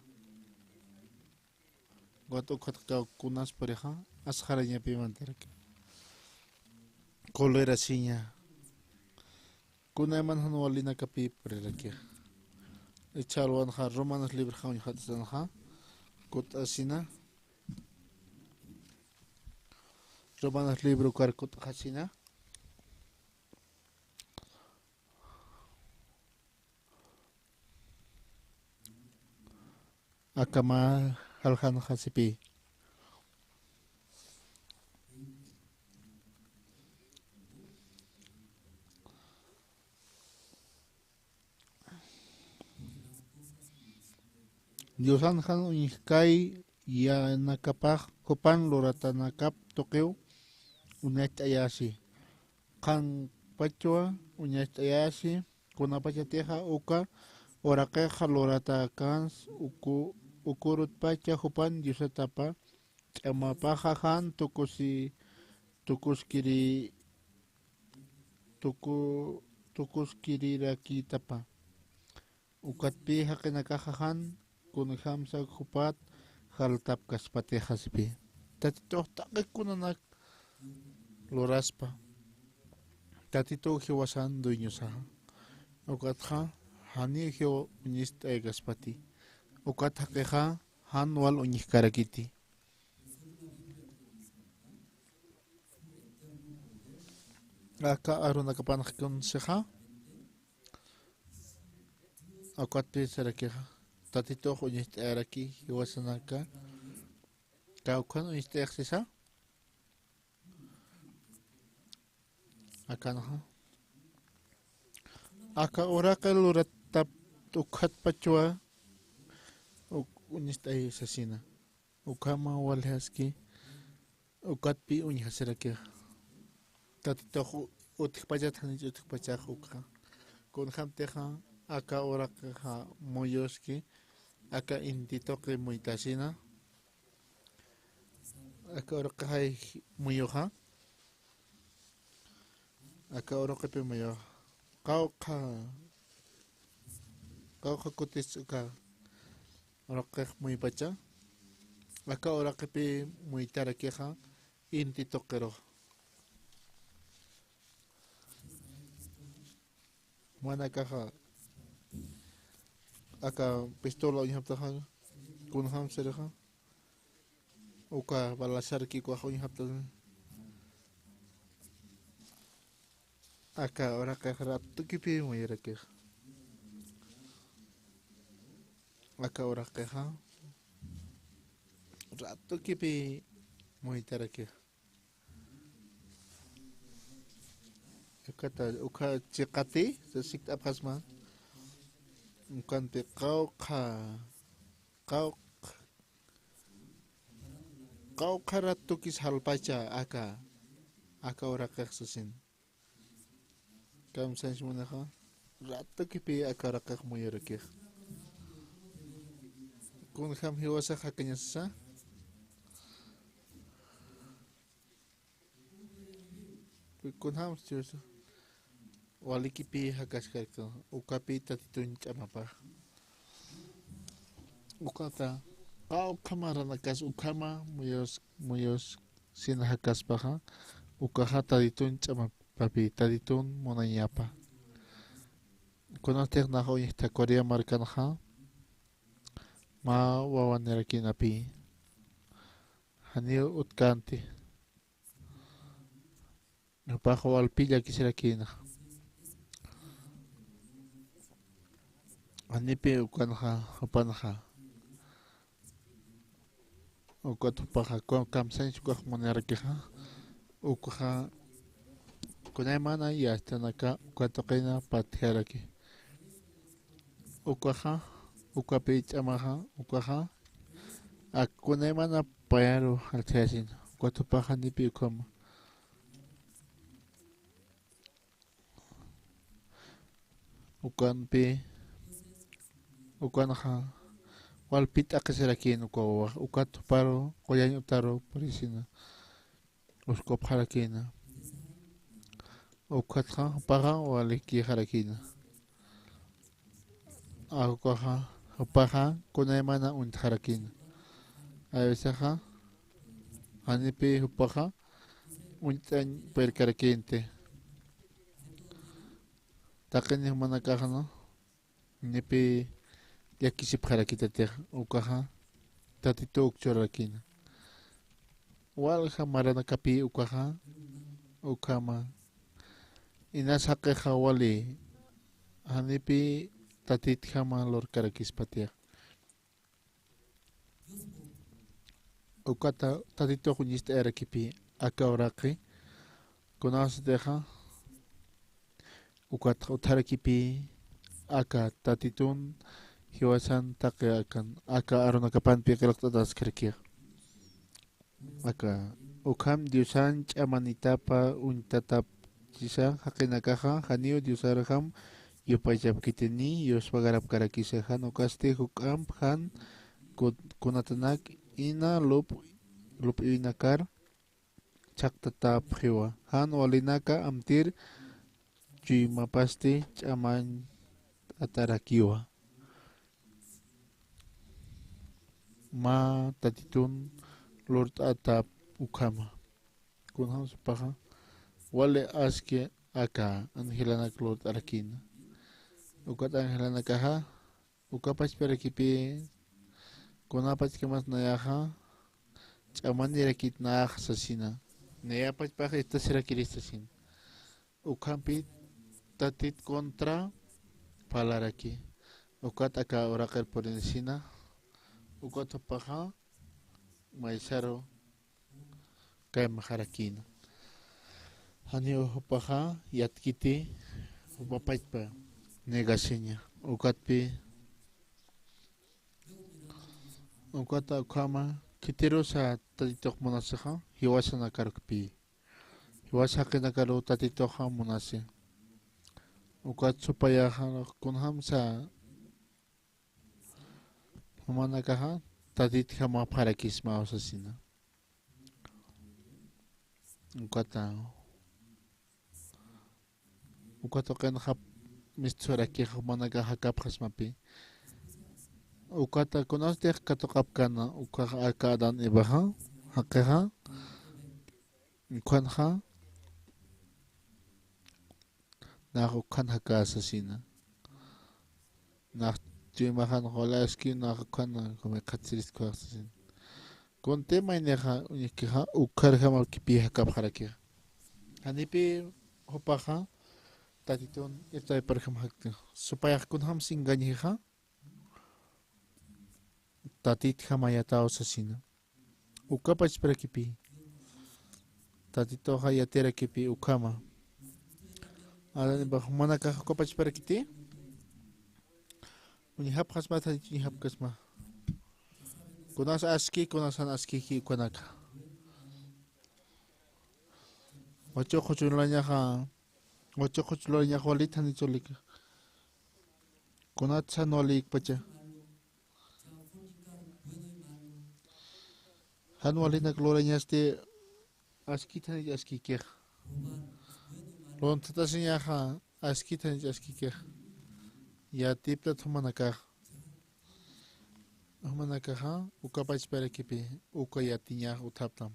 wat ukhatqa kunaspariqa asqarañapimantaraki Coleraciña kunayman hanwalinakapi puriraki ichalwanqa Romanos libro hawnhatasanaqa kut'asina Romanos libro karkut'asina akama halhanaqa sipi Diosan han uñiqkay yanakapaq hupan luratanakap tuqiw uñach'ayasi qan pachwa uñach'ayasi kunapachatiqa uka oraqiqa lurata kans ukurut pacha hupan diosatapa ch'amapaqa han tukuskiri tukus kiriraki tapa. Ukatpi hakinakajajan kunham sa kupat haltap kaspati haspi. Tatito takunanak loraspa. Tatito hiwasan duñosa. Ukatha hani hio unist egaspati. Ukatha keja han wal uñikarakiti. Aka aruna kapanak kun seja. Ukatpi sarakeja. Tatito unist eraki hiwasanaka. Kaukan unist exisa. Akanaha. Aka orakal uratap ukhat pachua unist ay sasina. Ukama walhaski ukatpi uñhasarake. Tatito utikpachat hanich utikpachak ukha. Kunham teja aka orakaja moyoski. Aka intitoke muitasina. Aka orakaja muyoja. Aka orakape muyoja. Kauka kutis uka orokej muy pacha. Aka orakape muy tarakeja inti tokero. Manakaja aka pistola uñhaptaja kunham sereja. Uka balasar ki kwa uñhaptaja. Aka orakej ratu kipi muy rakej. Aka orakeja ratu kipi muy tarakej. Uka chikati sasik apasma. Ukante kauka ratu kis halpacha aka orakej sasin. Kam sens munaha ratu kipi aka orakej muy rakej. Kunham hiwasa hakanyasa. Kunham stiusa. Walikipi hakaskarko. Ukapi tatitun chamapa. Ukata. Kamara nakas ukama muyos sin hakaspaha. Ukaha tatitun chamapapi tatitun monanyapa. Kunatek naho yhta Korea markanaha. Ma wawanerakinapi. Hanil utkanti. Bajo alpilla kisirakina. Anipi ukanaha upanaha. Ukatupaha kamsan chukah monerakiha. Ukaha kunaimana yastanaka ukatokina patheraki. Ukaha ukapi chamaha ukaha akunaimana payaro alchasin. Ukatupaha nipi ukama. Ukanpi ukanaha walpit akaserakin ukawa ukat paro koyan utaro parisina uskop harakina ukatha paga waliki harakina akukaha paga kunaimana unt harakina avesaha anipi paga untan perkarakinte takani manakahano nipi yakisip harakita ter ukaha tatito ukchorakina walha maranakapi ukaha ukama inashakeha wali hanipi tatit hama lor karakis patia ukata tatito kunista erakipi akauraki kunas deja ukata utarakipi aka tatitun hiwasan take akan aka arunakapan pikeloktatas kerkia aka ukam diusan chamanitapa untatap chisa hakinakaja haniu diusarham yupayapkitini yuspagarap karakisehan ukaste hukam han kunatanak ina lup inakar chaktatap hiwa han walinaka amtir chui mapasti chaman atarakiwa ma tatitun lord atap ukama kunham supaha wale aske aka anhilanak lord arakina ukat anhilanakaha ukapach perakipi kunapach kemas nayaha chaman dirakit naah sasina nayapach paha estasirakiristasina ukampi tatit kontra palaraki ukat aka orakar por encina ukat paha maisaro kay maharakina hani paha yatkiti upapachpa negasinya ukatpi ukata ukama kitiro sa tatitok munasaha hiwasa nakarukpi hiwasa kinakaru tatitoha munasi ukat supayaha kunham sa humanakaha tatit hama parakis mausasina ukata kenhap misturaki humanakaha kapkhasmapi ukata kunastek katokapkana ukaha akadan ibaha hakaha ukhanha nach ukhanha ka asasina nach tuimahan holaski nach ukhanha come katsiris ko asasina konte maineha unikiha ukharha malkipi hakapharaki hanipi hopaha tatiton irtay parkham hakti supayak kunham singaniha tatit hamayata asasina ukapach prakipi tatito hayatera kipi ukama alani bahumana ka ukapach parakiti unihap khasma tatit unihap kasma kunas aski kunasan aski ki kunaka ocho khochulanya ha ocho khochulanya holi thani cholik kunat sanolik pacha hanwalina kloranyasti aski thani aski keh lon tatasinya ha aski thani aski keh ya tipta thumanaka ha ukapach perakipi ukayatinya uthaptam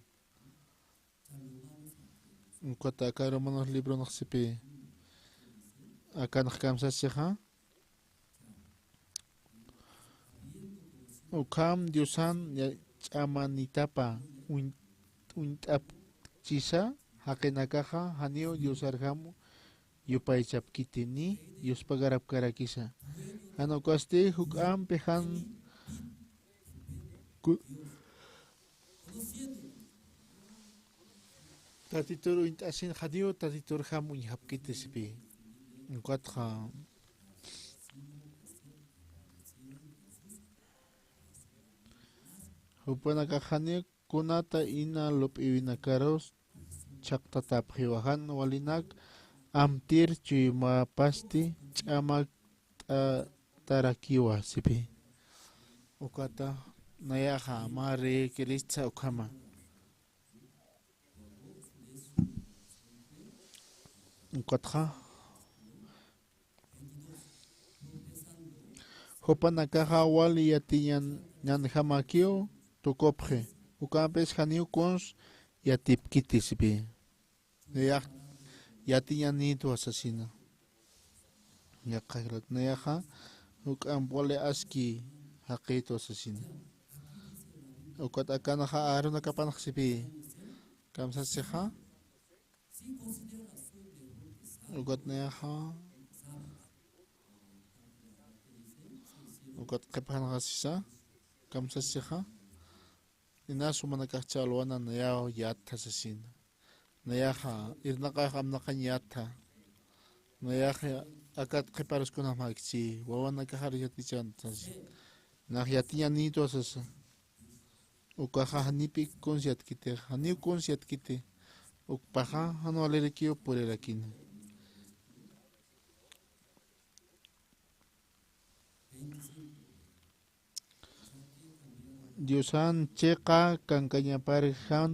ukata karomanos libro naksipi akan kamsasha ukam diusan chamanitapa untap chisa hakenakaha hanio yusarhamu yupaychapkitini yuspagarap karakisa hanokaste hukam pehan tatitur intasin hanio tatitur ham unyapkitispi ukatha hupanaka hanio kunata ina lop iwinakaros chakta taphiwahan walinak amtir chima pasti chamak tarakiwa sipi ukata nayaha mare kilitsa ukama ukatha hupanaka wali yatiyan nyanhamakio tukopje ukampes haniu kons yatipkiti sipi yatiñanitu asesina yakagrat nayaha ukampole aski haqito asesina ukat akanaha aruna kapanak sipi kamsaseha ukat nayaha ukat kapanak asisa kamsaseha inasu manakachcha alwana nayao yatta asesina nayaha irnaqaqa amnaqa ñata nayaha akat qiparuskunaq makchi wawanakaqar yatichantas naq yatiñanitu asasa ukaqa hanipi konsiatkite haniu konsiatkite ukpaqa hanualerikiu purerakina Diosan cheqa kankañaparjan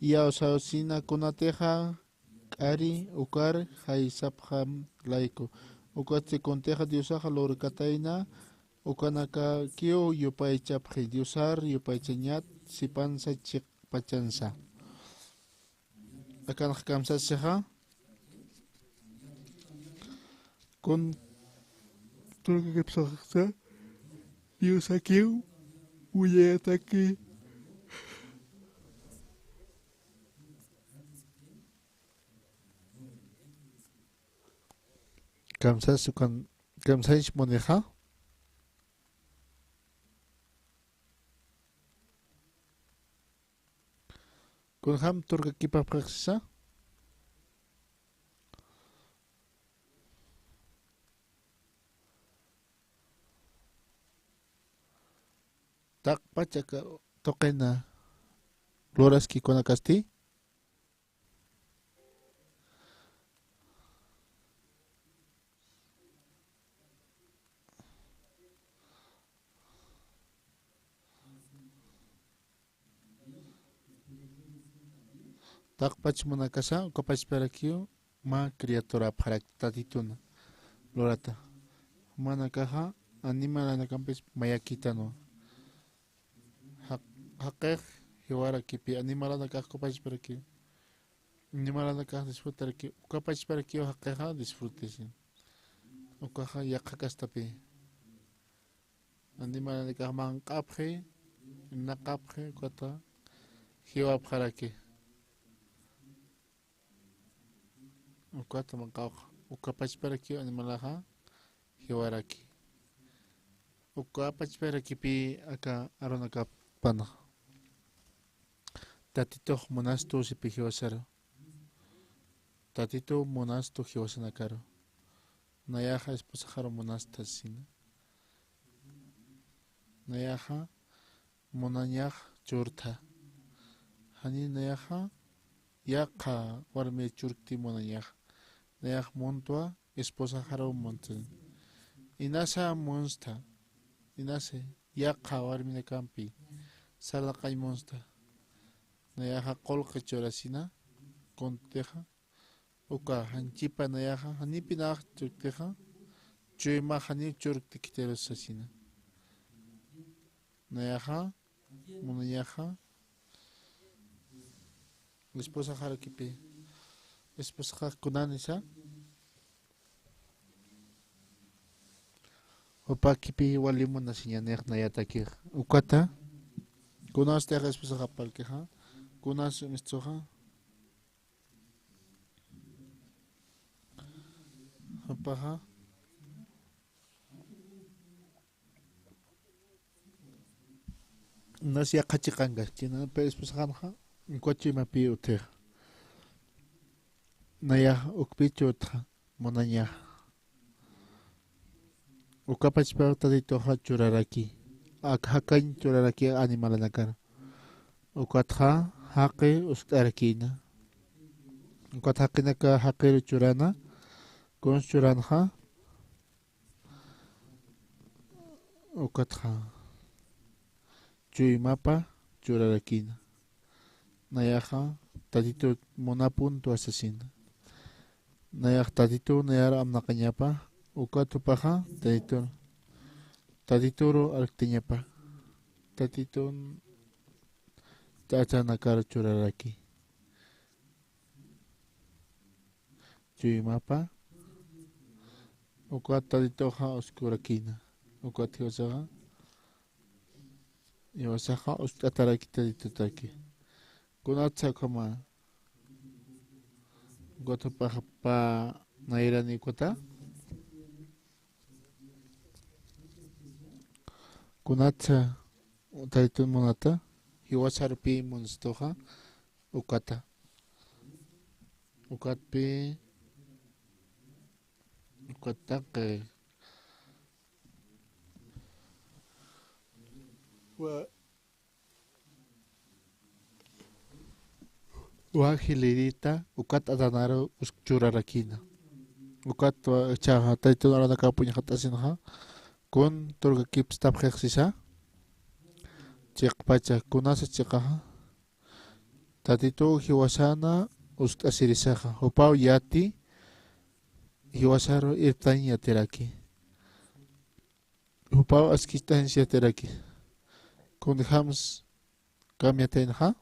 yausawsina kunateja Ari ukar haisapjam laiko. Ukatse conteja diosaja lorcataina. Ukanaka kio yupaichapji diosar yupaicheñat sipansa chik pachansa. Akan kamsa seja. Con turka kepsaksa. Diosakio. Uyataki. Kamsa sukan kamsa moneja. Con ham turka kipa praxisa. Tak pachaka toqena loraski konakasti. Tak pach monakasa ukapach parakio ma criatura parak tatituna lorata. Manakaha animal anakampes mayakitano. Hakek hiwara kipi animal anakah kopach parakio. Animal anakah disfrutar ki ukapach parakio hakeha disfrutesin. Ukaha yakakastapi. Animal anakah mankaphe nakaphe kota hiwa paraki. Ukata mankauj ukapach parakio animalaha hiwaraki. Ukapach parakipi aka aronaka pana. Tatito monasto si pihiwasaro. Tatito monasto hiwasanakaro. Nayaja esposajaro monasta sina. Nayaja monanyaj churta. Hani nayaja yaqa warmi churti monanyaj. Nayaj montua esposajaro monten. Inasa monsta. Inase yaqa warmi nakampi. Salakay monsta. Nayaja kolka chorasina conteja. Uka hanchipa nayaja hanipi naj churteja. Chuyma hanip churti kiterosasina. Nayaja monayaja esposa jarakipi esposa kunanisa opa kipi walimon nasiñanej nayatakij ukata kunas te esposa japalkeja kunas mistoja opaja nasia kachikanga china pe esposa janja Encuachi mapi uteh. Naya ukpichu utja monanya. Ukapach pa tadito ha churaraki. Akhakan churaraki animal nakar. Ukatha haqe ustarakina. Ukathakina ka haqe churana. Con churanja. Ukatha. Chui mapa churarakina. Nayaja tatito monapunto asesina. Nayaj tatito nayar amnakañapa. Ukatu paja tatito. Tatitoro alteñapa. Tatito tachanakar churaraki. Chuyimapa. Ukat tatitoja oscurakina. Ukat yosaja. Yosaja oskataraki tatito taki. Kunatsa kama goto pa nairani kota kunatsa taitun monata hiwasarpi monstoja ukata ukatpi ukata ke Wajilirita ukat adanaro churarakina. Ukat chaha taito arana kapunya hatasinha kun turga kip stap khexisa. Chik pacha kunasa chikaha. Tatito hiwasana Asirisaja, Upao Yati, Hiwasaro Irtan Yateraki. Upao Askistan Yateraki. Kundhams Kamyatenha.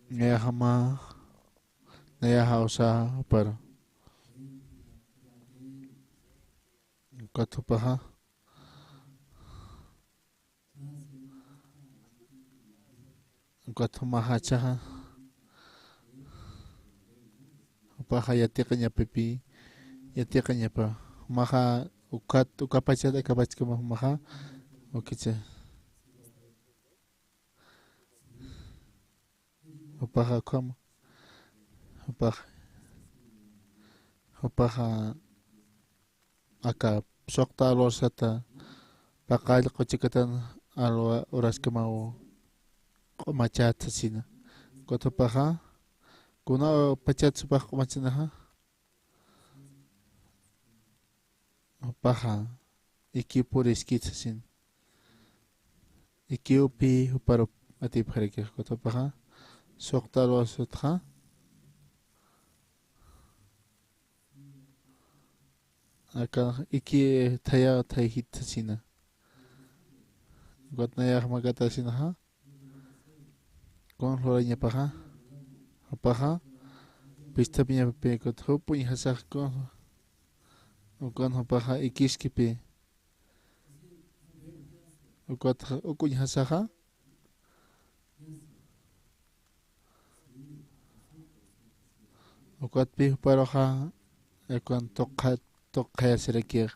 Nayahama Nayahausa para Katupaha Katumahachaha Upaha Yatikanya Pipi Yatikanya pa Maha Ukapachada Kapachkama Maha Ukicha Upaha Kam Upaha Aka Sokta Losata Pakal Kochikatan Alwa Uraskamao Machat Sina Kotopaha Kuna Pachat Supah Machinaha Upaha Ikipur Skitsin Ikiupi Uparo Atip Harike Kotopaha Sokta Losatra Aka iki thaya thay hit sina got naya magata sina ha kon hora nya paha pista pinya pe kot hopu nya hasak kon paha ikiski pe got okunya hasaha got pe paroha ekon tokhat Kaya Serekir,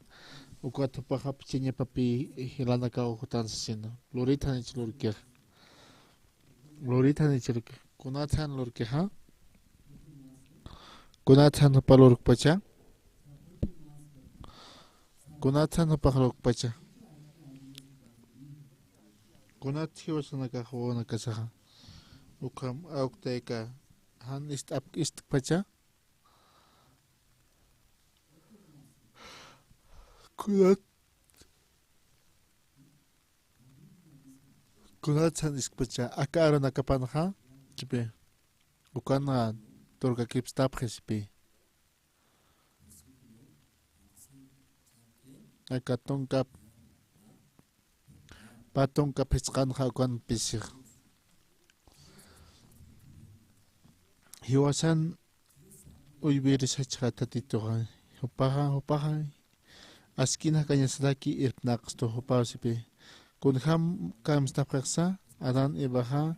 Uquato Pahapinya Papi, Hilana Kautan Sino, Lorita Nich Lurkir, Lorita Nichurk, Kunatan Lurkeha, Kunatan Palurk Pacha, Kunatan Pahaluk Pacha, Kunati was Nakahuana Kasaha, Ukam Aukteka, Han ist up East Pacha. Kunat san iskpacha akaro nakapanha chipe ukana torka kipstap hesipe akatonka patonka peskanha ukan pisir hiwasan uybiris hachata titoha hopaha Askina Kanyasaki Irtnax to Hopasipe. Kunham Kamstapraksa, Adan Ebaha,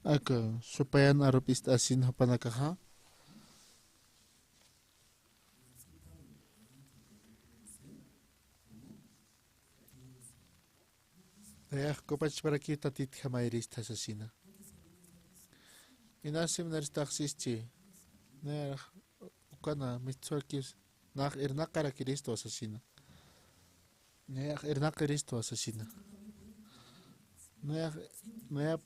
Aka, Supayan Arupist Asin Hopanakaha. Ayah Kopach para kita tit Hamairis Tasasina. Inasim Naristaxisti, Ner Ukana, Mitsuakis, Nach Irnakara Kiristo Asasina. Naya Ernakeristo asesina. Naya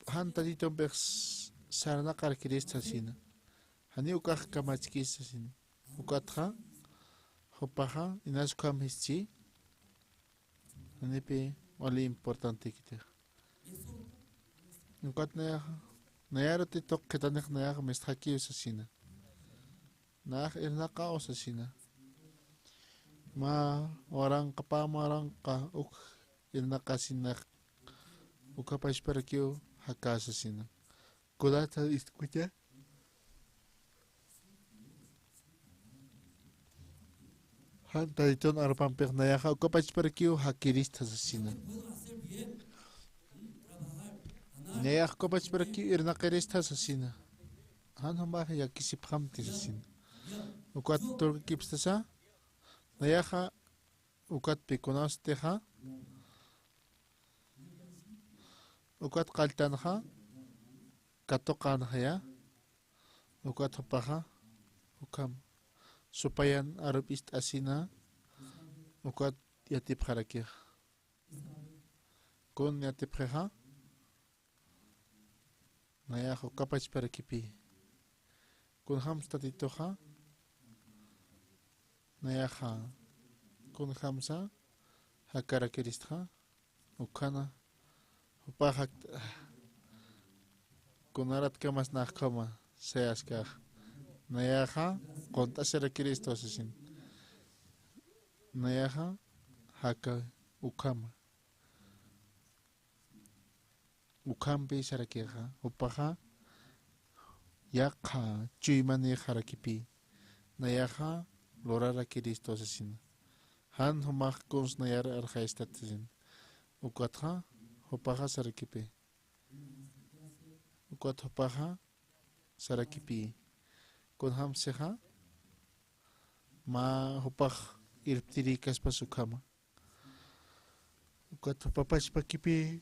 Hantadito Bex Saranakar Kirista asesina. Hani ukah kamachkis asesina. Ukatha Hopaha Inashkam Histi. Hanipi oli importante kita. Ukat Naya Rotito Ketanek Naya Mestaki asesina. Nah Ernaka asesina. Ma orang kapamarang ka inakasina ukapais para que eu hakasasina. Kodata escuta. Hanta iton arpan pernaya ukapais para que eu hakirista asasina. Naya ukapais para que irnakarista asasina. Han hamba ya kisipam tisasina. Ukat turki kipstasa. Nayaha ukat pikunas teha ukat kaltanha katokanha ya ukat hopaha ukam supayan arupist asina ukat yatip harakir kun yatip heha nayaha ukapach parakipi kun hamstatitoha Nayaha kun hamsa hakara kiristha ukana upahak kunarat kamas nakama seas ka nayaha konta sera Cristo sin nayaha haka ukama ukampi sera keha upaha yakha chuimani harakipi nayaha lorara Cristo sin han humak kons nayar arhaistat sin ukatha upaha sera kipi ukat upaha sera kipi kun ham seha ma hupah irptiri kaspa sukama ukat papas pakipi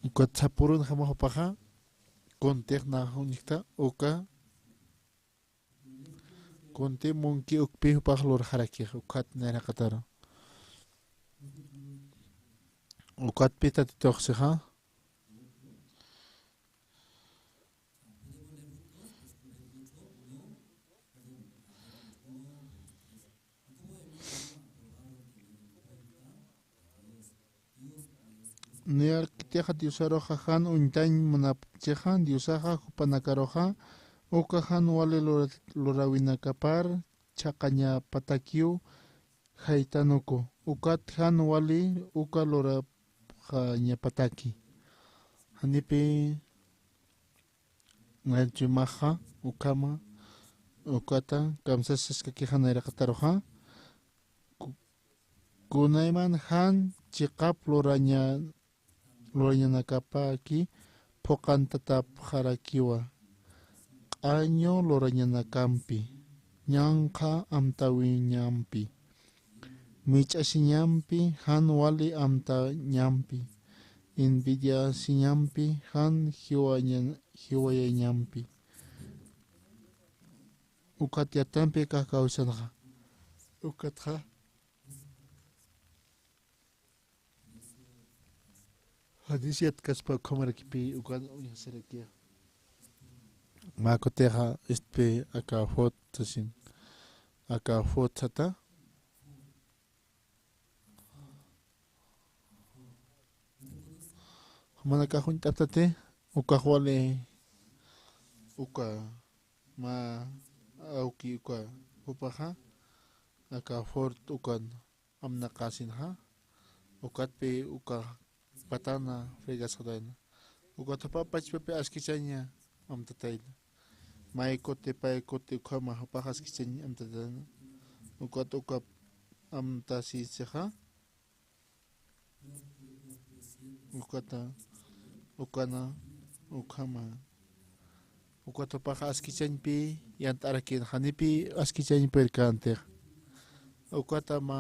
ukat sapurun hama hupaha kontek na hunikta uka konte munki ukpi hupah lor haraki ukat nera katara ukat pita titok seha Niar kiteja diusaroja han untain munapchejan diusaja jupanakaroja okajan wale lorawinakapar chakaña patakiu haitanuko ukat han wali uka lora pataki hanipi ngalchumaja ukama ukata kamsasas kakijanera kataroja kunaiman han chikap loraña nakapaki pokantatap harakiwa año lorañanakampi ñanqa amtawi ñampi mich'asiñampi han wali amta ñampi envidia siñampi han hiwayañampi ukatyatampi kakawsanqa ukatqa hadisiat kaspa komarakipi ukan uyasarakia makoteja aka fotasin aka fotata manaka juntatate uka wale uka ma auki uka upaha aka fort ukan amnakasinha ukatpe uka patana fregas hodana ukatapa pachpepe askichaña amtatayna maikote paikote ukama upaha askichaña amtatayna uka amtasiseja ukata ukana ukama ukatopaja askichañpi yantarakin hanipi askichañpi perkante ukata ma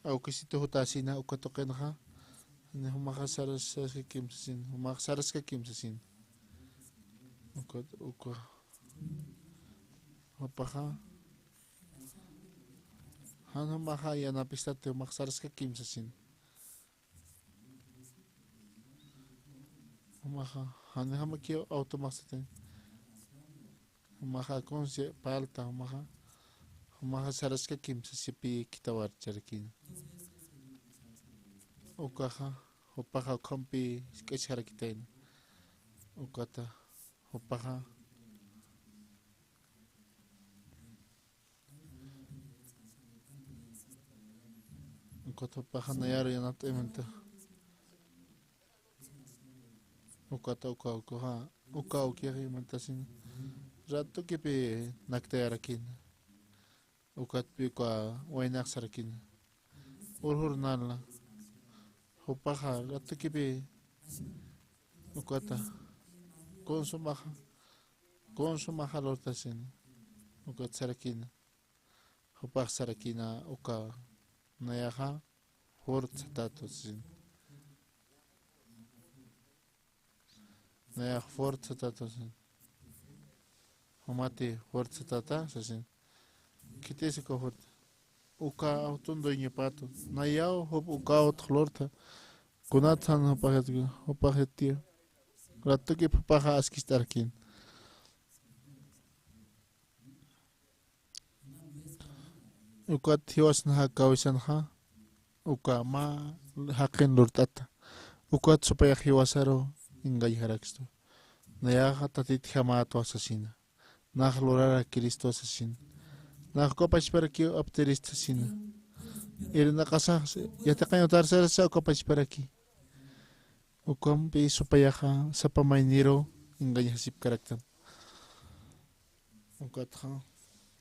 aukisito hutasina ukatokenha ne humaja saras ka kimsasin humaja saras ka kimsasin uka upaja han humaja yanapistate humaja saras ka kimsasin humaja han hamakio automasten humaja konse palta humaja saras ka kimsasipi kitawar charkin ukaja upaja kompi skacharakitain ukata upaja ukata upaja nayaro yanataymente ukata uka ukiari mantasin rato kipi naktayarakin ukat pi kwa wainak sarakin urhur nala upaja rato kipi ukata konsumaja lortasin ukat sarakin upaj sarakina uka nayaja fort satatosin nayaja fort satatosin humati fort satata sasin kitese ko fort uka autondo ñepato nayao hop uka othlorta kunatan upajetio rato que papaja askistarkin ukat hiwas na kawisan ha uka ma hakin lurtata ukat supaya hiwasaro ingay haraksto nayaha tatit hamato asesina nah lurara Cristo asesina nah kopas para que apterista sina irna kasa yata kayo tarsara sa kopas para que ukam pi supaya ha sa pamainiro ingay hasip karakter ukat ha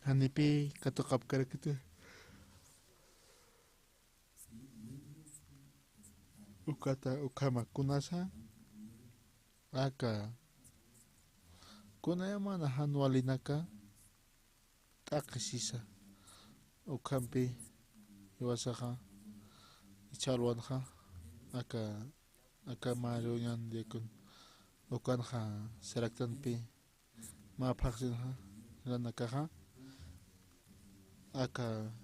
hanipi katukap karakter ukata ukama kunasa aka kunayama na hanwalinaka takisisa ukampi iwasaka ichalwanha aka marunyan dekun ukanha seraktanpi mapaksinha lanakaha aka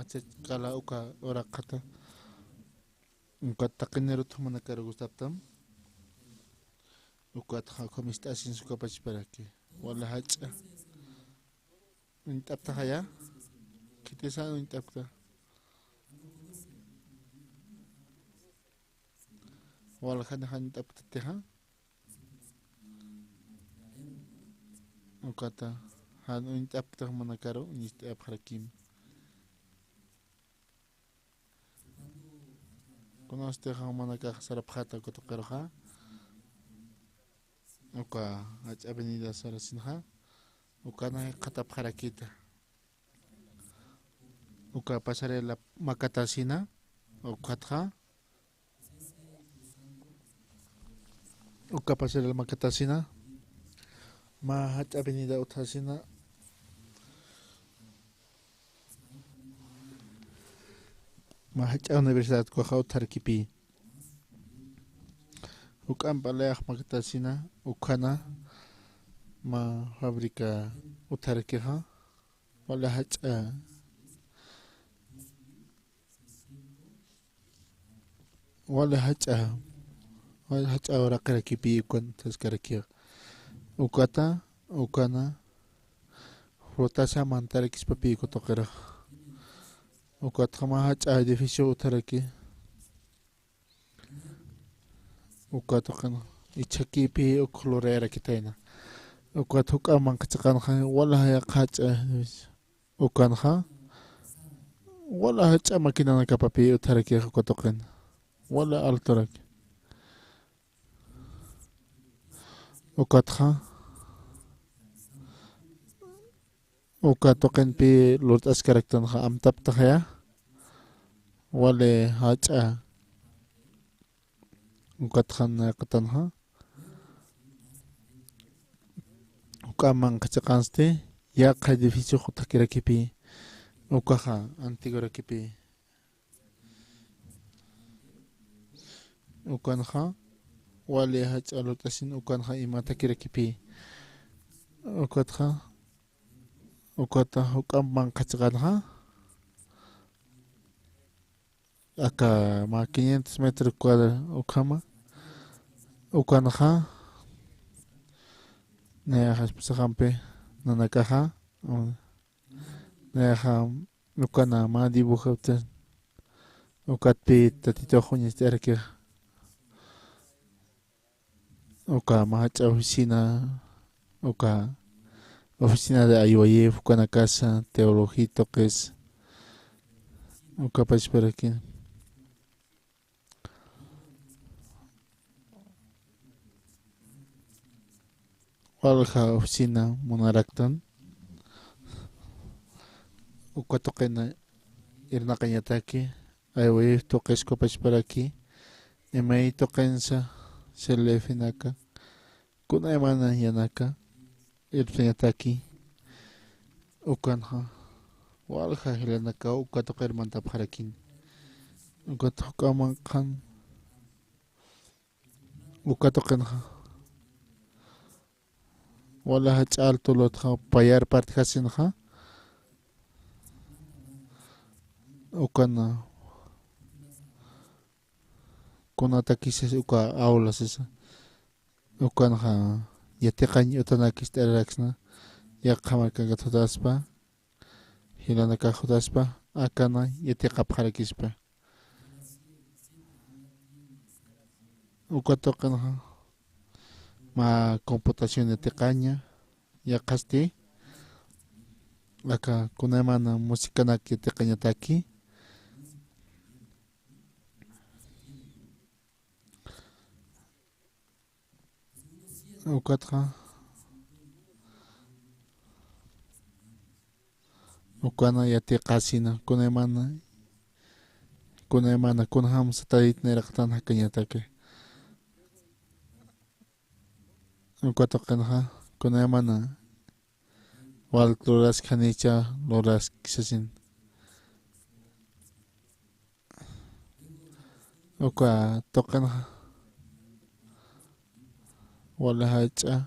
achet kala uka orakata ukat takinero tumana karo gustaptam ukat hakomista asin suka pachparaki wala hacha intapta haya kitesa intapta wala khana han intapta teha ukata han intapta mana karo intap harakim Conoste mana ka sarapjata ko to karoha uka ach avenida sarasinha uka na katap harakita uka pasarela makatasina ukatha uka pasarela makatasina ma ach avenida utasina Mahacha Universidad Kuajau Tarkipi Ukan Paleach Makatasina Ukana Ma Fábrica Utarkeha Wala Hacha Wala Hacha Ora Karakipi Ukun Taskarakia Ukata Ukana Frutasa Mantarakis Papi Kotokera ukat hamahat edificio utaraki ukat kan ichakipi uklorera kitena ukat hukam mangkacakan khan wala ya kaca ukan ha wala hacha makina na kapapi utaraki kotokan wala altarak ukat ha ukat token pi lord askaraktan ha amtap takaya wale hacha ukat khan katanha ukamang kachakanste ya edificio khutakira kipi ukaha antigora kipi ukanha wale hacha lotasin ukanha imatakira kipi ukatha ukata ukamang kachakanha aka ma 500 metros cuadrados ukama ukanha nejas pasahampe nanakaha neja ukana ma dibujauta ukatpi tatito juñes terke uka ma hacha oficina uka oficina de Ayuayef ukana casa teologito que es uka pa para aquí walha oficina monaraktan uka tokena irna kanyataki Ayuayef toques copas para aquí emei tokensa se le finaka kuna emana yanaka irfenyataki ukanha walha hilanaka uka toker mantap harakin uka tokaman kan uka tokenha wala hachal tulotha payar partikasinha ukana kuna takis uka aulas esa ukanha yatiqañ utanakis taraksna yaqamarka gatodaspa hilanaka judaspa akana yatiqapqarakispa ukatoqinaqa ma computación yatiqaña yaqasti aka kunamana musikanaki yatiqañataki ukatqa ukana yatiqasina kunamana kunaham sataditniraqtan hakañataki ukatoqinaqa kunamana walturask hanicha lurask sasin uka toqinaqa wala hacha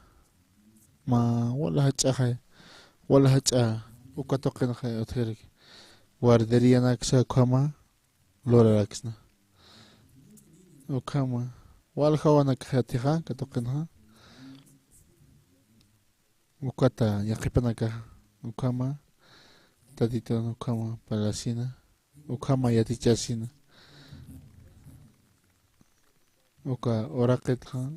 ma wala hacha uka toqinaqa uthirik guardería naksa khama loraraksna ukama wal hawana khatiha katoqinaqa ukata yaqipanaka ukama tatito ukama palasina ukama yatichasina uka oraqitqa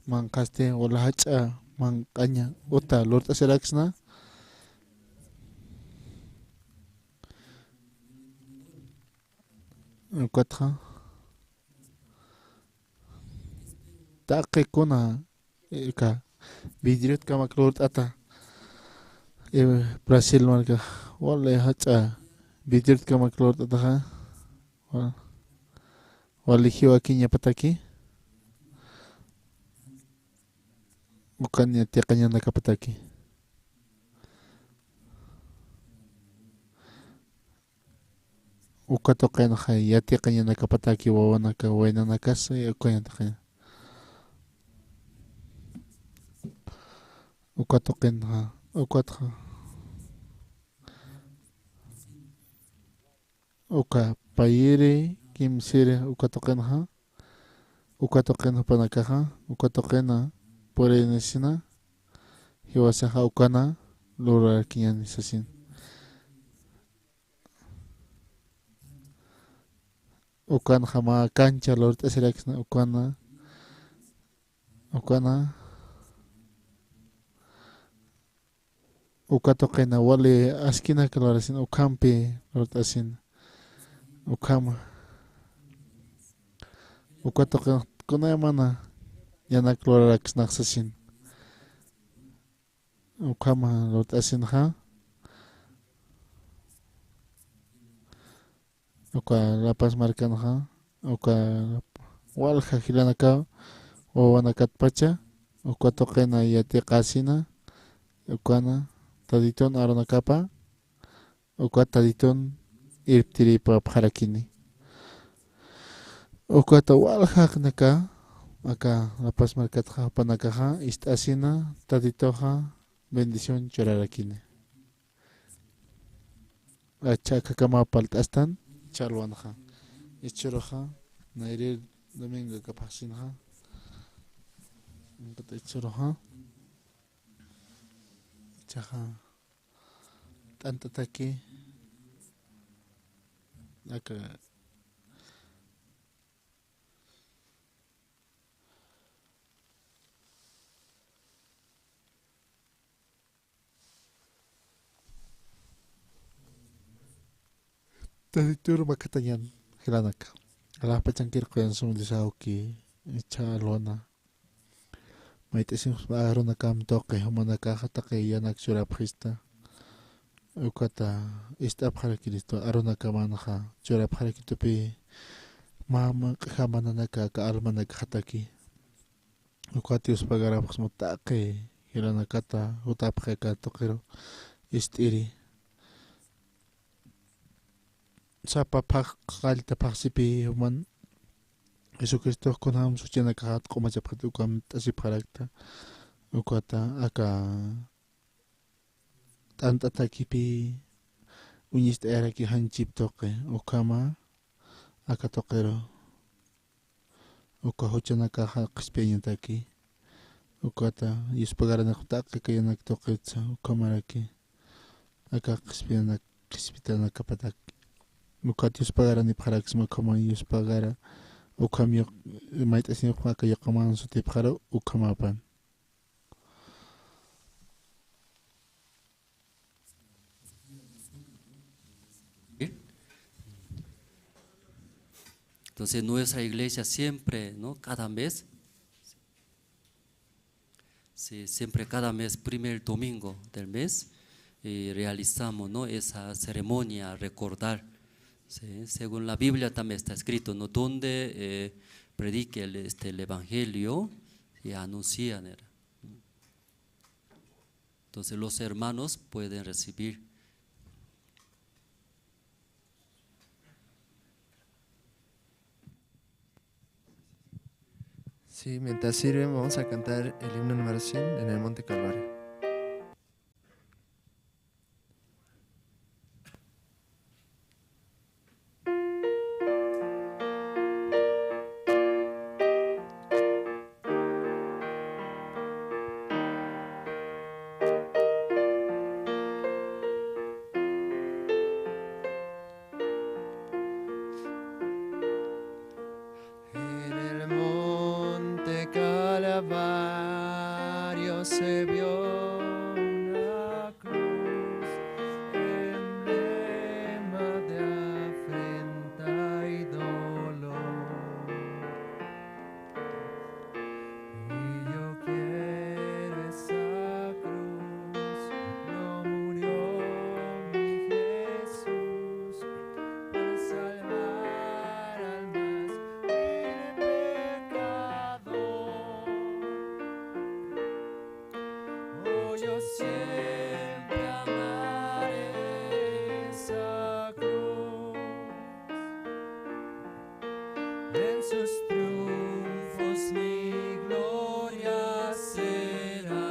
manqaste wala hacha manqaña uta lurt'asiraksna ukatqa taqikuna ka vidriot kamak lurt'ata Brasil marka wala hacha vidriot kamak lurt'ataqa walihiwa kiña pataki ukanya tiqañana kapataki ukatoqinaqa yatiqañana kapataki wawanaka waynanakasa ukanya taqaña ukatoqinaqa ukatqa uka payiri kimsiri ukatoqinaqa panakaqa ukatoqina purisina hiwasaqa ukana lurarkiñani sasin ukanaqa ma cancha lurt'asiraksna ukana ukatoqina wali askinaka lurasina ukampi lurt'asina ukama ukatoqina kunamana yanak luraraksnaq sasin ukama lurt'asinaqa uka Lapas markanaqa uka walqa hilanaka wawanakatpacha ukatoqina yatiqasina ukana taditun arunakapa uka taditun irptiripa pharakini ukata walhaqnaka aka Lapas markatqa panakaqa ist'asina taditoqa bendición churarakini achaka kama palt'astan chalwanaqa ichuraqa nayrir domingo kapaqsinaqa ichuraqa chaqa t'antataki aka taditur makatañan hilanaka alapachankiruqyan sumudisawki chalwana mayt'isimus arunakam toqi humanakaqa taqi yanak churapqista ukata ist'apqarakiristo arunakamanaqa churapqarakitupi mama qhamananaka ka almanaka hataki ukatius pagarapaqsmu taqi hilanakata utapqaka toqiro ist'iri sapa qallta paqsipi human Jesucristo kunam suchinaka q'umachapqata ukam t'asipqarakta ukata aka t'ant'atakipi uñista eraki hanchip toqi ukama aka toqiro uka huchanaka qhisp'iñataki ukata yuspagaranaq taqiqiyanak tuqitsa ukamaraki aka q'ispinanak q'ispitana kapatak ukata yuspagaranip qarakisma ukama yuspagara ukamyuq mayt'asiyuq aka yuqaman sutipqara ukamapan. Entonces nuestra iglesia siempre, ¿no? Cada mes, sí, siempre cada mes, primer domingo del mes, realizamos, ¿no? Esa ceremonia, recordar. ¿Sí? Según la Biblia también está escrito, ¿no? Donde predique el Evangelio y anuncian. Entonces los hermanos pueden recibir. Sí, mientras sirven vamos a cantar el himno número 100 en el Monte Calvario. Calvario se vio una cruz, emblema de afrenta y dolor. Y yo quiero esa cruz, no murió mi Jesús para salvar al más vil pecador. Oh, yo siempre amaré esa cruz, en sus triunfos mi gloria será.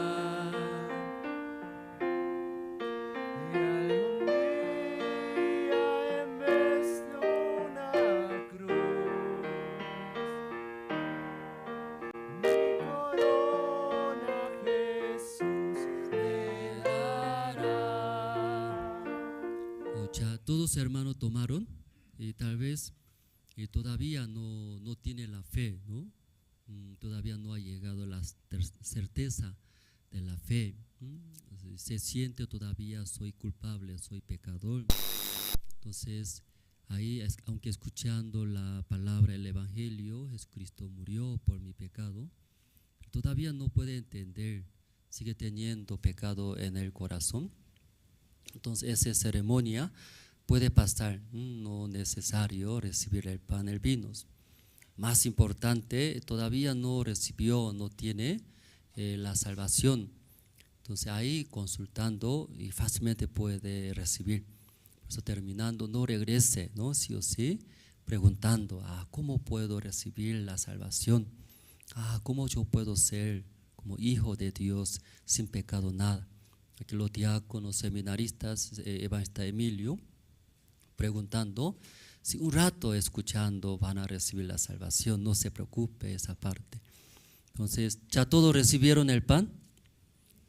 Y algún día en vez de una cruz, mi corona Jesús me dará. O ya todos hermanos tomaron y tal vez todavía no tiene la fe, ¿no? Todavía no ha llegado la certeza de la fe. Se siente todavía soy culpable, soy pecador. Entonces ahí, aunque escuchando la palabra, el Evangelio, Jesucristo murió por mi pecado, todavía no puede entender, sigue teniendo pecado en el corazón. Entonces esa ceremonia puede pasar, no necesario recibir el pan, el vino. Más importante, todavía no recibió, no tiene la salvación. Entonces ahí consultando y fácilmente puede recibir. Por eso terminando, no regrese, ¿no? Sí o sí, preguntando, ¿cómo puedo recibir la salvación? ¿Cómo yo puedo ser como hijo de Dios sin pecado nada? Aquí los diáconos, seminaristas, evangelista Emilio, preguntando, si un rato escuchando van a recibir la salvación, no se preocupe esa parte. Entonces, ¿ya todos recibieron el pan?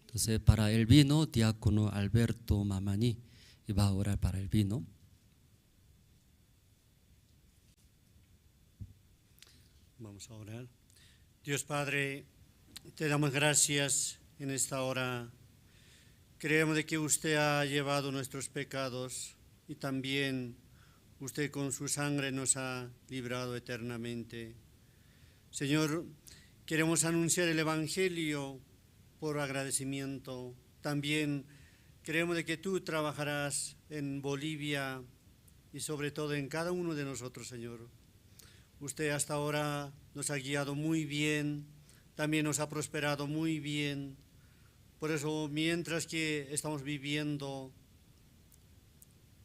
Entonces, para el vino, diácono Alberto Mamani va a orar para el vino. Vamos a orar. Dios Padre, te damos gracias en esta hora. Creemos de que usted ha llevado nuestros pecados y también usted con su sangre nos ha librado eternamente. Señor, queremos anunciar el Evangelio por agradecimiento. También creemos de que tú trabajarás en Bolivia y sobre todo en cada uno de nosotros, Señor. Usted hasta ahora nos ha guiado muy bien, también nos ha prosperado muy bien. Por eso, mientras que estamos viviendo,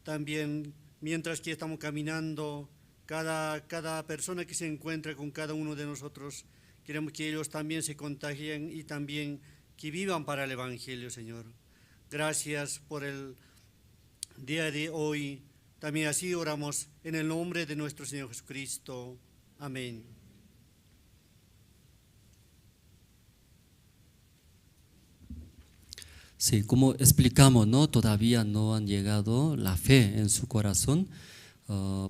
también mientras que estamos caminando, cada persona que se encuentra con cada uno de nosotros, queremos que ellos también se contagien y también que vivan para el Evangelio, Señor. Gracias por el día de hoy. También así oramos en el nombre de nuestro Señor Jesucristo. Amén. Sí, como explicamos, ¿no? Todavía no han llegado la fe en su corazón.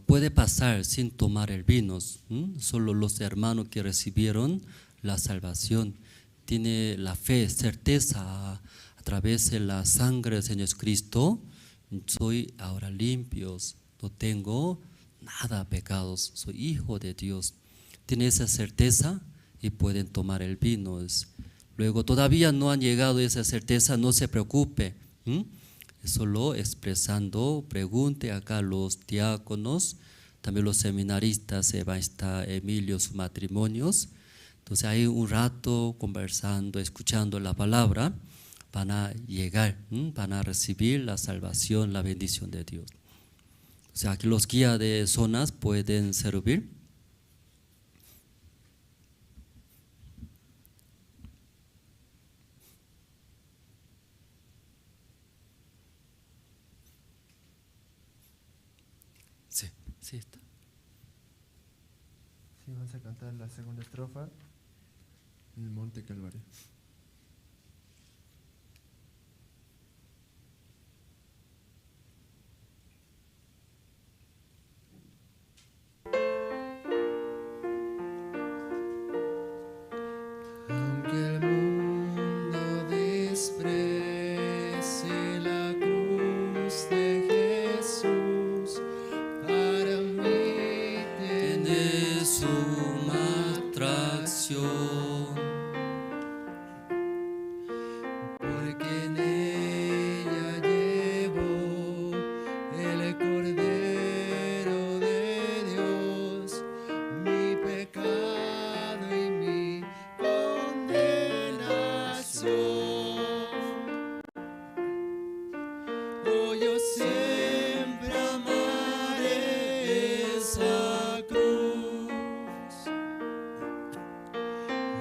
Puede pasar sin tomar el vino. Solo los hermanos que recibieron la salvación tiene la fe, certeza a través de la sangre del Señor Jesucristo. Soy ahora limpio, no tengo nada pecados, soy hijo de Dios. Tiene esa certeza y pueden tomar el vino. Luego todavía no han llegado a esa certeza, no se preocupe. Solo expresando, pregunte acá a los diáconos, también los seminaristas, está Emilio, sus matrimonios. Entonces hay un rato conversando, escuchando la palabra, van a llegar, van a recibir la salvación, la bendición de Dios. O sea, aquí los guías de zonas pueden servir. Sí, sí está. Sí, vamos a cantar la segunda estrofa, el Monte Calvario. Aunque el mundo desprecie la cruz de Jesús, para mí Tiene suma atracción, porque en ella llevo el Cordero de Dios, mi pecado y mi condenación. Oh, yo siempre amaré esa cruz,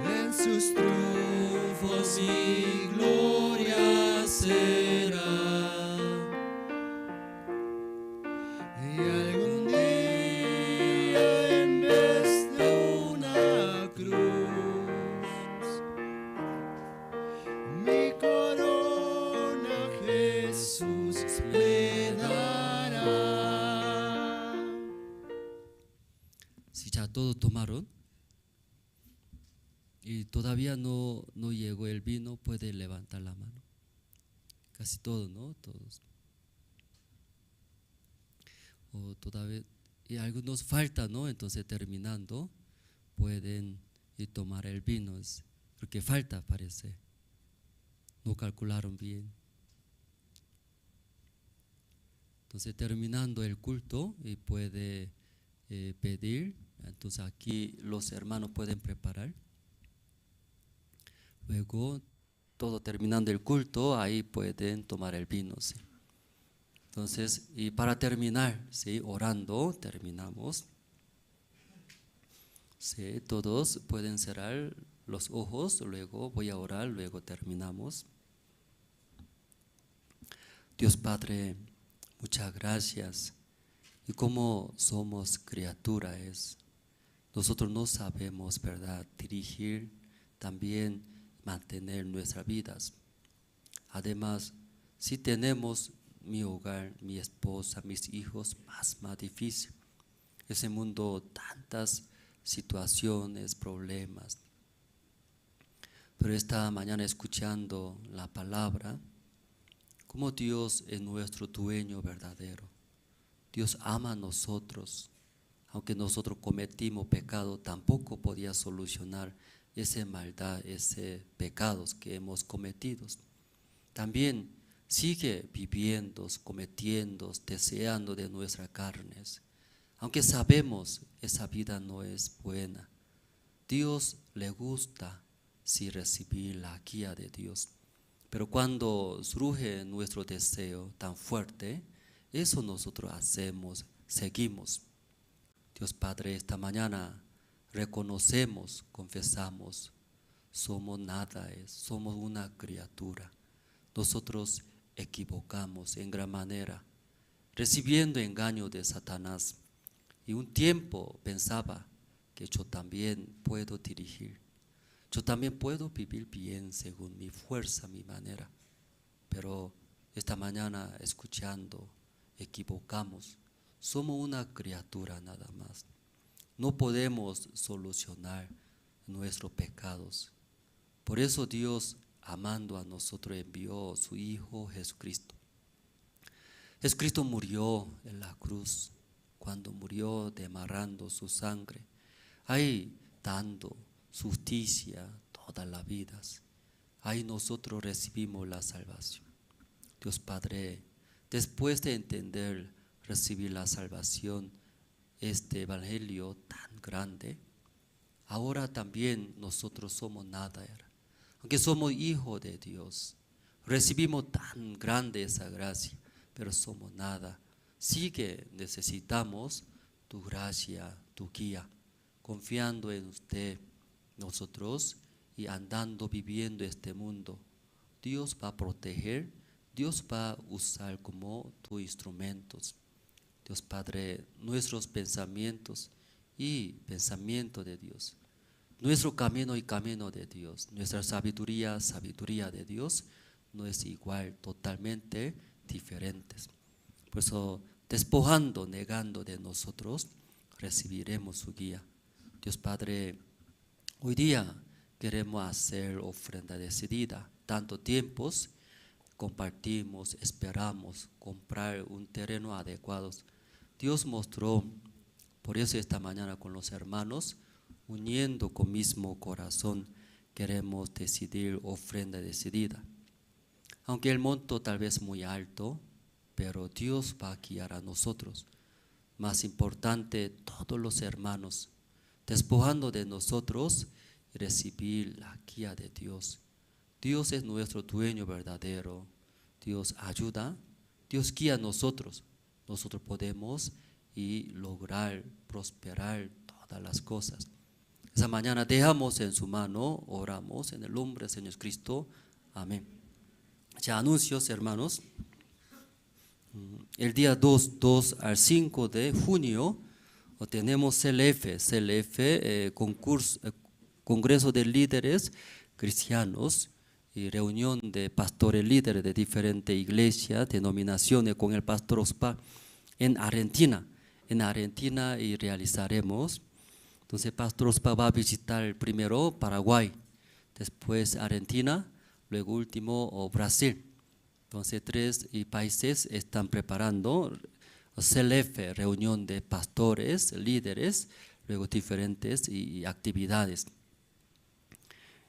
en sus triunfos y gloria será. Y algún día en vez de una cruz, mi corona Jesús me dará. si ya todos tomaron y todavía no llegó el vino, puede levantar la mano. Casi todos, ¿no? Todos. O todavía, y algunos faltan, ¿no? Entonces terminando, pueden ir tomar el vino, porque falta parece. No calcularon bien. Entonces terminando el culto y puede pedir. Entonces aquí los hermanos pueden preparar. Luego, todo terminando el culto, ahí pueden tomar el vino, ¿sí? Entonces, y para terminar, ¿sí? Orando, terminamos. ¿Sí? Todos pueden cerrar los ojos, luego voy a orar, luego terminamos. Dios Padre, muchas gracias. Y como somos criaturas, nosotros no sabemos, ¿verdad?, dirigir, también mantener nuestras vidas. Además, si tenemos mi hogar, mi esposa, mis hijos, más difícil. Ese mundo, tantas situaciones, problemas. Pero esta mañana escuchando la palabra, como Dios es nuestro dueño verdadero. Dios ama a nosotros. Aunque nosotros cometimos pecado, tampoco podía solucionar esa maldad, ese pecados que hemos cometido. También sigue viviendo, cometiendo, deseando de nuestras carnes. Aunque sabemos esa vida no es buena, Dios le gusta si recibir la guía de Dios. Pero cuando surge nuestro deseo tan fuerte, eso nosotros hacemos, seguimos. Dios Padre, esta mañana reconocemos, confesamos, somos nada, somos una criatura. Nosotros equivocamos en gran manera, recibiendo engaño de Satanás. Y un tiempo pensaba que yo también puedo dirigir, yo también puedo vivir bien según mi fuerza, mi manera. pero esta mañana escuchando, equivocamos. Somos una criatura nada más. No podemos solucionar nuestros pecados. Por eso Dios, amando a nosotros, envió a su Hijo Jesucristo. Jesucristo murió en la cruz. Cuando murió derramando su sangre, ahí dando justicia todas las vidas. Ahí nosotros recibimos la salvación. Dios Padre, después de entender, recibir la salvación, este evangelio tan grande, ahora también nosotros somos nada. Aunque somos hijos de Dios, recibimos tan grande esa gracia, pero somos nada. Sí que necesitamos tu gracia, tu guía, confiando en usted, nosotros, y andando, viviendo este mundo. Dios va a proteger, Dios va a usar como tus instrumentos. Dios Padre, nuestros pensamientos y pensamiento de Dios, nuestro camino y camino de Dios, nuestra sabiduría, sabiduría de Dios, no es igual, totalmente diferentes. Por eso, despojando, negando de nosotros, recibiremos su guía. Dios Padre, hoy día queremos hacer ofrenda decidida. Tanto tiempos compartimos, esperamos comprar un terreno adecuado. Dios mostró, por eso esta mañana con los hermanos, uniendo con mismo corazón, queremos decidir ofrenda decidida. Aunque el monto tal vez muy alto, pero Dios va a guiar a nosotros. Más importante, todos los hermanos, despojando de nosotros y recibir la guía de Dios. Dios es nuestro dueño verdadero. Dios ayuda, Dios guía a nosotros. Nosotros podemos y lograr prosperar todas las cosas. Esa mañana dejamos en su mano, oramos en el nombre del Señor Jesucristo. Amén. Ya anuncios, hermanos. El día 2 al 5 de junio tenemos CLF, Congreso de Líderes Cristianos y reunión de pastores líderes de diferentes iglesias, denominaciones con el pastor Ospa en Argentina. En Argentina y realizaremos. Entonces, pastor Ospa va a visitar primero Paraguay, después Argentina, luego último Brasil. Entonces, 3 países están preparando CLF, reunión de pastores, líderes, luego diferentes actividades.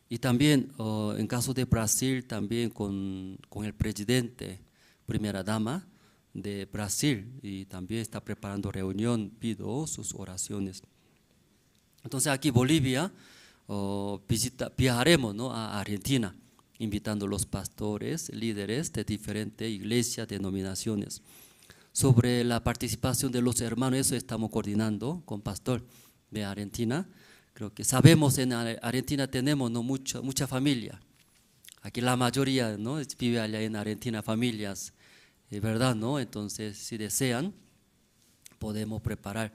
Y también, en caso de Brasil, también con el presidente, primera dama de Brasil, y también está preparando reunión, pido sus oraciones. Entonces, aquí Bolivia, viajaremos, ¿no?, a Argentina, invitando a los pastores, líderes de diferentes iglesias, denominaciones. Sobre la participación de los hermanos, eso estamos coordinando con pastor de Argentina. Creo que sabemos en Argentina tenemos, ¿no?, mucha familia. Aquí la mayoría, ¿no?, vive allá en Argentina, familias, ¿verdad?, ¿no? Entonces, si desean, podemos preparar.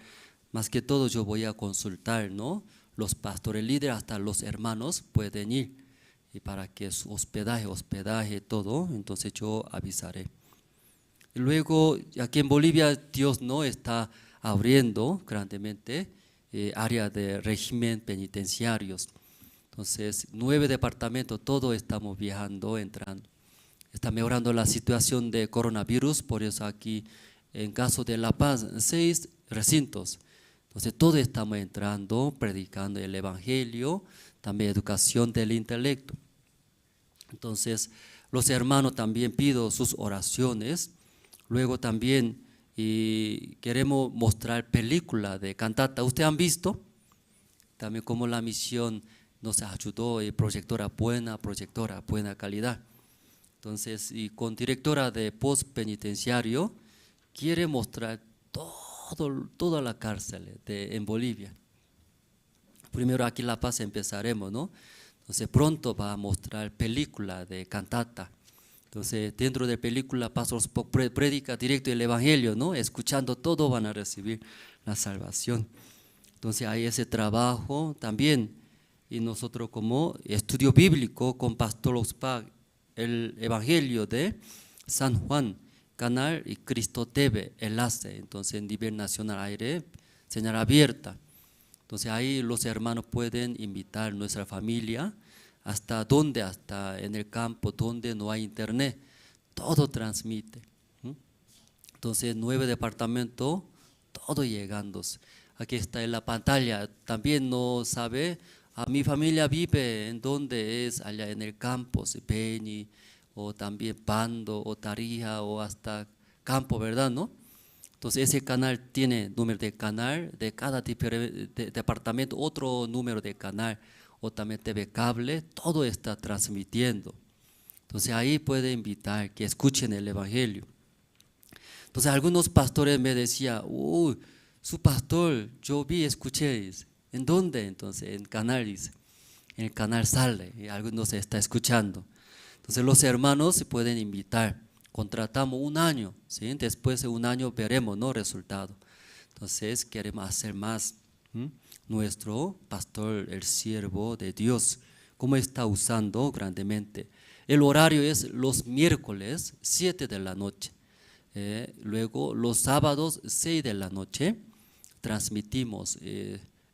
Más que todo yo voy a consultar, ¿no?, los pastores líderes, hasta los hermanos pueden ir. Y para que su hospedaje, todo, entonces yo avisaré. Y luego, aquí en Bolivia, Dios no está abriendo grandemente área de régimen penitenciarios. Entonces, 9 departamentos, todos estamos viajando, entrando. Está mejorando la situación de coronavirus, por eso aquí, en caso de La Paz, 6 recintos. Entonces, todos estamos entrando, predicando el evangelio, también educación del intelecto. Entonces, los hermanos también pido sus oraciones. Luego también queremos mostrar película de cantata. ¿Ustedes han visto? También como la misión nos ayudó, proyectora buena calidad. Entonces, y con directora de post penitenciario, quiere mostrar toda la cárcel en Bolivia. Primero aquí en La Paz empezaremos, ¿no? Entonces pronto va a mostrar película de cantata. Entonces dentro de película pastor predica directo el evangelio, ¿no? Escuchando todo van a recibir la salvación. Entonces hay ese trabajo también. Y nosotros como estudio bíblico con pastor Ospa, el Evangelio de San Juan, canal y Cristo TV, enlace. Entonces, en nivel nacional aire, señal abierta. Entonces, ahí los hermanos pueden invitar a nuestra familia, hasta donde, hasta en el campo, donde no hay internet, todo transmite. Entonces, 9 departamentos, todo llegando. Aquí está en la pantalla, también no sabe, a mi familia vive en donde es, allá en el campo, Beni, o también Pando, o Tarija, o hasta campo, ¿verdad? ¿No? Entonces ese canal tiene número de canal, de cada departamento otro número de canal, o también TV cable, todo está transmitiendo. Entonces ahí puede invitar que escuchen el Evangelio. Entonces algunos pastores me decían, uy, su pastor, yo vi, escuché. ¿En dónde? Entonces en canales, en el canal sale, y algunos está escuchando. Entonces los hermanos se pueden invitar. Contratamos un año, ¿sí? Después de un año veremos, ¿no?, resultado. Entonces queremos hacer más. Nuestro pastor, el siervo de Dios, cómo está usando grandemente. El horario es los miércoles 7 de la noche. Luego los sábados 6 de la noche transmitimos.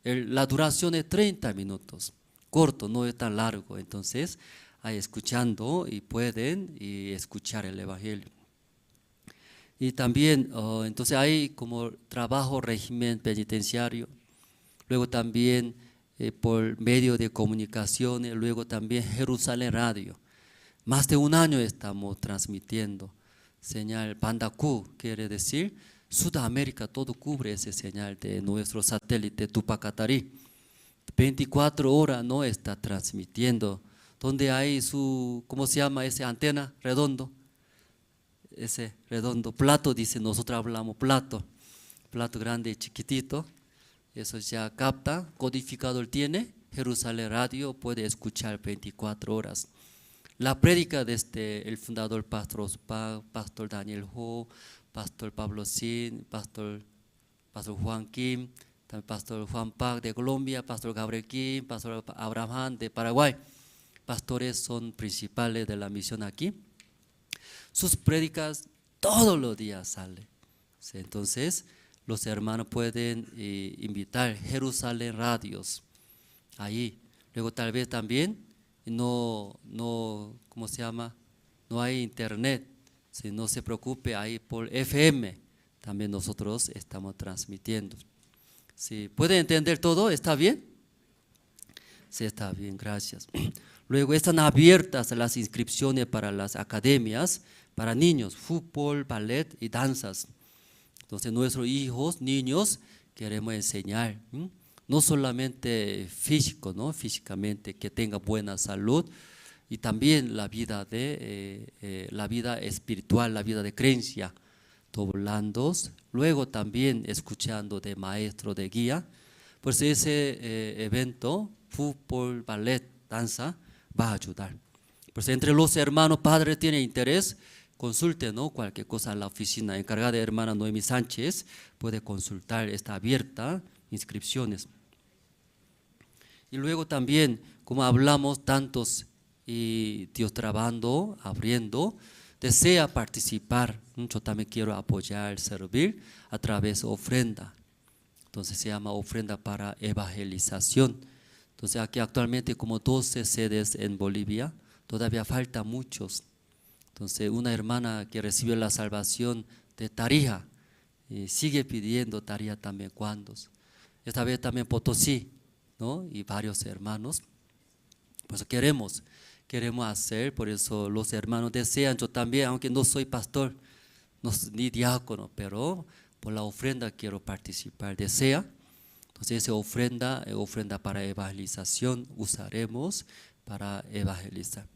La duración es 30 minutos, corto, no es tan largo. Entonces ahí escuchando y pueden escuchar el Evangelio. Y también, entonces hay como trabajo, régimen penitenciario, luego también por medio de comunicaciones, luego también Jerusalén Radio. Más de un año estamos transmitiendo señal Pandacu, quiere decir Sudamérica, todo cubre ese señal de nuestro satélite Tupacatari. 24 horas no está transmitiendo, donde hay su, ¿cómo se llama ese antena? Redondo. Ese redondo, plato, dice, nosotros hablamos plato grande y chiquitito, eso ya capta, codificador tiene, Jerusalén Radio puede escuchar 24 horas. La prédica desde el fundador pastor Daniel Ho, pastor Pablo Sin, pastor Juan Kim, también pastor Juan Pac de Colombia, pastor Gabriel Kim, pastor Abraham Han de Paraguay. Pastores son principales de la misión aquí. Sus prédicas todos los días salen. Entonces, los hermanos pueden invitar Jerusalén Radios ahí. Luego tal vez también no, ¿cómo se llama? No hay internet. Si no se preocupe, ahí por FM también nosotros estamos transmitiendo. ¿Sí? ¿Pueden entender todo? ¿Está bien? Sí, está bien, gracias. Luego están abiertas las inscripciones para las academias, para niños, fútbol, ballet y danzas. Entonces nuestros hijos, niños, queremos enseñar, no solamente físico, ¿no?, físicamente, que tenga buena salud, y también la vida espiritual, la vida de creencia, doblandos, luego también escuchando de maestro, de guía. Pues ese evento, fútbol, ballet, danza, va a ayudar. Pues entre los hermanos padres tienen interés, consulte, ¿no?, cualquier cosa en la oficina encargada de hermana Noemi Sánchez, puede consultar, está abierta, inscripciones. Y luego también, como hablamos tantos, y Dios trabajando, abriendo, desea participar, yo también quiero apoyar, servir a través de ofrenda. Entonces se llama ofrenda para evangelización. Entonces aquí actualmente como 12 sedes en Bolivia, todavía falta muchos. Entonces una hermana que recibió la salvación de Tarija, sigue pidiendo Tarija también cuando. Esta vez también Potosí, ¿no?, y varios hermanos. Pues queremos hacer, por eso los hermanos desean, yo también, aunque no soy pastor, ni diácono, pero por la ofrenda quiero participar, desea. Entonces esa ofrenda para evangelización usaremos para evangelizar.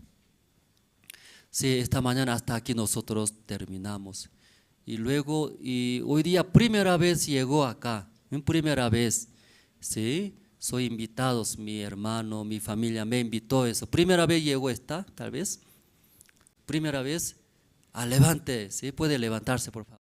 Sí, esta mañana hasta aquí nosotros terminamos. Y luego, hoy día primera vez llegó acá, primera vez, ¿sí? Soy invitado, mi hermano, mi familia me invitó eso. Primera vez llegó esta, tal vez. Primera vez, levante, ¿sí? Puede levantarse, por favor.